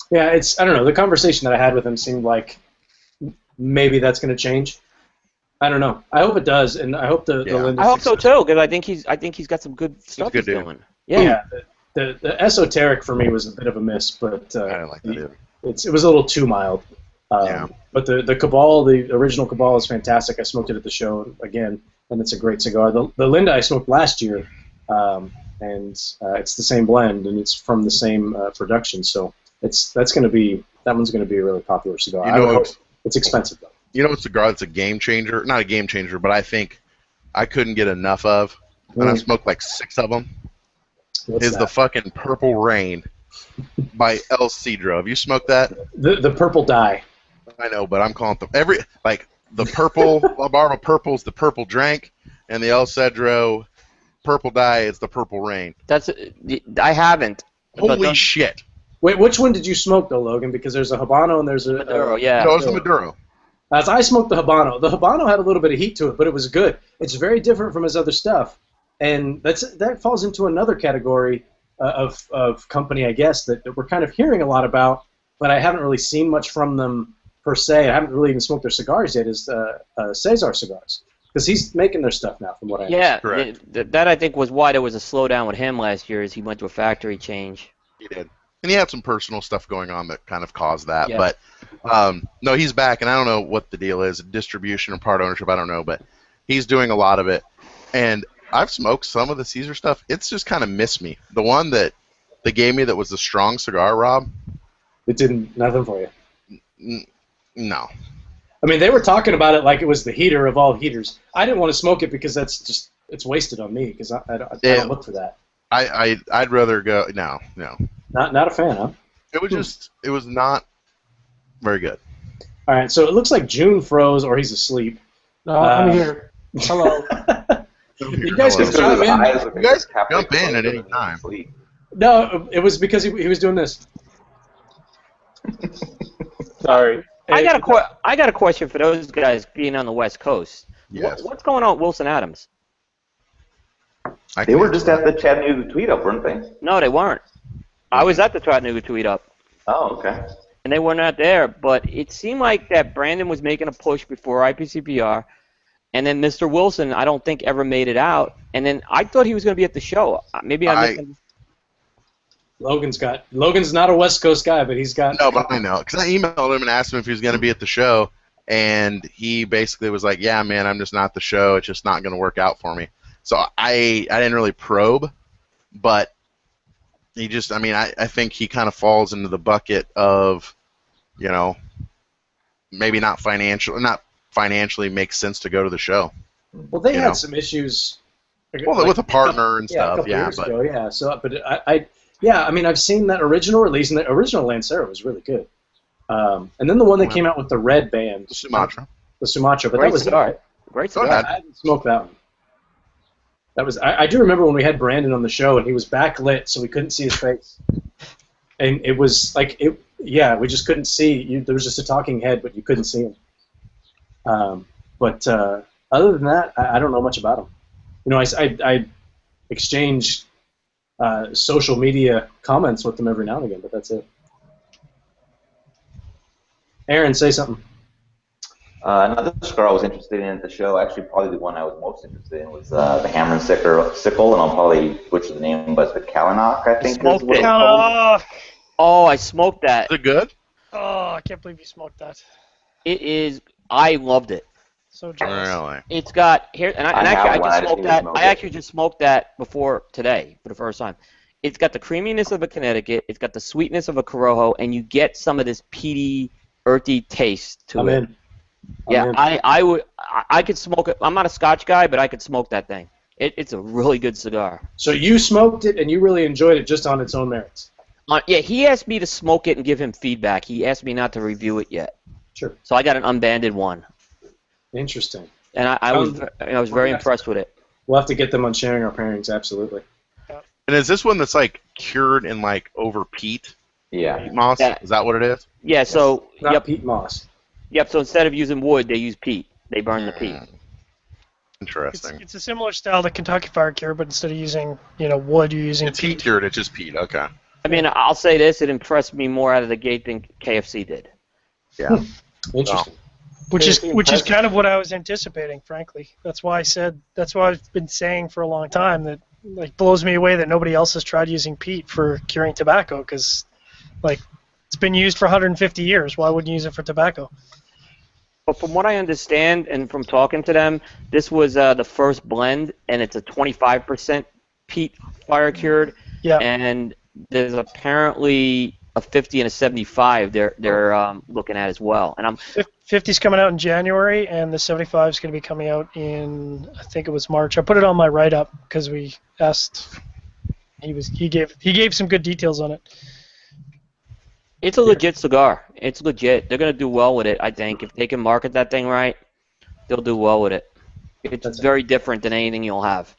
Yeah, I don't know. The conversation that I had with him seemed like maybe that's going to change. I don't know. I hope it does, and I hope the Linda. I hope so too, because I think he's got some good stuff he's doing. Yeah. The esoteric for me was a bit of a miss, but I didn't like that either. It was a little too mild. But the Cabal, the original Cabal, is fantastic. I smoked it at the show again, and it's a great cigar. The Linda I smoked last year, and it's the same blend, and it's from the same production. So that one's going to be a really popular cigar. It's expensive though. You know what cigar that's a game changer? Not a game changer, but I think I couldn't get enough of and I've smoked like 6 of them, What's is that? the fucking Purple Rain by El Cedro. Have you smoked that? The purple dye. I know, but I'm calling it the purple La Barba Purple's the purple drink, and the El Cedro Purple Dye is the Purple Rain. I haven't. Holy shit! Wait, which one did you smoke though, Logan? Because there's a Habano and there's a Maduro, yeah. No, it's the Maduro. As I smoked the Habano had a little bit of heat to it, but it was good. It's very different from his other stuff, and that falls into another category of company, I guess, that we're kind of hearing a lot about, but I haven't really seen much from them per se. I haven't really even smoked their cigars yet. Is Cesar cigars, because he's making their stuff now, from what I understand. Yeah, that I think was why there was a slowdown with him last year, as he went to a factory change. He did. And he had some personal stuff going on that kind of caused that. Yeah. But, no, he's back, and I don't know what the deal is, distribution or part ownership, I don't know, but he's doing a lot of it. And I've smoked some of the Caesar stuff. It's just kind of missed me. The one that they gave me that was the strong cigar, Rob. It didn't, nothing for you. No. I mean, they were talking about it like it was the heater of all heaters. I didn't want to smoke it because it's wasted on me, because I don't look for that. I'd rather go, no. Not a fan, huh? It was not very good. All right, so it looks like June froze, or he's asleep. I'm here. Hello. You guys can chime in. You guys jump in at any time. No, it was because he was doing this. Sorry. I got a question for those guys being on the West Coast. Yes. What's going on with Wilson Adams? They were just at the Chattanooga Tweet Up, weren't they? No, they weren't. I was at the Chattanooga Tweet Up. Oh, okay. And they were not there, but it seemed like that Brandon was making a push before IPCPR, and then Mr. Wilson, I don't think, ever made it out. And then I thought he was going to be at the show. Maybe Logan's not a West Coast guy, but he's got. No, but I know, because I emailed him and asked him if he was going to be at the show, and he basically was like, "Yeah, man, I'm just not at the show. It's just not going to work out for me." So I didn't really probe, but he just, I think he kind of falls into the bucket of, maybe not financially makes sense to go to the show. Well, they had some issues. Well, with a partner and stuff, a couple years ago, yeah. So, but I've seen that original release, and the original Lancero was really good. And then the one that came out with the red band, the Sumatra, but Great that was cigar. Great cigar. I didn't smoke that one. That was I do remember when we had Brandon on the show, and he was backlit, so we couldn't see his face, and it was like we just couldn't see. There was just a talking head, but you couldn't see him. But other than that, I don't know much about him. I exchange social media comments with them every now and again, but that's it. Aaron, say something. Another cigar I was interested in at the show, actually probably the one I was most interested in, was the Hammer and Sickle, and I'll probably butcher the name, but it's the Kalanach, I think. Smoked is what it. it's called. Oh, I smoked that. Is it good? Oh, I can't believe you smoked that. It is. I loved it. So jealous. Really? It's got here, and I actually have one, I I just just smoked need to that. smoke I it. actually just smoked that before today for the first time. It's got the creaminess of a Connecticut. It's got the sweetness of a Corojo, and you get some of this peaty, earthy taste to I'm it. in. Yeah, I could smoke it. I'm not a Scotch guy, but I could smoke that thing. It's a really good cigar. So you smoked it, and you really enjoyed it just on its own merits. Yeah, he asked me to smoke it and give him feedback. He asked me not to review it yet. Sure. So I got an unbanded one, Interesting. and I was very impressed with it. We'll have to get them on sharing our pairings, absolutely. And is this one that's like cured in like over peat Yeah. moss? Yeah. Is that what it is? Yeah, so Not yep, peat moss. so instead of using wood, they use peat. They burn the peat. Interesting. It's a similar style to Kentucky Fire Cure, but instead of using wood, you're using It's heat cured. It's just peat. Okay. I mean, I'll say this: it impressed me more out of the gate than KFC did. Yeah. Interesting. Which is kind of what I was anticipating, frankly. That's why I've been saying for a long time that blows me away that nobody else has tried using peat for curing tobacco, because it's been used for 150 years. Why wouldn't you use it for tobacco? But from what I understand, and from talking to them, this was the first blend, and it's a 25% peat fire cured. Yeah. And there's apparently a 50 and a 75 they're looking at as well. And I'm 50's coming out in January, and the 75 is going to be coming out in, I think it was March. I put it on my write-up because we asked. He gave some good details on it. It's a legit cigar. It's legit. They're going to do well with it, I think. If they can market that thing right, they'll do well with it. It's very different than anything you'll have.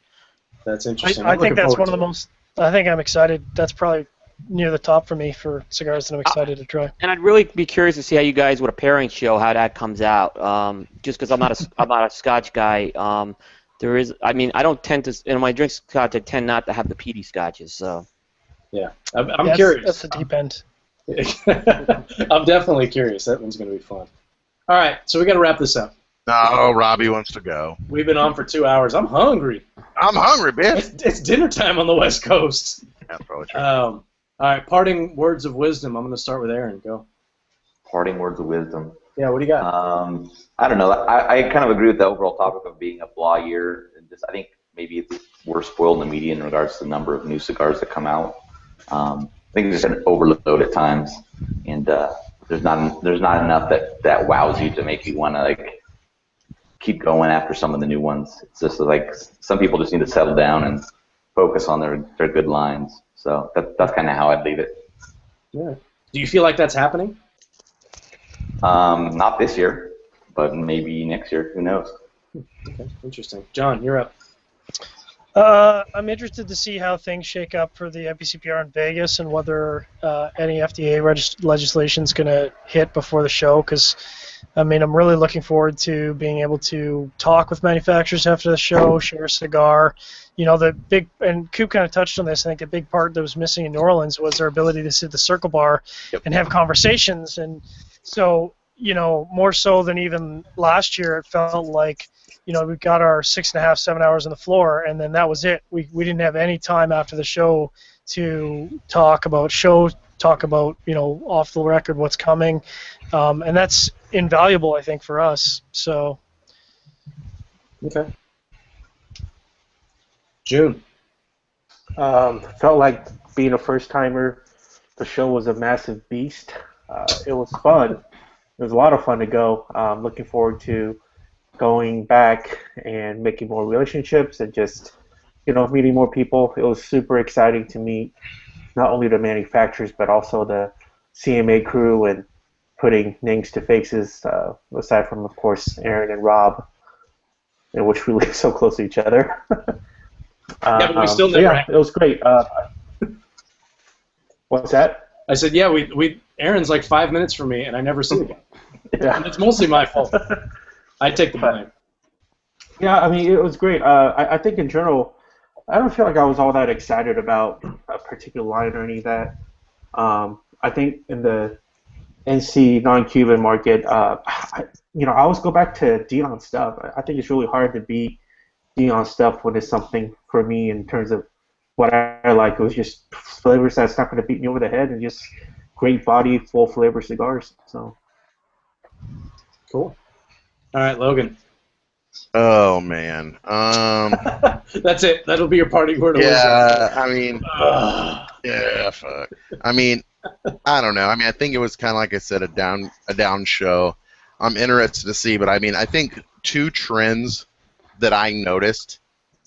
That's interesting. I think that's one of the most. I think I'm excited. That's probably near the top for me for cigars that I'm excited to try. And I'd really be curious to see how you guys with a pairing show how that comes out. Just because I'm not a Scotch guy. There is. I mean, I don't tend to. When I drink Scotch, I tend not to have the peaty Scotches. So. Yeah, I'm curious. That's the deep end. I'm definitely curious. That one's going to be fun. All right, so we got to wrap this up. No, Robbie wants to go. We've been on for 2 hours. I'm hungry. I'm hungry, bitch. It's dinner time on the West Coast. That's probably true. All right, parting words of wisdom. I'm going to start with Aaron. Go. Parting words of wisdom. Yeah, what do you got? I don't know. I kind of agree with the overall topic of being a blah year. And just, I think maybe we're spoiled in the media in regards to the number of new cigars that come out. I think there's an overload at times, and there's not enough that wows you to make you want to like keep going after some of the new ones. It's just like some people just need to settle down and focus on their good lines. So that's kind of how I'd leave it. Yeah. Do you feel like that's happening? Not this year, but maybe next year. Who knows? Okay, interesting. John, you're up. I'm interested to see how things shake up for the IPCPR in Vegas and whether any FDA legislation is going to hit before the show. Because, I mean, I'm really looking forward to being able to talk with manufacturers after the show, share a cigar. You know, the big, and Coop kind of touched on this, I think the big part that was missing in New Orleans was our ability to sit at the circle bar and have conversations. And so, you know, more so than even last year, it felt like, you know, we got our 6.5, 7 hours on the floor, and then that was it. We didn't have any time after the show to talk about, you know, off the record what's coming, and that's invaluable, I think, for us. So. Okay. June. Felt like being a first timer. The show was a massive beast. It was fun. It was a lot of fun to go. Looking forward to going back and making more relationships and just, you know, meeting more people. It was super exciting to meet not only the manufacturers but also the CMA crew and putting names to faces, aside from, of course, Aaron and Rob, in which we live so close to each other. Yeah, but we still never. Yeah, it was great. What's that? I said, yeah, we Aaron's like 5 minutes from me, and I never see him again. Yeah. And it's mostly my fault. I take the blame. Yeah, I mean, it was great. I think in general, I don't feel like I was all that excited about a particular line or any of that. I think in the NC non-Cuban market, I always go back to Dion stuff. I think it's really hard to beat Dion stuff when it's something for me in terms of what I like. It was just flavors that's not going to beat me over the head and just great body, full flavor cigars. So cool. All right, Logan. Oh man. That's it. That'll be your parting word. Yeah, I mean, yeah, fuck. I mean, I don't know. I mean, I think it was kind of like I said, a down show. I'm interested to see, but I mean, I think two trends that I noticed,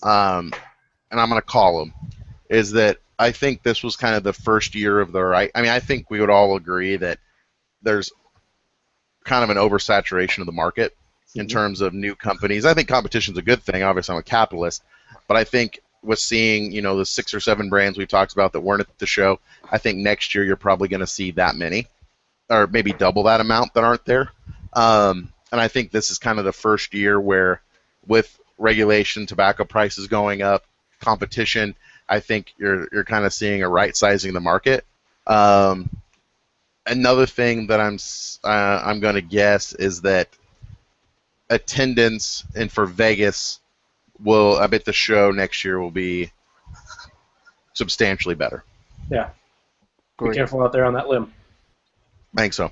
and I'm gonna call them, is that I think this was kind of the first year of the right. I mean, I think we would all agree that there's kind of an oversaturation of the market in terms of new companies. I think competition's a good thing. Obviously, I'm a capitalist, but I think with seeing, you know, the 6 or 7 brands we've talked about that weren't at the show, I think next year you're probably going to see that many, or maybe double that amount that aren't there. And I think this is kind of the first year where, with regulation, tobacco prices going up, competition, I think you're kind of seeing a right sizing of the market. Another thing that I'm going to guess is that attendance and for Vegas I bet the show next year will be substantially better. Yeah. Great. Be careful out there on that limb. I think so.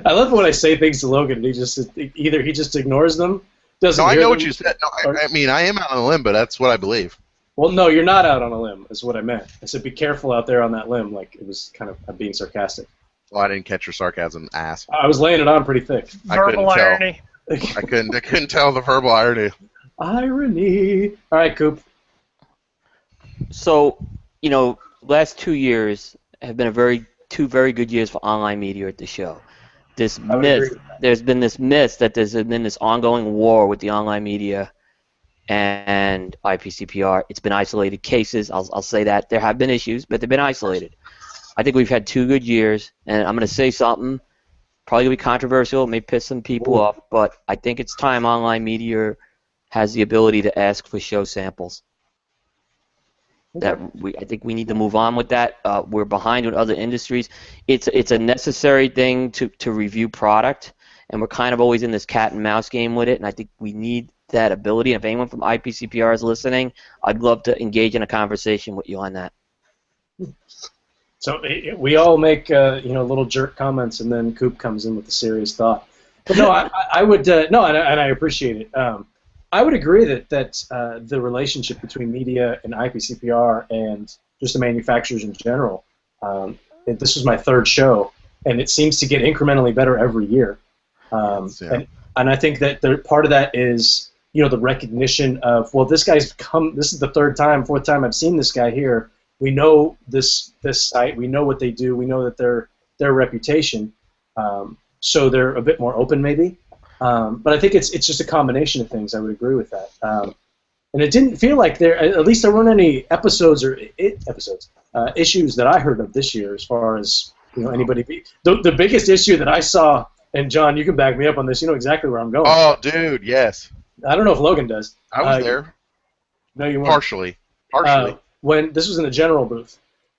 I love when I say things to Logan. He just ignores them. Doesn't. No, I hear know them, what you said. No, I mean, I am out on a limb, but that's what I believe. Well, no, you're not out on a limb, is what I meant. I said be careful out there on that limb. Like, it was kind of I'm being sarcastic. Well, I didn't catch your sarcasm, ass. I was laying it on pretty thick. Verbal irony. I couldn't tell the verbal irony. Irony. All right, Coop. So, last 2 years have been two very good years for online media at the show. There's been this myth that there's been this ongoing war with the online media and IPCPR. It's been isolated cases. I'll say that. There have been issues, but they've been isolated. I think we've had 2 good years, and I'm going to say something, probably going to be controversial, it may piss some people off, but I think it's time online media has the ability to ask for show samples. I think we need to move on with that. We're behind with other industries. It's a necessary thing to review product, and we're kind of always in this cat and mouse game with it, and I think we need that ability. And if anyone from IPCPR is listening, I'd love to engage in a conversation with you on that. So we all make little jerk comments, and then Coop comes in with a serious thought. But no, I would and I appreciate it. I would agree that the relationship between media and IPCPR and just the manufacturers in general. This was my 3rd show, and it seems to get incrementally better every year. And I think that part of that is the recognition of, well, this guy's come. This is the 3rd time, 4th time I've seen this guy here. We know this site. We know what they do. We know that their reputation. So they're a bit more open, maybe. But I think it's just a combination of things. I would agree with that. And it didn't feel like at least there weren't any issues that I heard of this year as far as anybody. The biggest issue that I saw, and John, you can back me up on this. You know exactly where I'm going. Oh, dude, yes. I don't know if Logan does. I was there. No, you weren't. Partially. When this was in the general booth.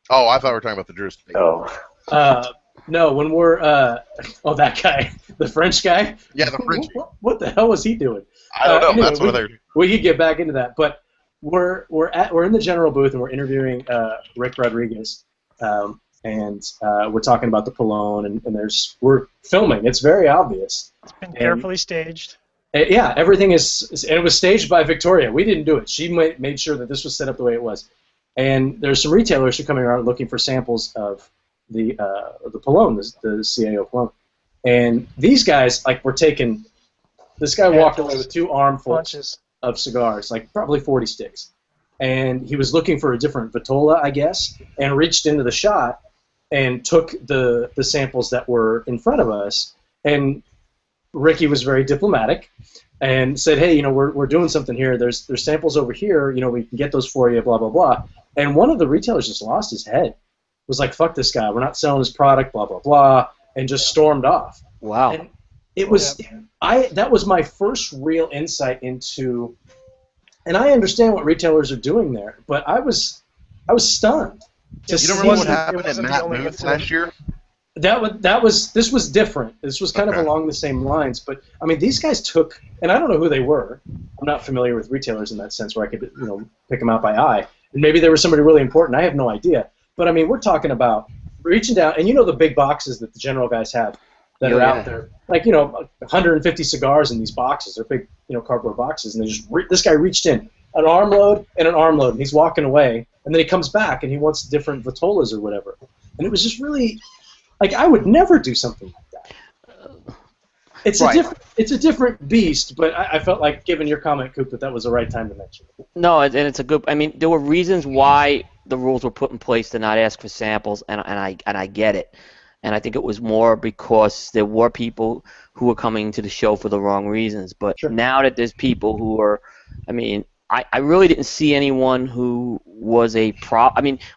Oh, I thought we were talking about the Drews. Oh. No, when we're that guy, the French guy. Yeah, the French. What the hell was he doing? I don't know. Anyway, That's what they're. We could get back into that, but we're in the general booth and we're interviewing Rick Rodriguez, and we're talking about the Polone, and we're filming. It's very obvious. It's been carefully staged. Yeah, everything is, and it was staged by Victoria. We didn't do it. She made sure that this was set up the way it was. And there's some retailers who are coming around looking for samples of the Polone, the CAO Polone. And these guys, were taking. This guy walked away with 2 armfuls of cigars, probably 40 sticks. And he was looking for a different Vitola, I guess, and reached into the shot and took the samples that were in front of us. And Ricky was very diplomatic and said, hey, we're doing something here. There's samples over here. We can get those for you, blah, blah, blah. And one of the retailers just lost his head. Was like, fuck this guy. We're not selling his product, blah, blah, blah, and just stormed off. Wow. And it was, that was my first real insight into, and I understand what retailers are doing there, but I was stunned. You don't remember what happened at Matt Booth last year? This was different. This was kind of along the same lines, but I mean, these guys took, and I don't know who they were. I'm not familiar with retailers in that sense where I could, pick them out by eye. And maybe they were somebody really important. I have no idea. But I mean, we're talking about reaching down, and the big boxes that the general guys have that are out there, 150 cigars in these boxes. They're big, cardboard boxes, and this guy reached in an armload and an armload, and he's walking away, and then he comes back and he wants different Vitolas or whatever, and it was just really, I would never do something like that. It's a different beast, but I felt like, given your comment, Coop, that was the right time to mention it. No, and it's a good. I mean, there were reasons why the rules were put in place to not ask for samples, and I get it. And I think it was more because there were people who were coming to the show for the wrong reasons. But now that there's people who are, I really didn't see anyone who was a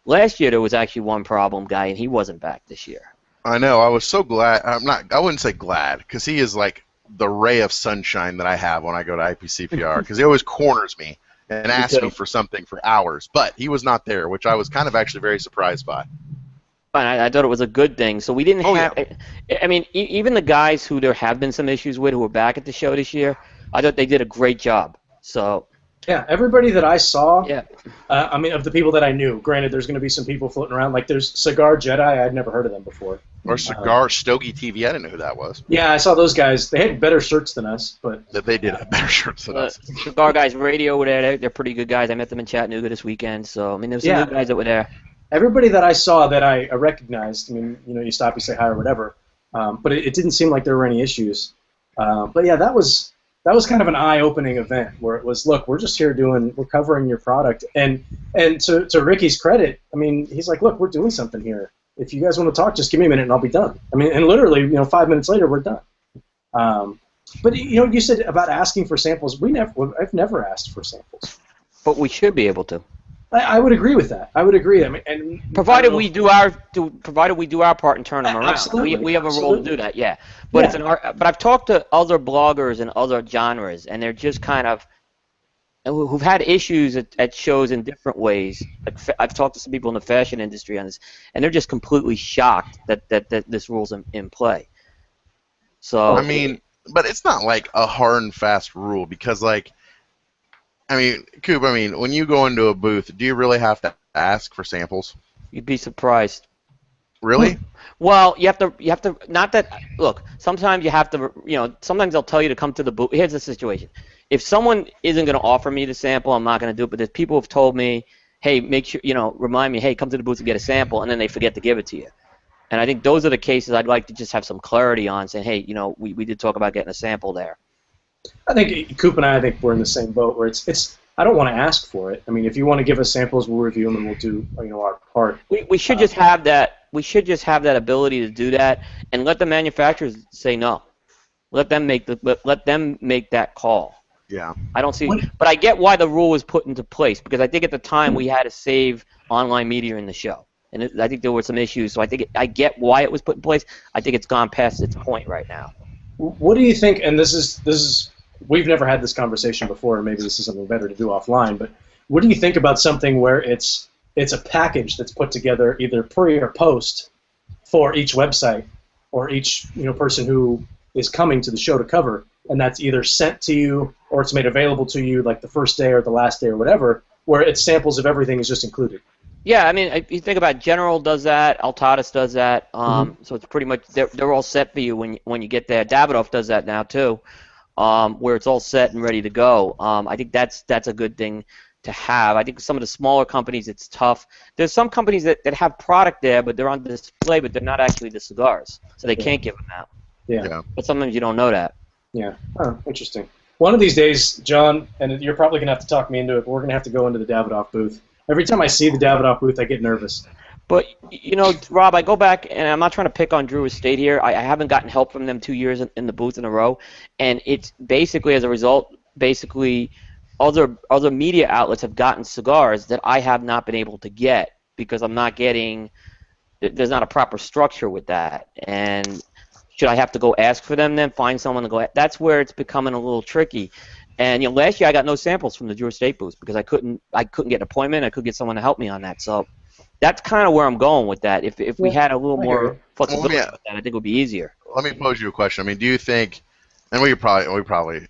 last year there was actually one problem guy, and he wasn't back this year. I know. I was so glad. I wouldn't say glad, because he is like the ray of sunshine that I have when I go to IPCPR, because he always corners me and asks me for something for hours. But he was not there, which I was kind of actually very surprised by. And I thought it was a good thing. So we didn't have. Yeah. I mean, even the guys who there have been some issues with who were back at the show this year, I thought they did a great job. So. Yeah, everybody that I saw. Yeah. Of the people that I knew. Granted, there's going to be some people floating around. Like there's Cigar Jedi. I'd never heard of them before. Or Cigar Stogie TV. I didn't know who that was. Yeah, I saw those guys. They had better shirts than us, but That they did have better shirts than us. Cigar Guys Radio, they're pretty good guys. I met them in Chattanooga this weekend. So I mean, there's some new guys that were there. Everybody that I saw that I recognized, I mean, you stop, you say hi or whatever, but it didn't seem like there were any issues. But yeah, that was kind of an eye-opening event where it was, look, we're just here we're covering your product, and to Ricky's credit, I mean, he's like, look, we're doing something here. If you guys want to talk, just give me a minute and I'll be done. I mean, and literally, 5 minutes later, we're done. But you said about asking for samples. I've never asked for samples. But we should be able to. I would agree with that. I would agree. I mean, and provided we do our part and turn them around. Absolutely. We have a role to do that. Yeah. But but I've talked to other bloggers and other genres, and they're just kind of who've had issues at shows in different ways. Like, I've talked to some people in the fashion industry on this, and they're just completely shocked that this rule's in play. So I mean, but it's not like a hard and fast rule because, like, I mean, Coop, when you go into a booth, do you really have to ask for samples? You'd be surprised. Really? Well, you have to. Not that. Look, sometimes you have to. Sometimes they'll tell you to come to the booth. Here's the situation: if someone isn't going to offer me the sample, I'm not going to do it. But there's people who've told me, hey, make sure remind me, hey, come to the booth and get a sample, and then they forget to give it to you. And I think those are the cases I'd like to just have some clarity on, saying, hey, we did talk about getting a sample there. I think Coop and I think we're in the same boat where it's I don't want to ask for it. I mean, if you want to give us samples, we'll review them and we'll do our part. We should just have that. We should just have that ability to do that, and let the manufacturers say no. Let them make that call. Yeah. I don't see, but I get why the rule was put into place, because I think at the time we had to save online media in the show, and I think there were some issues. So I get why it was put in place. I think it's gone past its point right now. What do you think? And this is we've never had this conversation before, and maybe this is something better to do offline. But what do you think about something where it's a package that's put together either pre or post for each website or each person who is coming to the show to cover, and that's either sent to you or it's made available to you like the first day or the last day or whatever, where it's samples of everything is just included? Yeah, I mean, you think about General does that, Altadas does that, so it's pretty much they're all set for you when you get there. Davidoff does that now too, where it's all set and ready to go. I think that's a good thing to have. I think some of the smaller companies, it's tough. There's some companies that have product there, but they're on display, but they're not actually the cigars, so they can't give them out. Yeah. But sometimes you don't know that. Yeah. Oh, interesting. One of these days, John, and you're probably going to have to talk me into it, but we're going to have to go into the Davidoff booth. Every time I see the Davidoff booth, I get nervous. But, Rob, I go back, and I'm not trying to pick on Drew Estate here. I haven't gotten help from them 2 years in the booth in a row, and it's basically as a result, other media outlets have gotten cigars that I have not been able to get because I'm not getting – there's not a proper structure with that. And should I have to go ask for them then, find someone to go – that's where it's becoming a little tricky. And last year I got no samples from the Drew Estate booth because I couldn't get an appointment. I couldn't get someone to help me on that. So that's kind of where I'm going with that. If we had a little more flexibility with that, I think it would be easier. Let me pose you a question. I mean, do you think – and we probably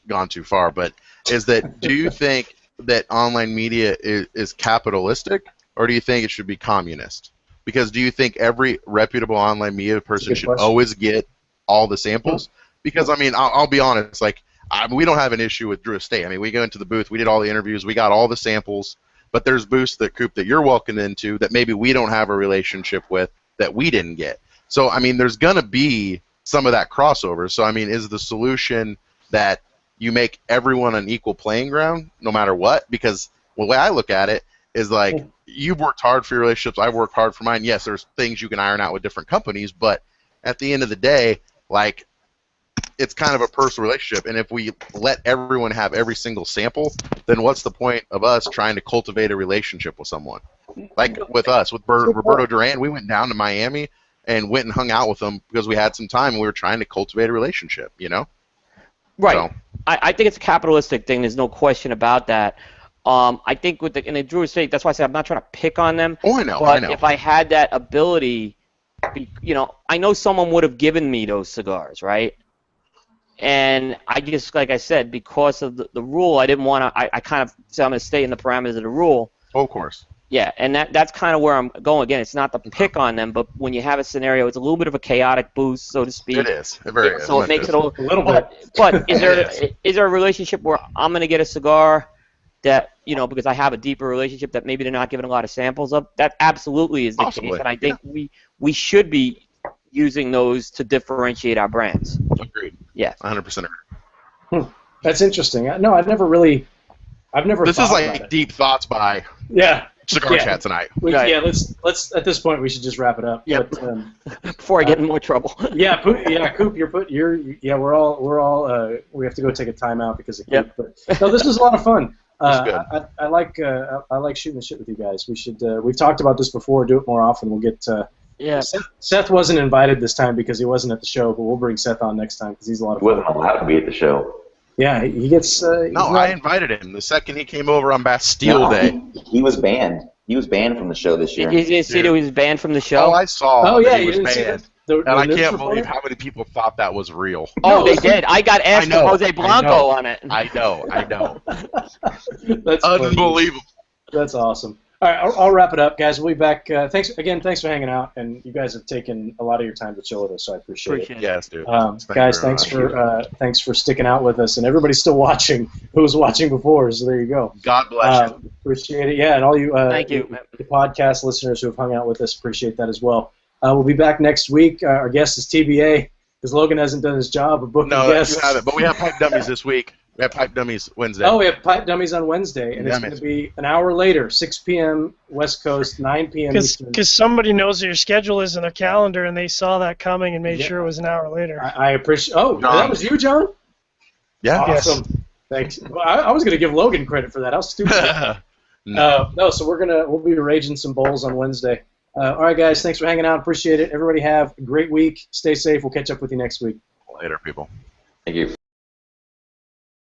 gone too far, but do you think that online media is capitalistic, or do you think it should be communist? Because do you think every reputable online media person should always get all the samples? Because, I mean, I'll be honest, like, we don't have an issue with Drew Estate. I mean, we go into the booth, we did all the interviews, we got all the samples, but there's booths that you're walking into that maybe we don't have a relationship with that we didn't get. So, I mean, there's going to be some of that crossover. So, I mean, is the solution that you make everyone an equal playing ground no matter what? Because the way I look at it is like, you've worked hard for your relationships, I've worked hard for mine. Yes, there's things you can iron out with different companies, but at the end of the day, like, it's kind of a personal relationship, and if we let everyone have every single sample, then what's the point of us trying to cultivate a relationship with someone? Like with us, with Roberto Duran, we went down to Miami and went and hung out with them because we had some time and we were trying to cultivate a relationship, Right. So. I think it's a capitalistic thing. There's no question about that. I think in the Drew Estate, that's why I said I'm not trying to pick on them. Oh, I know. But if I had that ability, I know someone would have given me those cigars, right? And I just, like I said, because of the rule, I didn't want to. I kind of said I'm going to stay in the parameters of the rule. Oh, of course. Yeah, and that's kind of where I'm going. Again, it's not to pick on them, but when you have a scenario, it's a little bit of a chaotic boost, so to speak. It is. It very is. So it makes it a little bit. But is It there a relationship where I'm going to get a cigar that, because I have a deeper relationship that maybe they're not giving a lot of samples of? That absolutely is the Possibly. case, and I think we should be using those to differentiate our brands. Agreed. Yes. 100% agree. That's interesting. No, I've never. This is thought like about it. deep thoughts by Yeah. Cigar Chat tonight. Right. Yeah, let's at this point we should just wrap it up. Yep. But, Before I get in more trouble. Coop, we're all we have to go take a timeout because of Coop. Yep. But no, this was a lot of fun. Good. I like shooting the shit with you guys. We should we've talked about this before. Do it more often. We'll get. Yeah. Seth wasn't invited this time because he wasn't at the show, but we'll bring Seth on next time because he's a lot of He fun. wasn't allowed to be at the show. Yeah, he gets. I invited him. The second he came over on Bastille Day. He was banned. He was banned from the show this year. Did you see that he was banned from the show? Oh, I saw. Oh yeah, that he you was didn't see banned. that? And I can't believe how many people thought that was real. Oh, they did. I got asked know, Jose Blanco on it. I know. That's funny. Unbelievable. That's awesome. All right, I'll wrap it up, guys. We'll be back. Thanks for hanging out, and you guys have taken a lot of your time to chill with us, so I appreciate it. Yes, dude. Guys, thanks for sticking out with us, and everybody's still watching. Who was watching before? So there you go. God bless you. Appreciate it. Yeah, and all you Thank you. the podcast listeners who have hung out with us, appreciate that as well. We'll be back next week. Our guest is TBA because Logan hasn't done his job of booking guests. No, you haven't. But we have pipe dummies this week. We have pipe dummies Wednesday. Oh, we have pipe dummies on Wednesday, and it's going to be an hour later, 6 p.m. West Coast, 9 p.m. Eastern. Because somebody knows what your schedule is in their calendar, and they saw that coming and made sure it was an hour later. I appreciate. Oh, John. that was you, John? Yeah. Awesome. Yes. Thanks. Well, I was going to give Logan credit for that. I was stupid. No, so we'll be raging some bowls on Wednesday. All right, guys. Thanks for hanging out. Appreciate it. Everybody have a great week. Stay safe. We'll catch up with you next week. Later, people. Thank you.